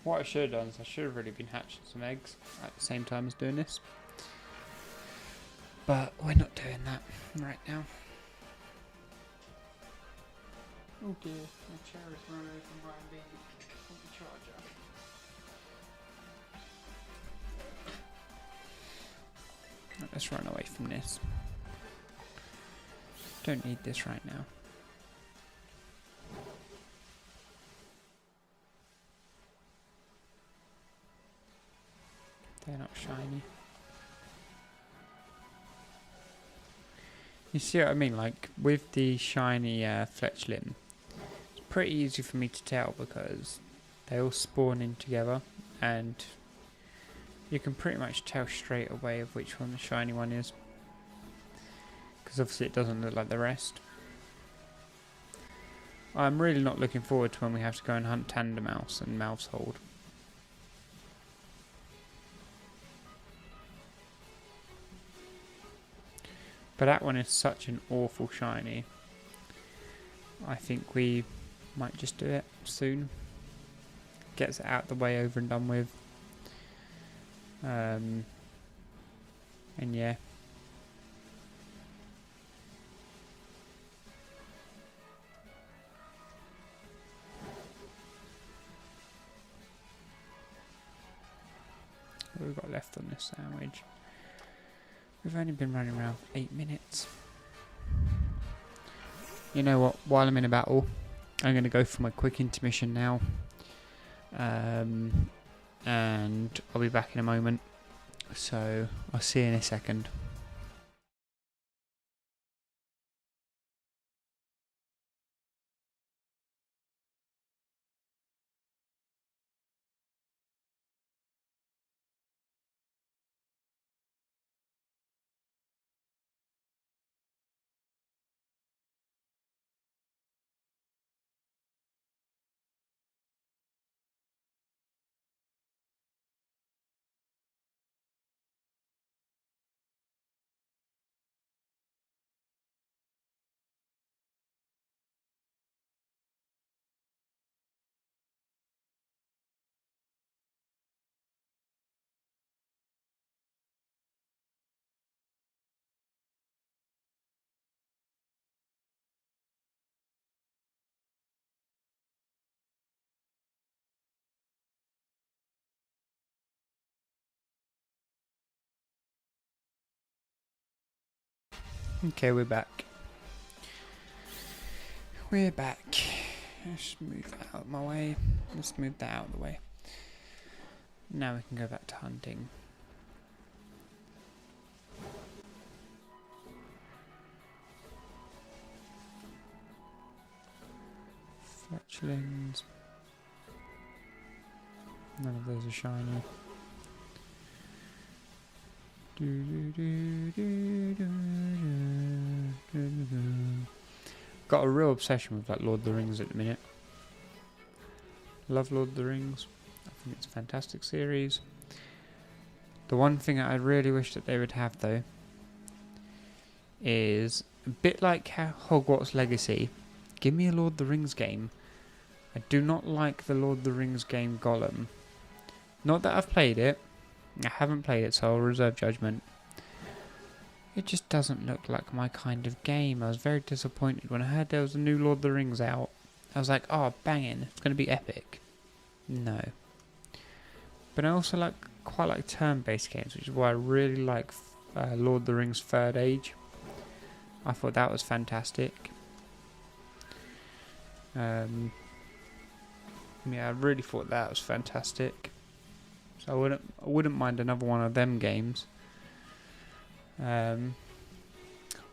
What I should have done is I should have really been hatching some eggs at the same time as doing this. But we're not doing that right now. Oh dear, my chair is running away from where I'm being on the charger. Right, let's run away from this. Don't need this right now. They're not shiny. You see what I mean? Like, with the shiny Fletchling, it's pretty easy for me to tell because they all spawn in together and you can pretty much tell straight away of which one the shiny one is. Because obviously it doesn't look like the rest. I'm really not looking forward to when we have to go and hunt Tandemaus and Mousehold. But that one is such an awful shiny. I think we might just do it soon. Gets it out the way, over and done with. And yeah. What have we got left on this sandwich? We've only been running around for 8 minutes. You know what? While I'm in a battle, I'm going to go for my quick intermission now. And I'll be back in a moment. So I'll see you in a second. Okay, we're back. We're back. Let's move that out of my way. Let's move that out of the way. Now we can go back to hunting. Fletchlings. None of those are shiny. Got a real obsession with like Lord of the Rings at the minute. Love Lord of the Rings. I think it's a fantastic series. The one thing I really wish that they would have though is a bit like Hogwarts Legacy. Give me a Lord of the Rings game. I do not like the Lord of the Rings game Gollum. Not that I've played it. I haven't played it, so I'll reserve judgment. It just doesn't look like my kind of game. I was very disappointed when I heard there was a new Lord of the Rings out. I was like, oh, banging, it's going to be epic. No. But I also quite like turn-based games, which is why I really like Lord of the Rings Third Age. I thought that was fantastic. Yeah, I really thought that was fantastic. So I wouldn't mind another one of them games.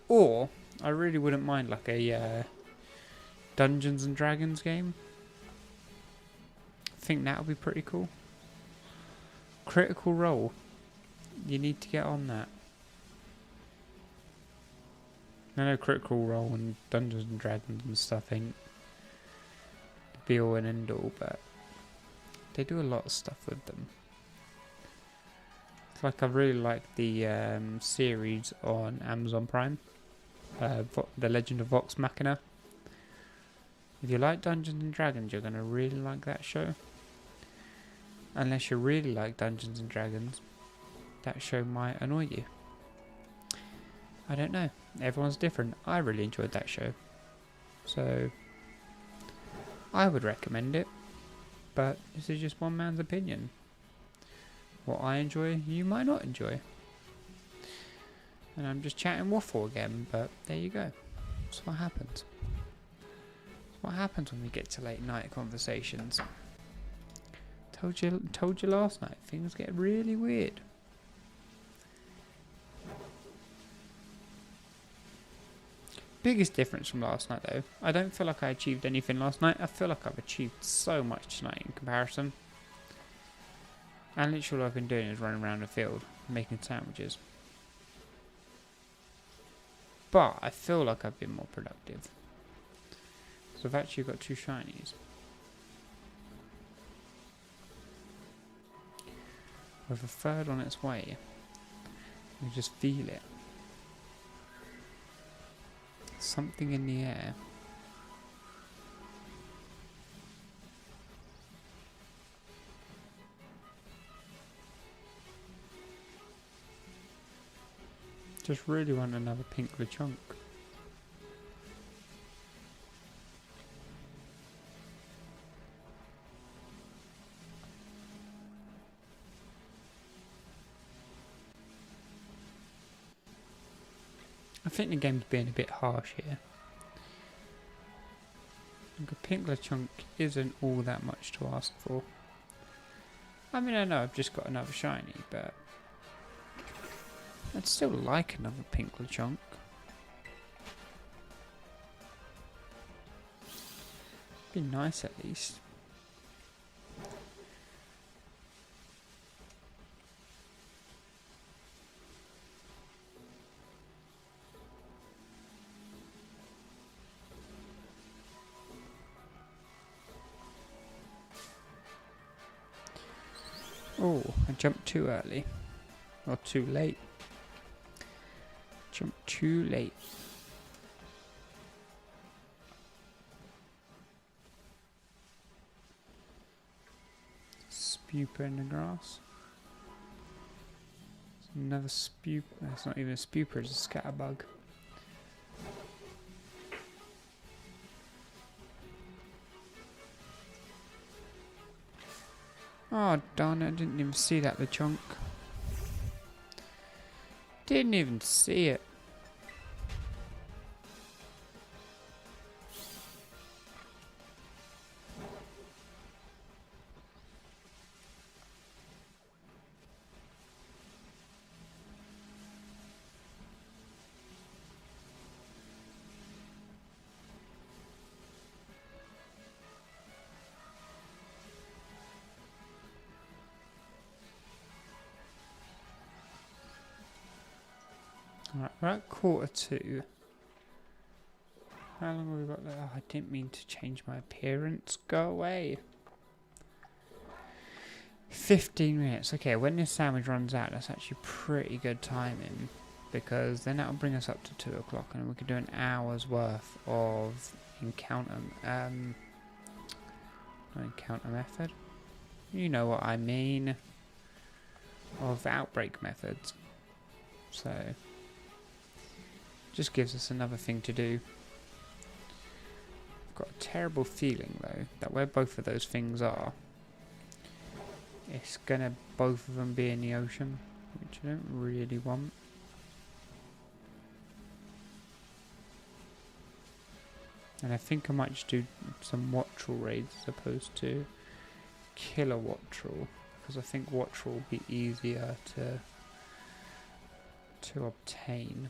Or I really wouldn't mind like a Dungeons and Dragons game. I think that would be pretty cool. Critical Role. You need to get on that. I know Critical Role and Dungeons and Dragons and stuff ain't the be all and end all, but they do a lot of stuff with them. Like I really like the series on Amazon Prime, The Legend of Vox Machina. If you like Dungeons and Dragons, you're gonna really like that show. Unless you really like Dungeons and Dragons, that show might annoy you. I don't know. Everyone's different. I really enjoyed that show, so I would recommend it. But this is just one man's opinion. What I enjoy, you might not enjoy. And I'm just chatting waffle again, but there you go. That's what happens. That's what happens when we get to late night conversations. Told you last night, things get really weird. Biggest difference from last night though, I don't feel like I achieved anything last night. I feel like I've achieved so much tonight in comparison. And literally all I've been doing is running around the field, making sandwiches. But I feel like I've been more productive. So I've actually got 2 shinies. With a third on its way. You just feel it. Something in the air. Just really want another pink Lechonk. I think the game's being a bit harsh here. Like a pink Lechonk isn't all that much to ask for. I mean, I know I've just got another shiny, but I'd still like another pink Lechonk. Be nice at least. Oh, I jumped too early. Or too late. Jumped too late. Spuper in the grass. There's another spuper. That's not even a spuper, it's a scatterbug. Oh darn it, I didn't even see that Lechonk. Didn't even see it. Alright, we're at 1:45. How long have we got there? Oh, I didn't mean to change my appearance. Go away. 15 minutes. Okay, when this sandwich runs out, that's actually pretty good timing. Because then that'll bring us up to 2 o'clock and we can do an hour's worth of encounter method. You know what I mean. Of outbreak methods. So just gives us another thing to do. I've got a terrible feeling though that where both of those things are, it's gonna both of them be in the ocean, which I don't really want. And I think I might just do some watchel raids as opposed to killer watchel, because I think watchel will be easier to obtain.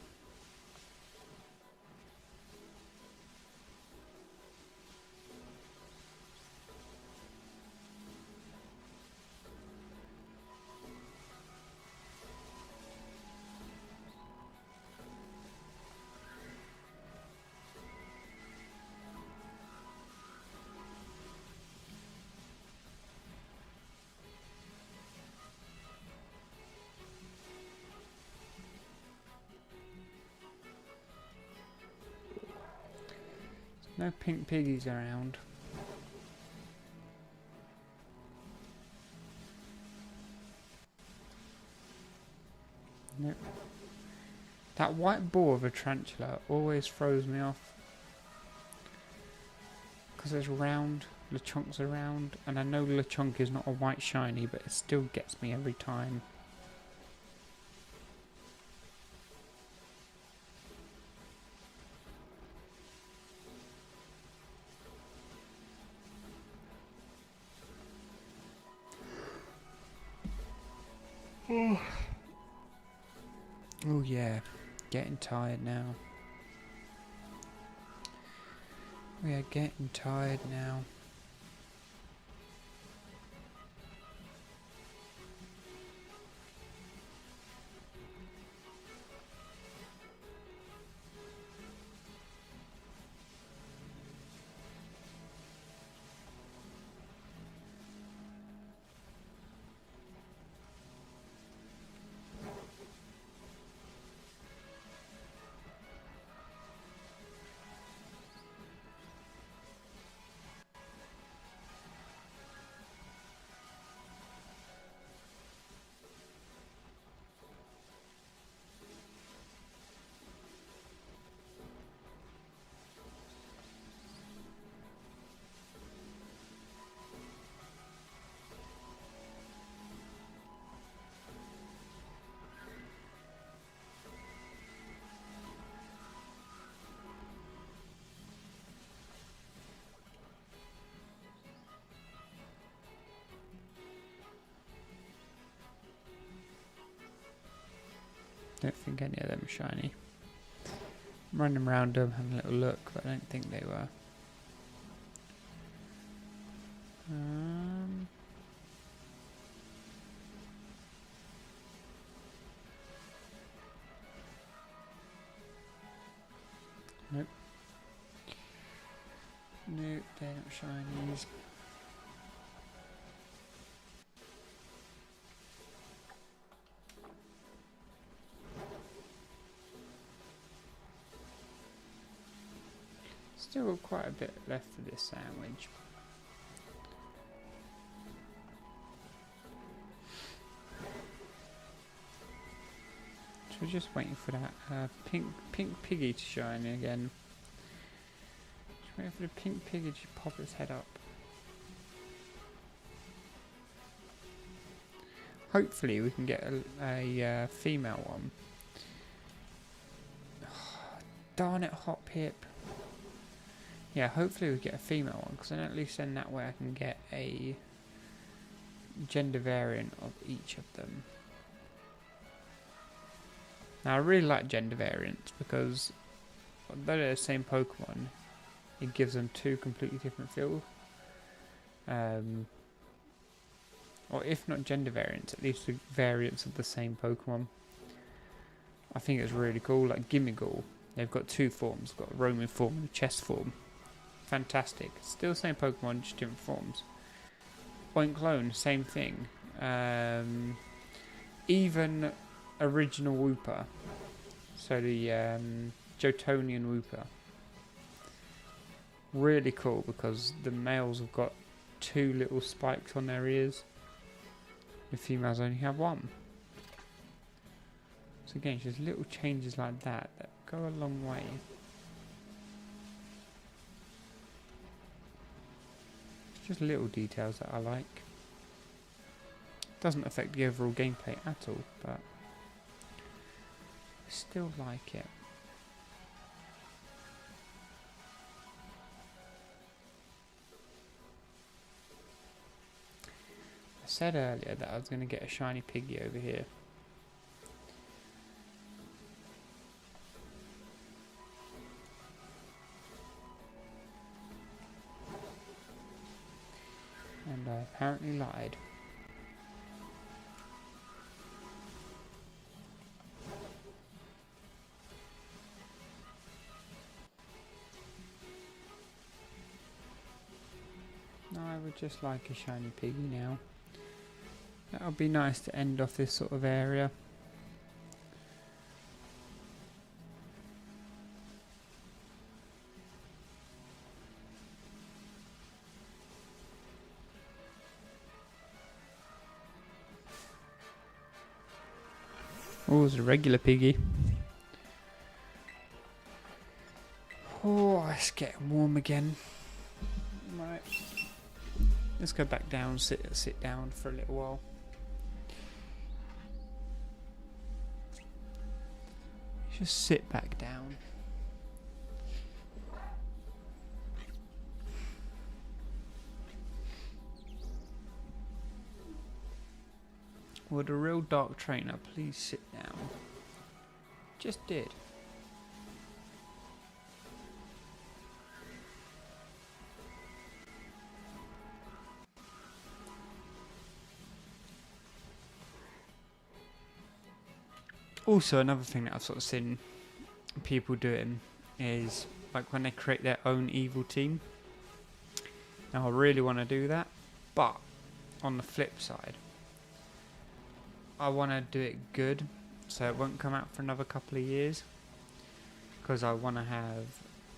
No pink piggies around. Nope. That white ball of a tarantula always throws me off. Because there's round, Lechonks around, and I know Lechonk is not a white shiny, but it still gets me every time. Oh yeah, getting tired now. We are getting tired now. Don't think any of them are shiny. I'm running around them, having a little look, but I don't think they were. Nope. Nope, they're not shinies. Still got quite a bit left for this sandwich. So we're just waiting for that pink piggy to shine again. Just waiting for the pink piggy to pop its head up. Hopefully we can get a female one. Oh, darn it, Hot Pip. Yeah, hopefully we get a female one, because then at least then that way I can get a gender variant of each of them. Now I really like gender variants, because although they're the same Pokemon, it gives them two completely different feels. Or if not gender variants, at least the variants of the same Pokemon. I think it's really cool. Like Gimmighoul, they've got two forms. Got a roaming form and a chest form. Fantastic. Still the same Pokemon, just different forms. Point Clone, same thing. Even original Wooper. So the Jotonian Wooper. Really cool because the males have got two little spikes on their ears. The females only have one. So again, just little changes like that that go a long way. It's just little details that I like. Doesn't affect the overall gameplay at all, but I still like it. I said earlier that I was going to get a shiny piggy over here. And I apparently lied. I would just like a shiny piggy now. That would be nice to end off this sort of area. Oh, it's a regular piggy. Oh, it's getting warm again. Right. Let's go back down, sit down for a little while. Just sit back down. Would a real dark trainer please sit down? Just did. Also, another thing that I've sort of seen people doing is like when they create their own evil team. Now, I really want to do that, but on the flip side, I want to do it good, so it won't come out for another couple of years. Because I want to have,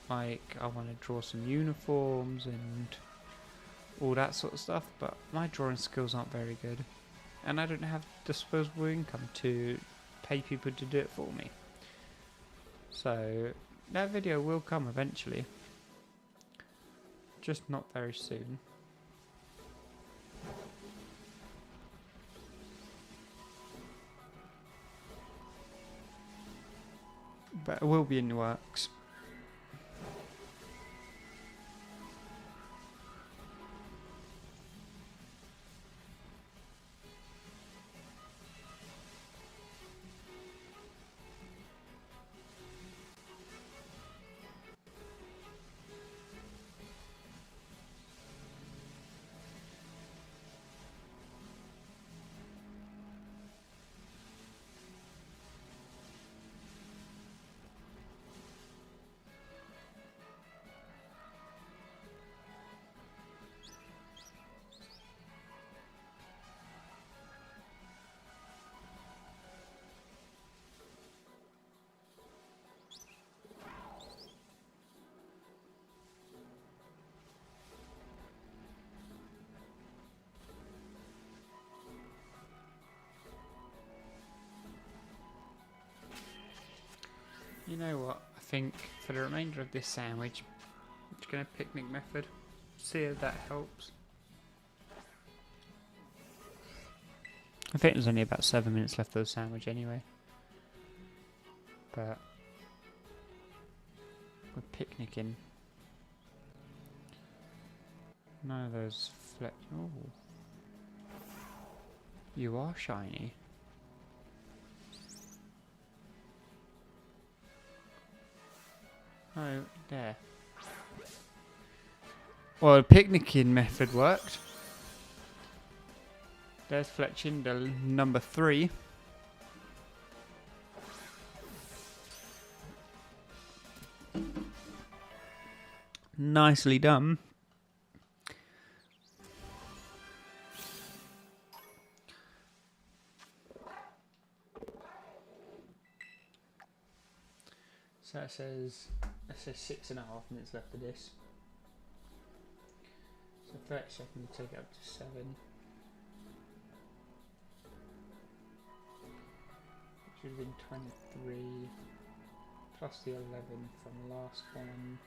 like, I want to draw some uniforms and all that sort of stuff, but my drawing skills aren't very good, and I don't have disposable income to pay people to do it for me. So that video will come eventually, just not very soon. But it will be in the works. You know what? I think for the remainder of this sandwich, I'm just going to picnic method. See if that helps. I think there's only about 7 minutes left of the sandwich anyway. But we're picnicking. None of those flex. Oh, you are shiny. Oh, there. Well, the picnicking method worked. There's Fletchinder number 3. Nicely done. So it says 6.5 minutes left of this. So 30 seconds to take it up to 7. Which would have been 23 plus the 11 from the last one.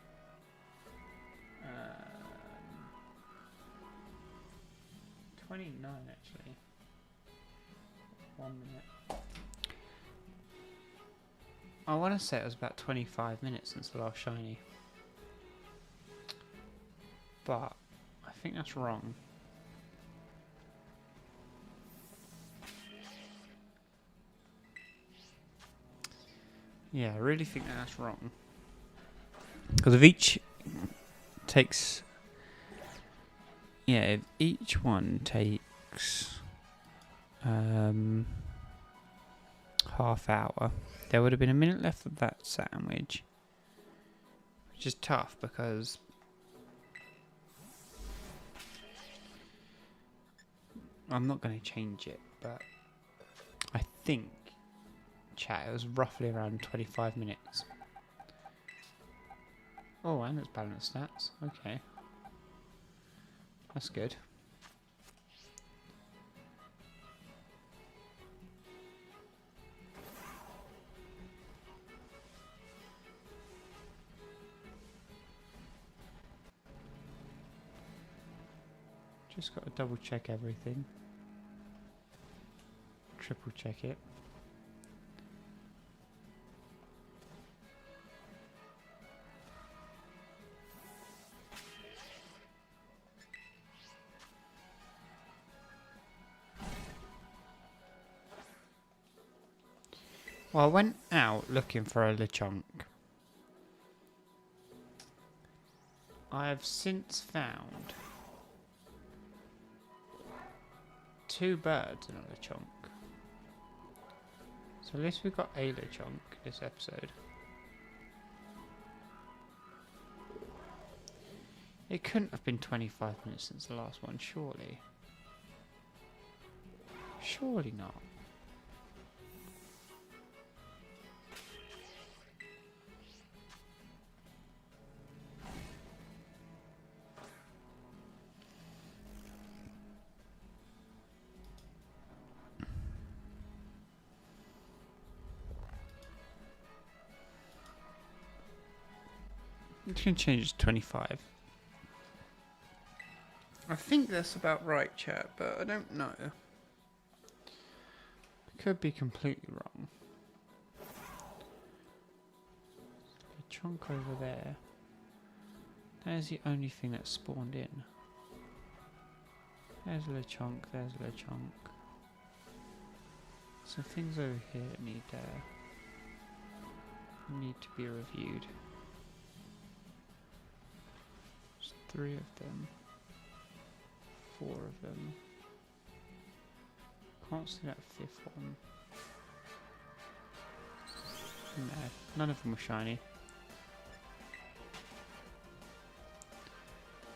29 actually. 1 minute. I want to say it was about 25 minutes since the last shiny. But I think that's wrong. Yeah, I really think that's wrong. Because if each takes... Yeah, if each one takes... half hour, there would have been a minute left of that sandwich, which is tough because I'm not going to change it, but I think, chat, it was roughly around 25 minutes. Oh, and it's balanced stats. Okay, that's good. Just got to double check everything. Triple check it. Well, I went out looking for a Lechonk. I have since found 2 birds and a Lechonk. So at least we've got a Lechonk this episode. It couldn't have been 25 minutes since the last one, surely. Surely not. You can change it to 25. I think that's about right, chat, but I don't know. I could be completely wrong. A chunk over there. That is the only thing that's spawned in. There's a Lechonk, there's a Lechonk. Some things over here that need to be reviewed. 3 of them. 4 of them. Can't see that 5th one. No, none of them were shiny.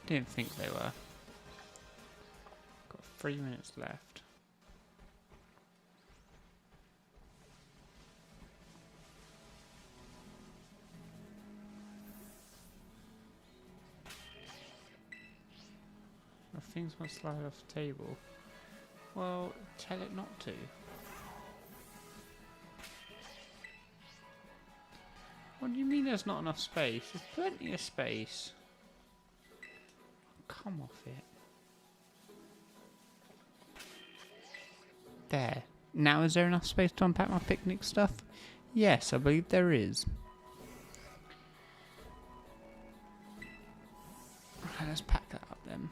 Didn't think they were. Got 3 minutes left. Things might slide off the table. Well, tell it not to. What do you mean there's not enough space? There's plenty of space. Come off it. There. Now is there enough space to unpack my picnic stuff? Yes, I believe there is. Okay, let's pack that up then.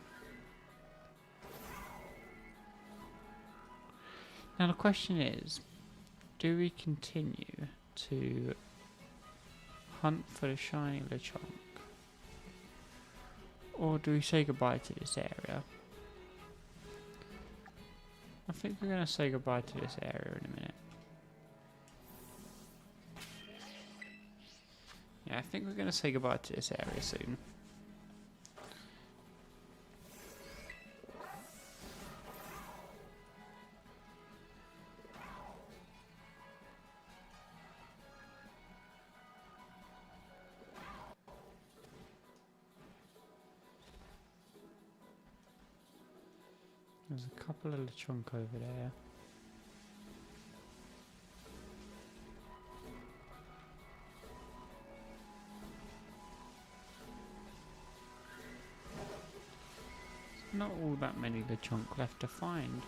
Now the question is, do we continue to hunt for the shiny Lechonk? Or do we say goodbye to this area? I think we're going to say goodbye to this area in a minute. Yeah, I think we're going to say goodbye to this area soon. There's a couple of Lechonk over there. There's not all that many Lechonk left to find.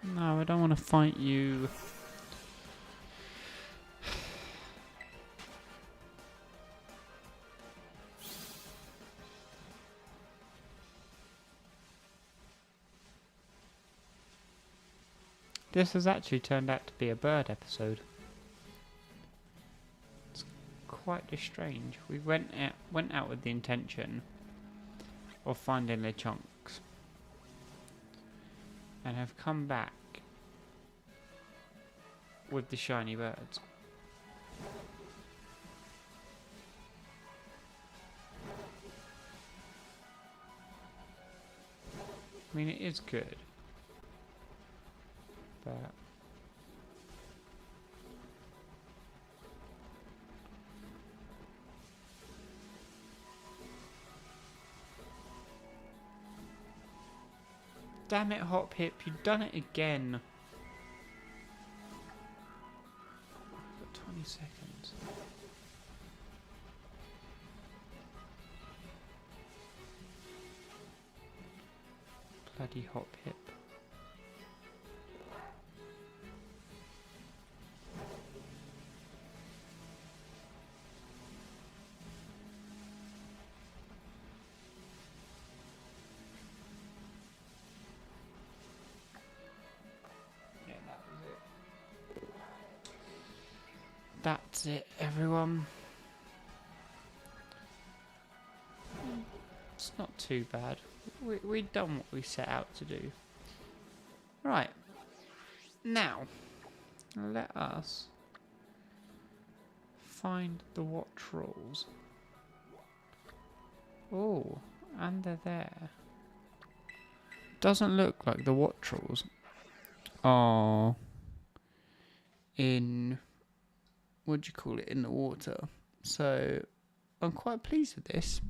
No, I don't want to fight you. This has actually turned out to be a bird episode. It's quite strange. We went out with the intention of finding Lechonks and have come back with the shiny birds. I mean, it is good. But damn it, Hop Hip, you've done it again. I've got 20 seconds. Bloody Hop Hip. That's it, everyone. It's not too bad. We've done what we set out to do. Right. Now, let us find the watch rolls. Oh, and they're there. Doesn't look like the watch rolls are in... what do you call it, in the water. So I'm quite pleased with this.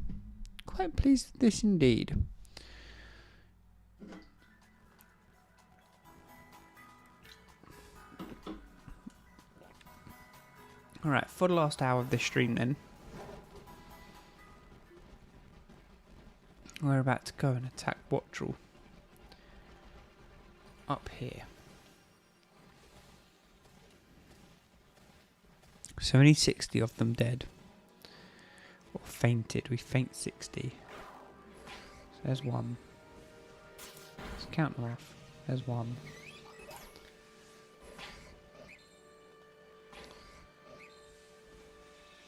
Quite pleased with this indeed. Alright, for the last hour of this stream then, we're about to go and attack Wattrel up here. So only 60 of them dead. Or fainted. We faint 60. So there's one. Let's count them off. There's one.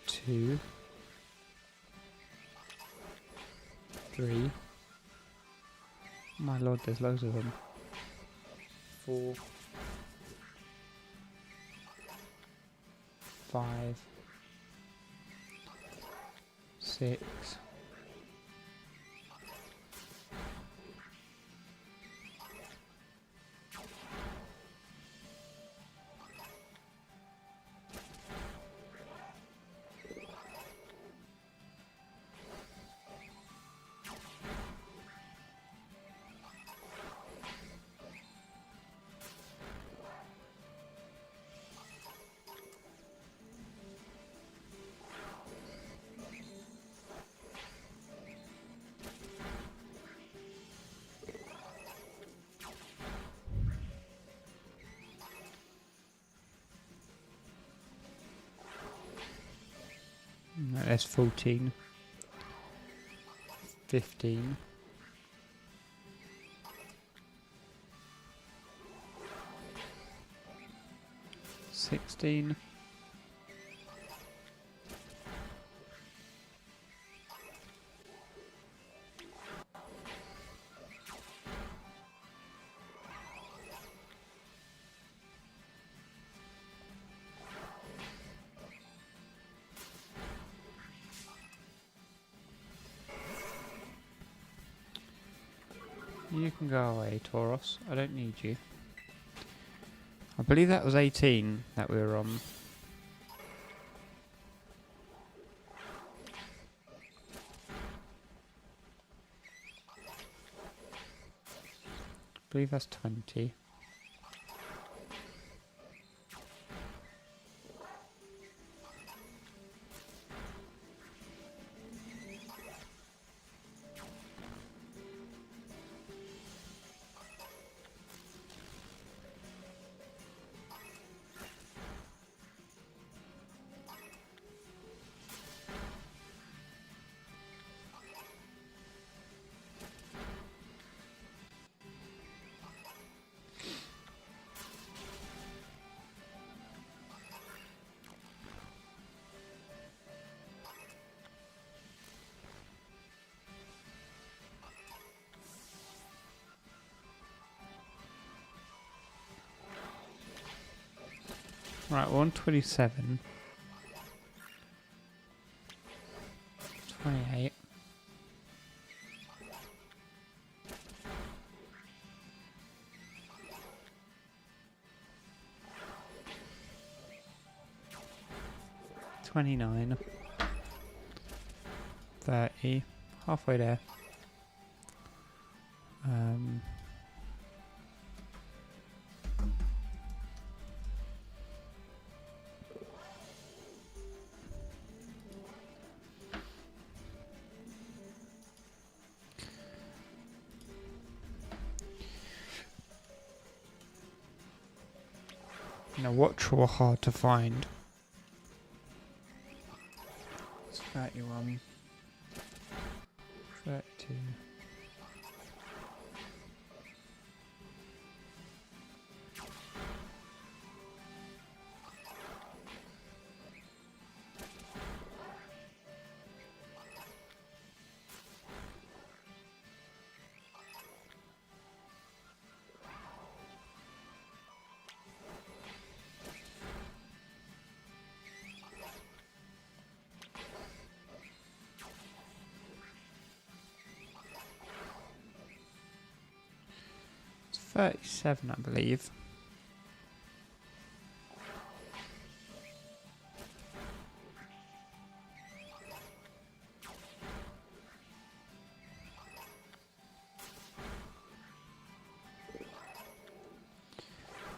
Two. 3. My lord, there's loads of them. 4. 5. 6. That's 14. 15. 16. 'You can go away, Tauros. I don't need you. I believe that was 18 that we were on. believe that's 20. Right, we're on 27. 28. $29. 30. Halfway there. Now, what draw hard to find? It's 31. 32. It's 37, I believe.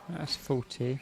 That's 40.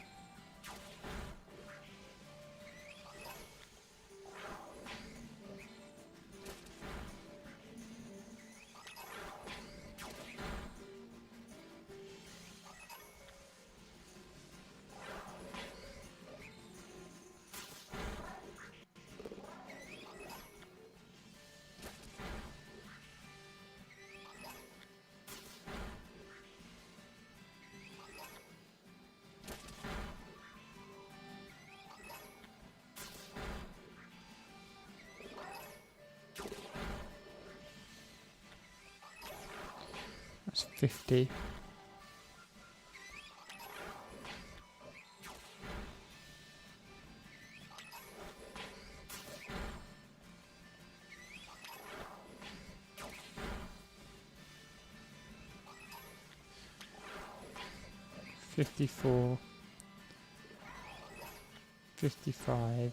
That's 50. $54. 55.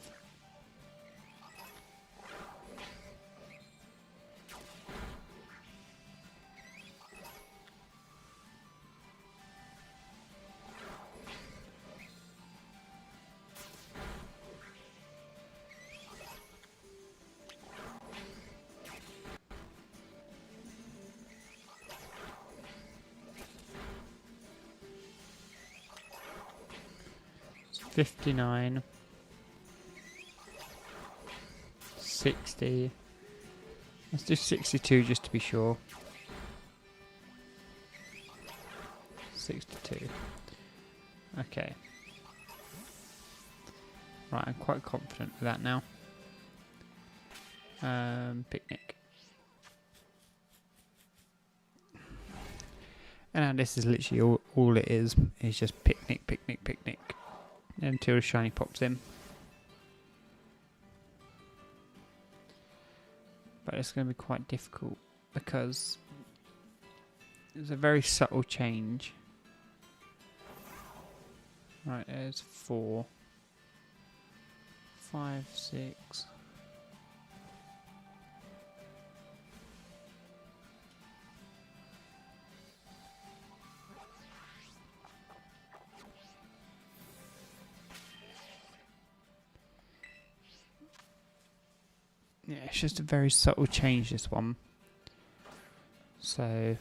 59. 60. Let's do 62 just to be sure. 62. Okay. Right, I'm quite confident with that now. Picnic. And now this is literally all it is. It's just picnic, picnic, picnic. Until the shiny pops in. But it's going to be quite difficult because it's a very subtle change. Right, there's 4, 5, 6. Yeah, it's just a very subtle change, this one. So...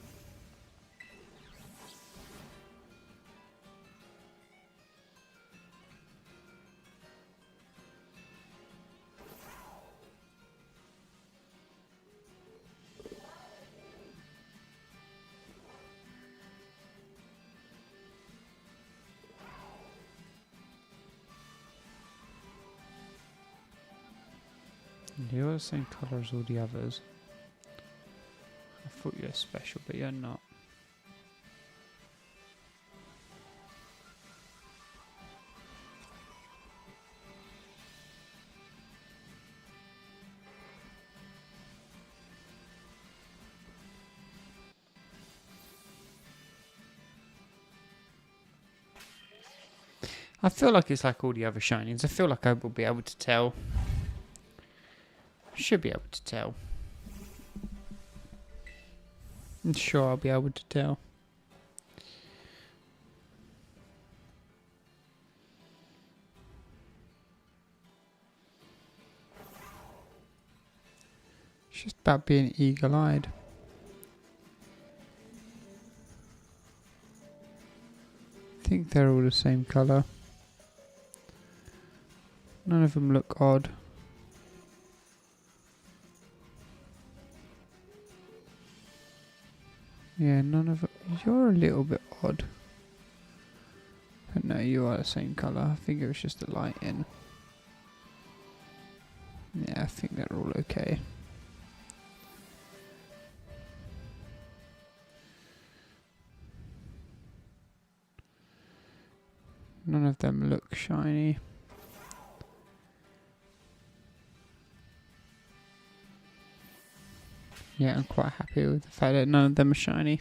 You're the same colour as all the others. I thought you were special, but you're not. I feel like it's like all the other shinings. I feel like I will be able to tell. Should be able to tell. I'm sure I'll be able to tell. It's just about being eagle-eyed. I think they're all the same colour. None of them look odd. Yeah, none of them. You're a little bit odd. But no, you are the same colour. I think it was just the lighting. Yeah, I think they're all okay. None of them look shiny. Yeah, I'm quite happy with the fact that none of them are shiny.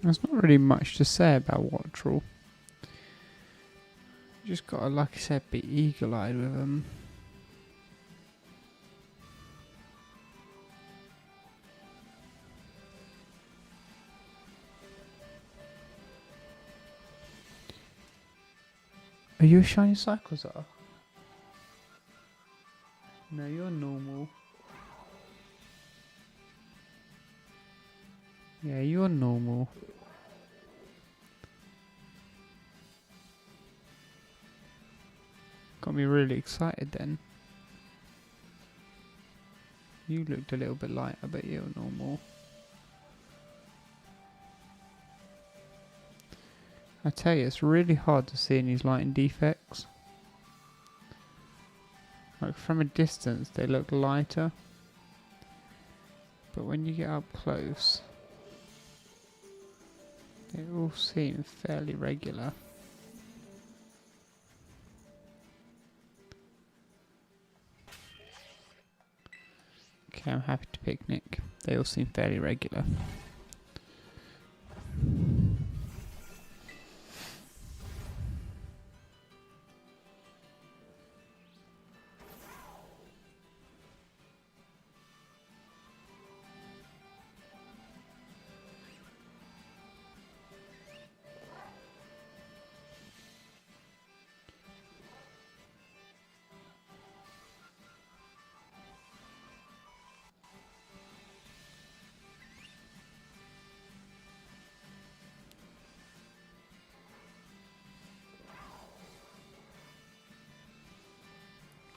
There's not really much to say about Wattrel. You just gotta, like I said, be eagle-eyed with them. Are you a shiny Cyclozar? No, you're normal. Yeah, you're normal. Got me really excited then. You looked a little bit lighter, but you're normal. I tell you, it's really hard to see any lighting defects. Like from a distance, they look lighter. But when you get up close, they all seem fairly regular. Okay, I'm happy to picnic. They all seem fairly regular.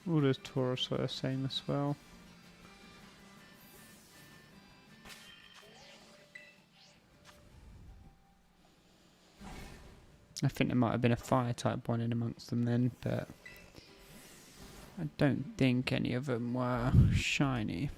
All those Taurus are the same as well. I think there might have been a fire type one in amongst them then, but I don't think any of them were shiny.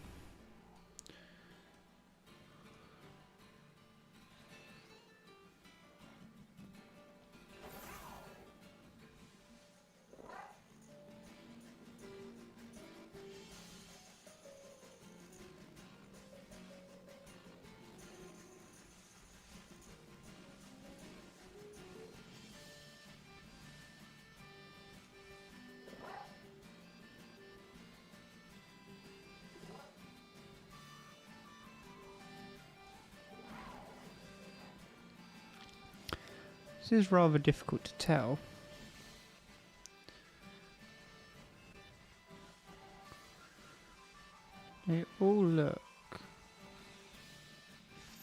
This is rather difficult to tell. They all look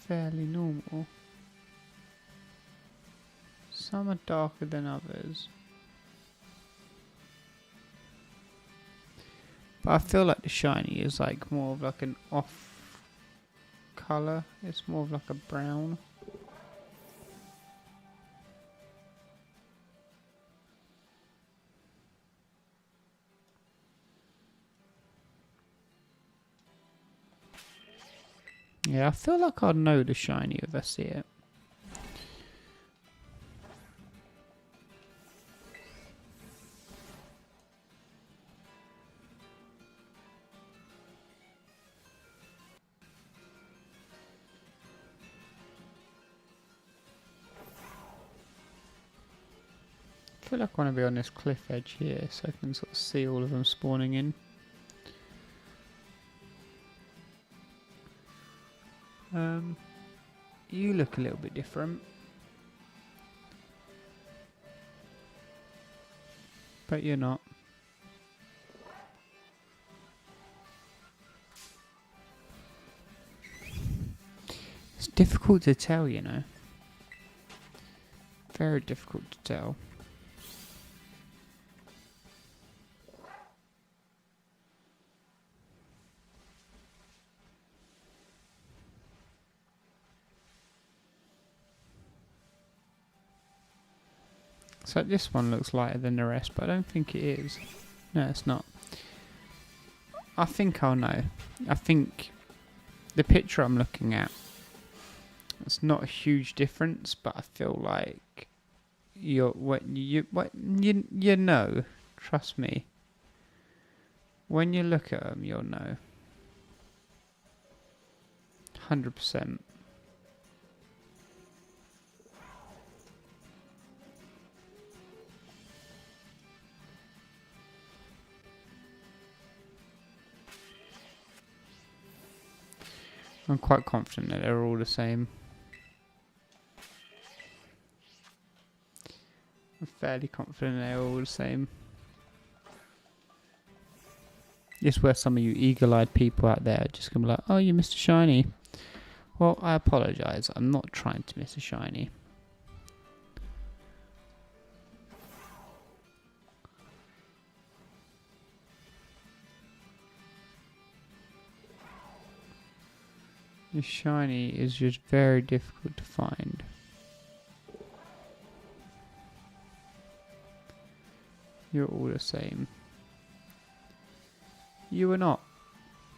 fairly normal. Some are darker than others. But I feel like the shiny is like more of like an off colour. It's more of like a brown. Yeah, I feel like I'd know the shiny if I see it. I feel like I want to be on this cliff edge here so I can sort of see all of them spawning in. You look a little bit different. But you're not. It's difficult to tell, you know. Very difficult to tell. So this one looks lighter than the rest, but I don't think it is. No, it's not. I think I'll know. I think the picture I'm looking at, it's not a huge difference, but I feel like you know. Trust me. When you look at them, you'll know. 100%. I'm quite confident that they're all the same. I'm fairly confident they're all the same. It's where some of you eagle-eyed people out there are just going to be like, oh, you missed a shiny. Well, I apologise. I'm not trying to miss a shiny. The shiny is just very difficult to find. You're all the same. You are not.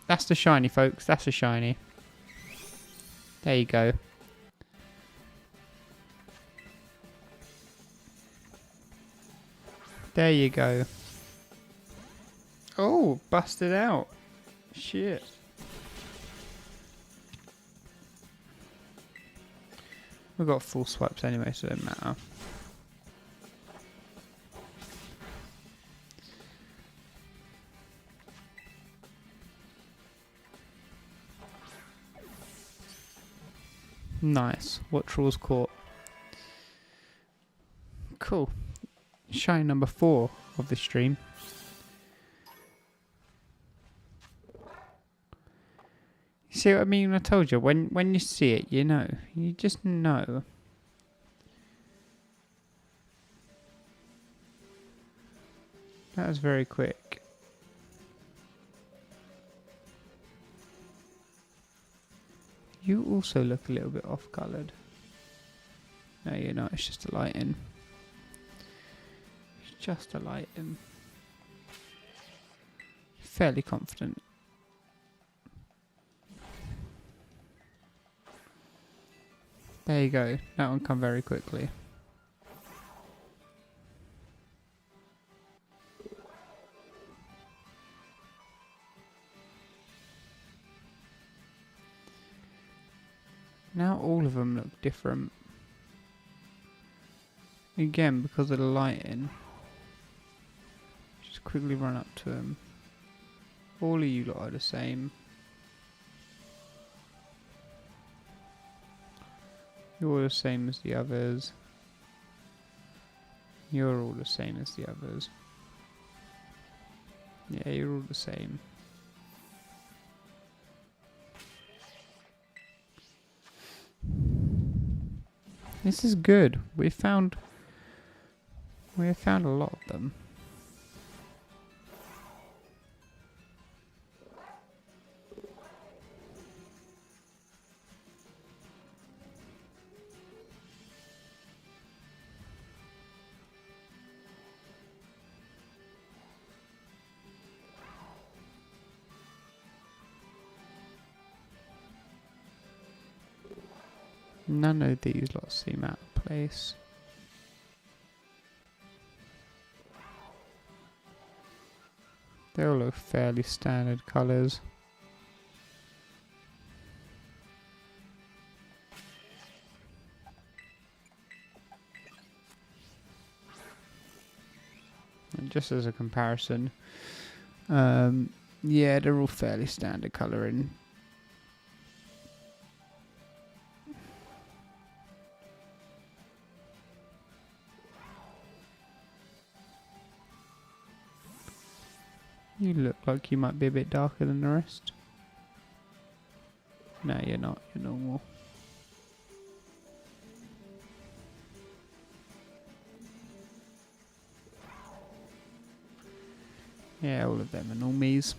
That's the shiny, folks. That's the shiny. There you go. There you go. Oh, busted out. Shit. We've got full swipes anyway, so it doesn't matter. Nice. What trolls caught? Cool. Shiny number 4 of the stream. You see what I mean? I told you, when you see it, you know. You just know. That was very quick. You also look a little bit off-coloured. No, you're not. It's just a lighting. It's just a lighting. Fairly confident. There you go. That one come very quickly. Now all of them look different. Again, because of the lighting. Just quickly run up to them. All of you lot are the same. You're the same as the others. You're all the same as the others. Yeah, you're all the same. This is good. We have found a lot of them. None of these lot seem out of place. They all look fairly standard colours. And just as a comparison, yeah, they're all fairly standard colouring. You look like you might be a bit darker than the rest. No, you're not. You're normal. Yeah, all of them are normies.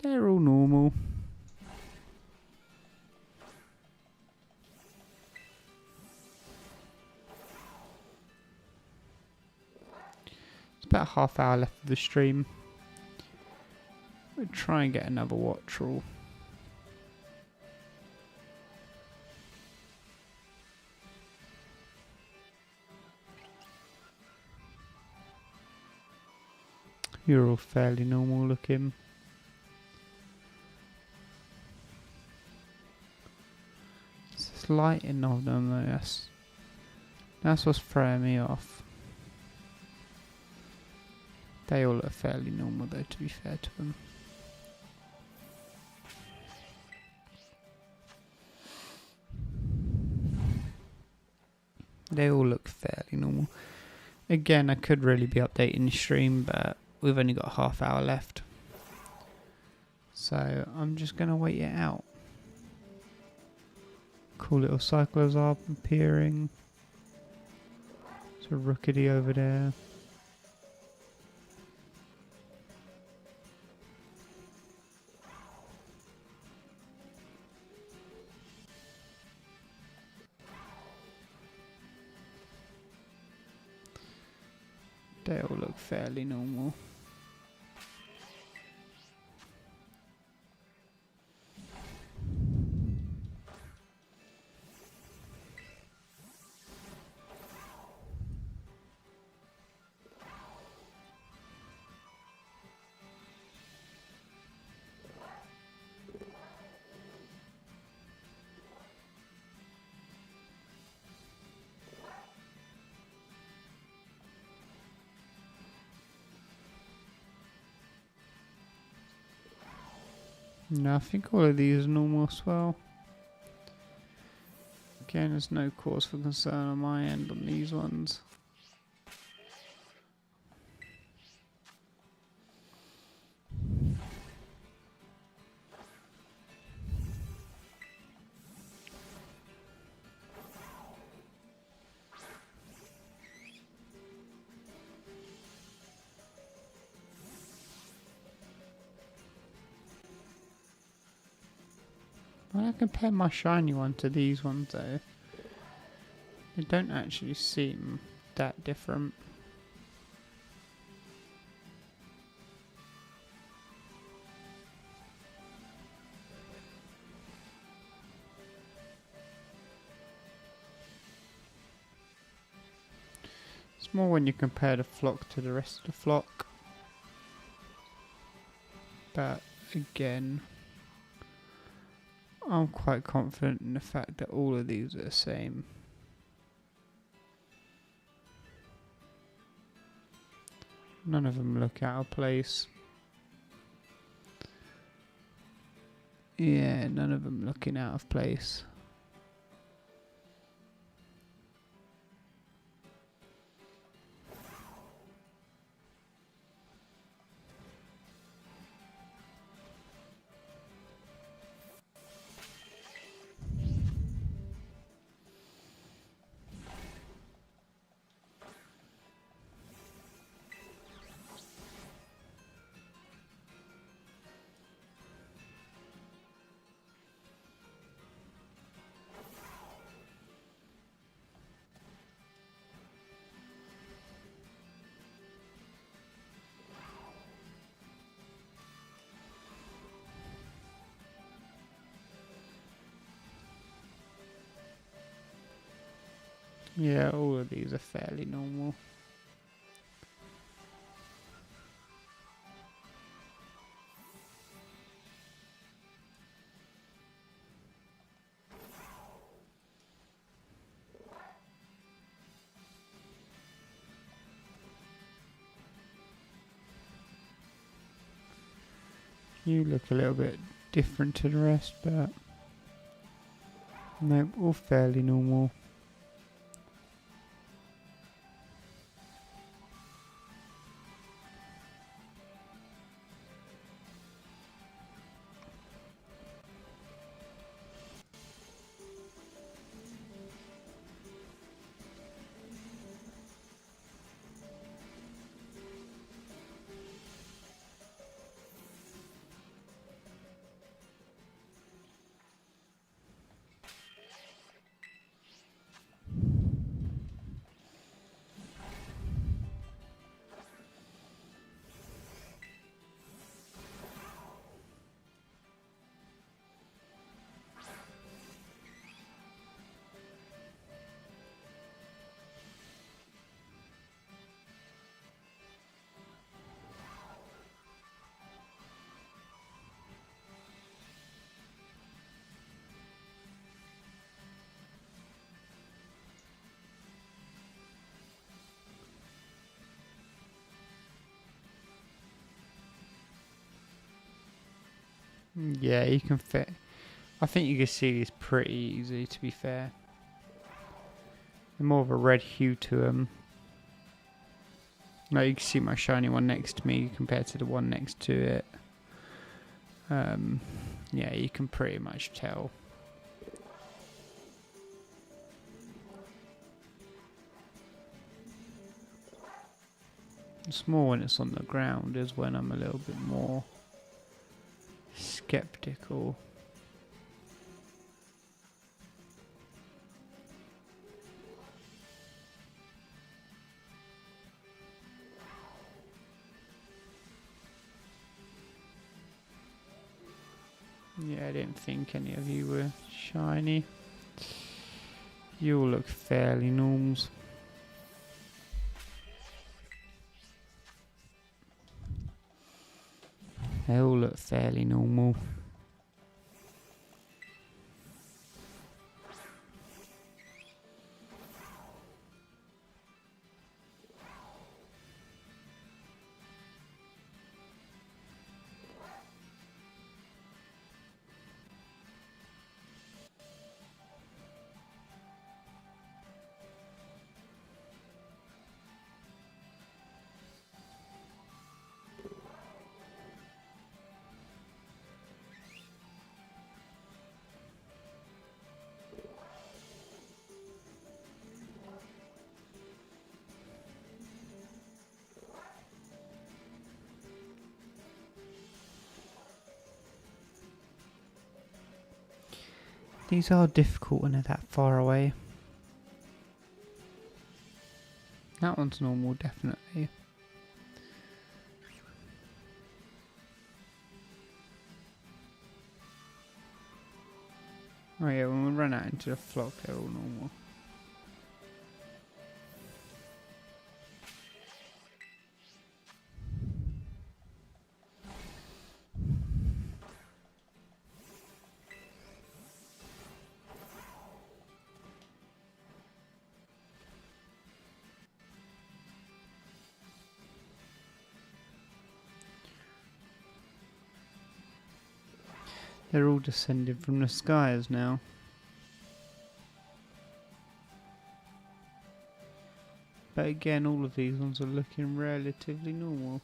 They're all normal. It's about a half hour left of the stream. We'll try and get another watch roll. You're all fairly normal looking. It's this lighting of them though, that's what's throwing me off. They all look fairly normal though, to be fair to them. They all look fairly normal. Again, I could really be updating the stream, but we've only got a half hour left. So I'm just going to wait it out. Cool little cyclops appearing. There's a rookity over there. They all look fairly normal. No, I think all of these are normal as well. Again, there's no cause for concern on my end on these ones. When I compare my shiny one to these ones though, they don't actually seem that different. It's more when you compare the flock to the rest of the flock. But again, I'm quite confident in the fact that all of these are the same. None of them look out of place. Yeah, none of them looking out of place. Yeah, all of these are fairly normal. You look a little bit different to the rest, but nope, all fairly normal. Yeah, you can fit. I think you can see these pretty easy, to be fair. They're more of a red hue to them. Like you can see my shiny one next to me compared to the one next to it. Yeah, you can pretty much tell. It's more when it's on the ground is when I'm a little bit more skeptical. Yeah, I didn't think any of you were shiny. You all look fairly normals. They all look fairly normal. These are difficult when they're that far away. That one's normal, definitely. Oh yeah, when we run out into the flock, they're all normal. They're all descended from the skies now. But again, all of these ones are looking relatively normal.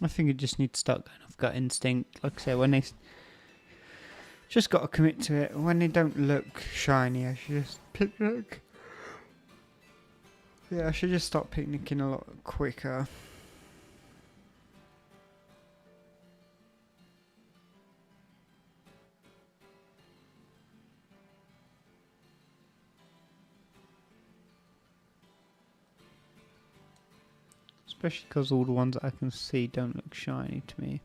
I think you just need to start going off gut instinct. Like I say, when they just got to commit to it. When they don't look shiny, I should just picnic. Yeah, I should just start picnicking a lot quicker. Especially because all the ones that I can see don't look shiny to me.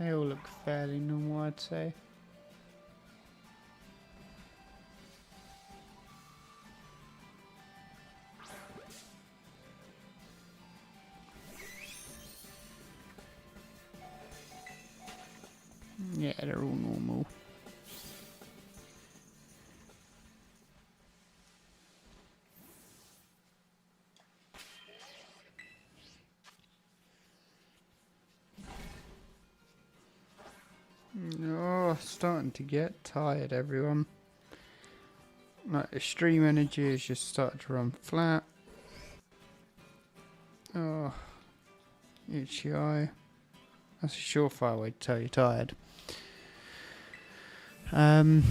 They all look fairly normal, I'd say. Yeah, they're all normal. Oh, starting to get tired, everyone. Like, extreme energy is just starting to run flat. Oh, itchy eye. That's a surefire way to tell you're tired. I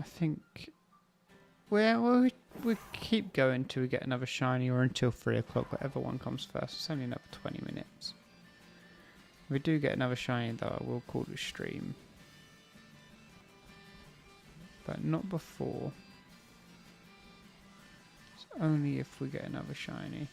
think... Well, we keep going till we get another shiny, or until 3 o'clock, whatever one comes first. It's only another 20 minutes. If we do get another shiny, though, I will call the stream. But not before. It's only if we get another shiny.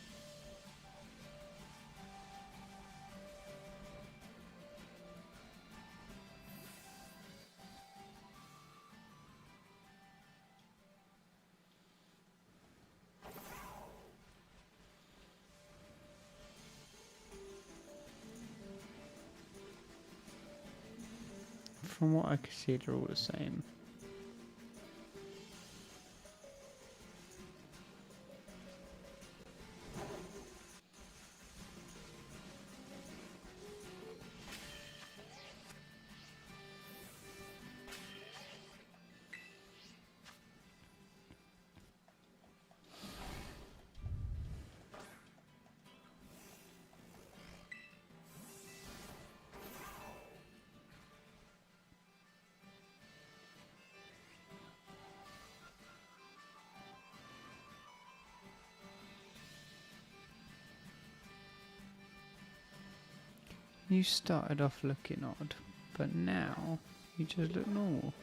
From what I can see, they're all the same. You started off looking odd, but now you just look normal.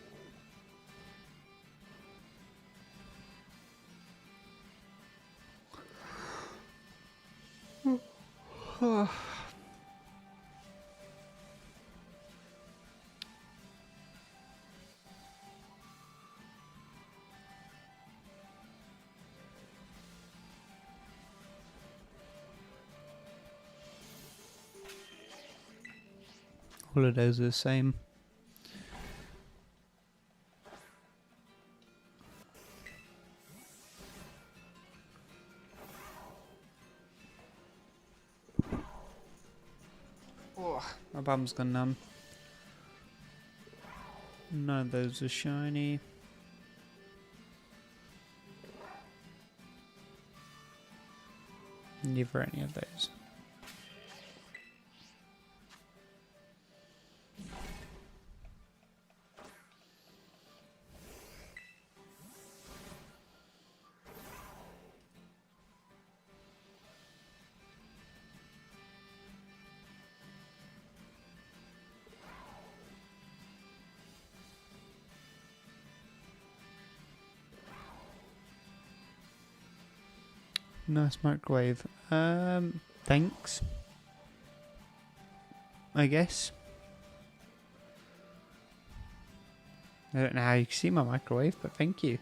All of those are the same. Oh, my bum's gone numb. None of those are shiny. Neither any of those. Nice microwave. Thanks. I guess. I don't know how you can see my microwave, but thank you.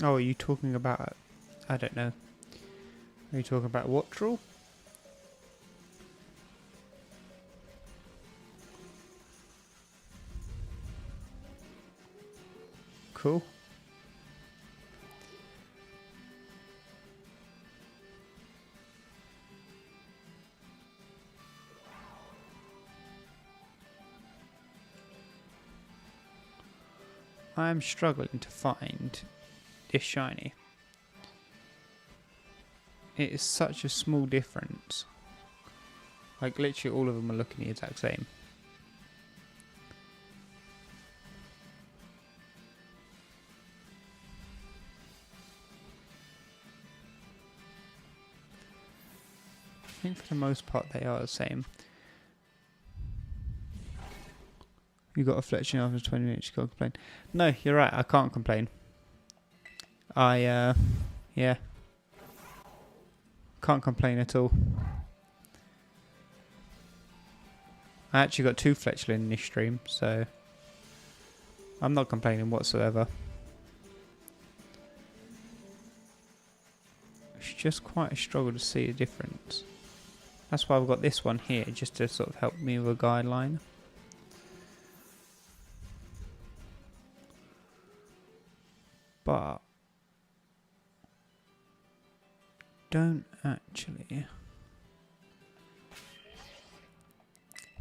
Oh, are you talking about... I don't know. Are you talking about what troll? Cool. I'm struggling to find this shiny. It is such a small difference. Like literally all of them are looking the exact same. I think for the most part they are the same. You got a fletching after 20 minutes, you can't complain. No, you're right, I can't complain. Yeah. Can't complain at all. I actually got 2 fletchling in this stream, so I'm not complaining whatsoever. It's just quite a struggle to see a difference. That's why I've got this one here, just to sort of help me with a guideline. But don't actually.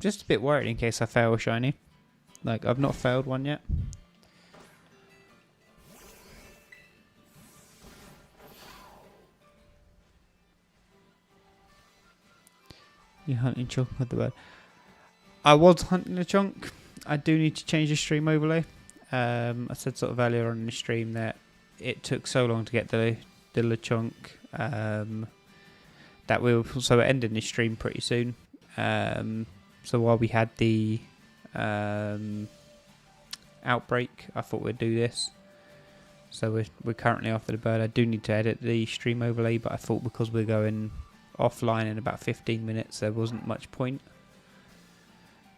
Just a bit worried in case I fail a shiny. Like, I've not failed one yet. You're hunting Lechonk with the bird. I was hunting Lechonk. I do need to change the stream overlay. I said sort of earlier on in the stream that it took so long to get the Lechonk that we'll so we're ending this stream pretty soon. So while we had the outbreak, I thought we'd do this. So we're currently after the bird. I do need to edit the stream overlay, but I thought because we're going offline in about 15 minutes, there wasn't much point.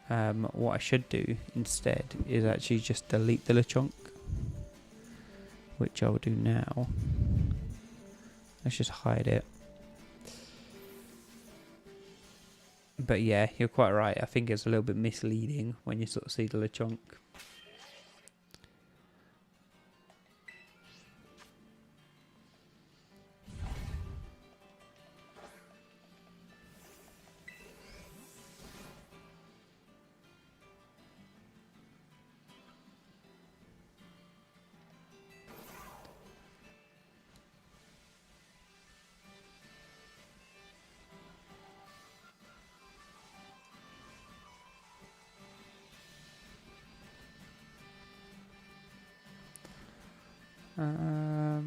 What I should do instead is actually just delete the Lechonk, which I'll do now. Let's just hide it. But yeah, you're quite right. I think it's a little bit misleading when you sort of see the Lechonk. They're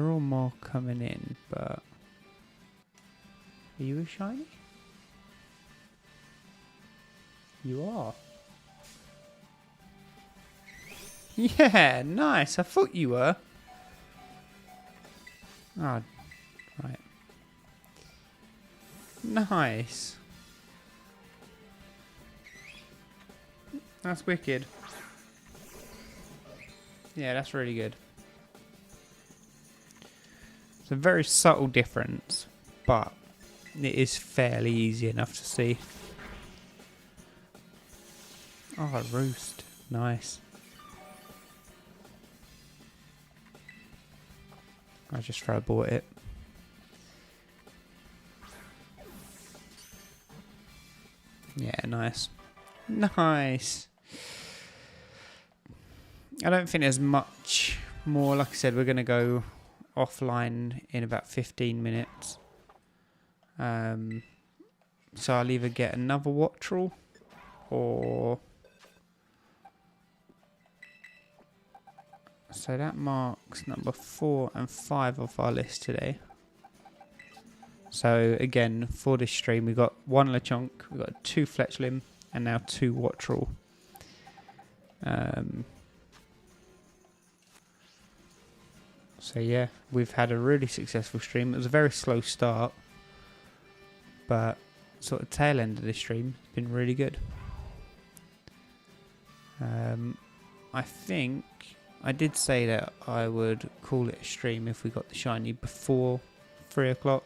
all more coming in, but... Are you a shiny? You are. Yeah, nice. I thought you were. Oh, right. Nice. That's wicked. Yeah, that's really good. It's a very subtle difference, but it is fairly easy enough to see. Oh, a roost. Nice. I just throw bought it. Yeah, nice. Nice. I don't think there's much more. Like I said, we're going to go offline in about 15 minutes. So I'll either get another Wattrel or... So that marks number 4 and 5 of our list today. So again, for this stream, we got 1 Lechonk, we got 2 Fletchling, and now 2 Wattrel. So yeah, we've had a really successful stream. It was a very slow start, but sort of tail end of this stream has been really good. I think I did say that I would call it a stream if we got the shiny before 3 o'clock.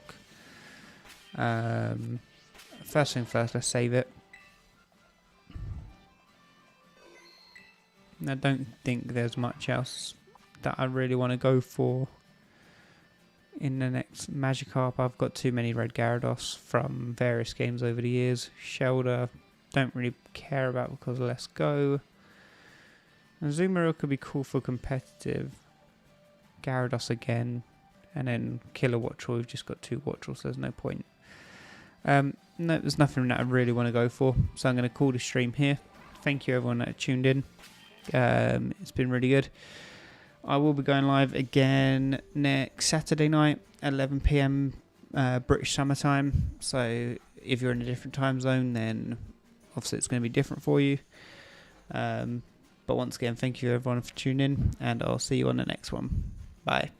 First thing first, let's save it. I don't think there's much else that I really want to go for in the next Magikarp. I've got too many red Gyarados from various games over the years. Shelder, don't really care about because Let's Go. And Azumarill could be cool for competitive. Gyarados again. And then Killer Wattrel. We've just got 2 Wattrels, so there's no point. No, there's nothing that I really want to go for. So I'm going to call the stream here. Thank you everyone that tuned in. It's been really good. I will be going live again next Saturday night at 11 PM British summertime. So if you're in a different time zone, then obviously it's going to be different for you. But once again, thank you everyone for tuning in, and I'll see you on the next one. Bye.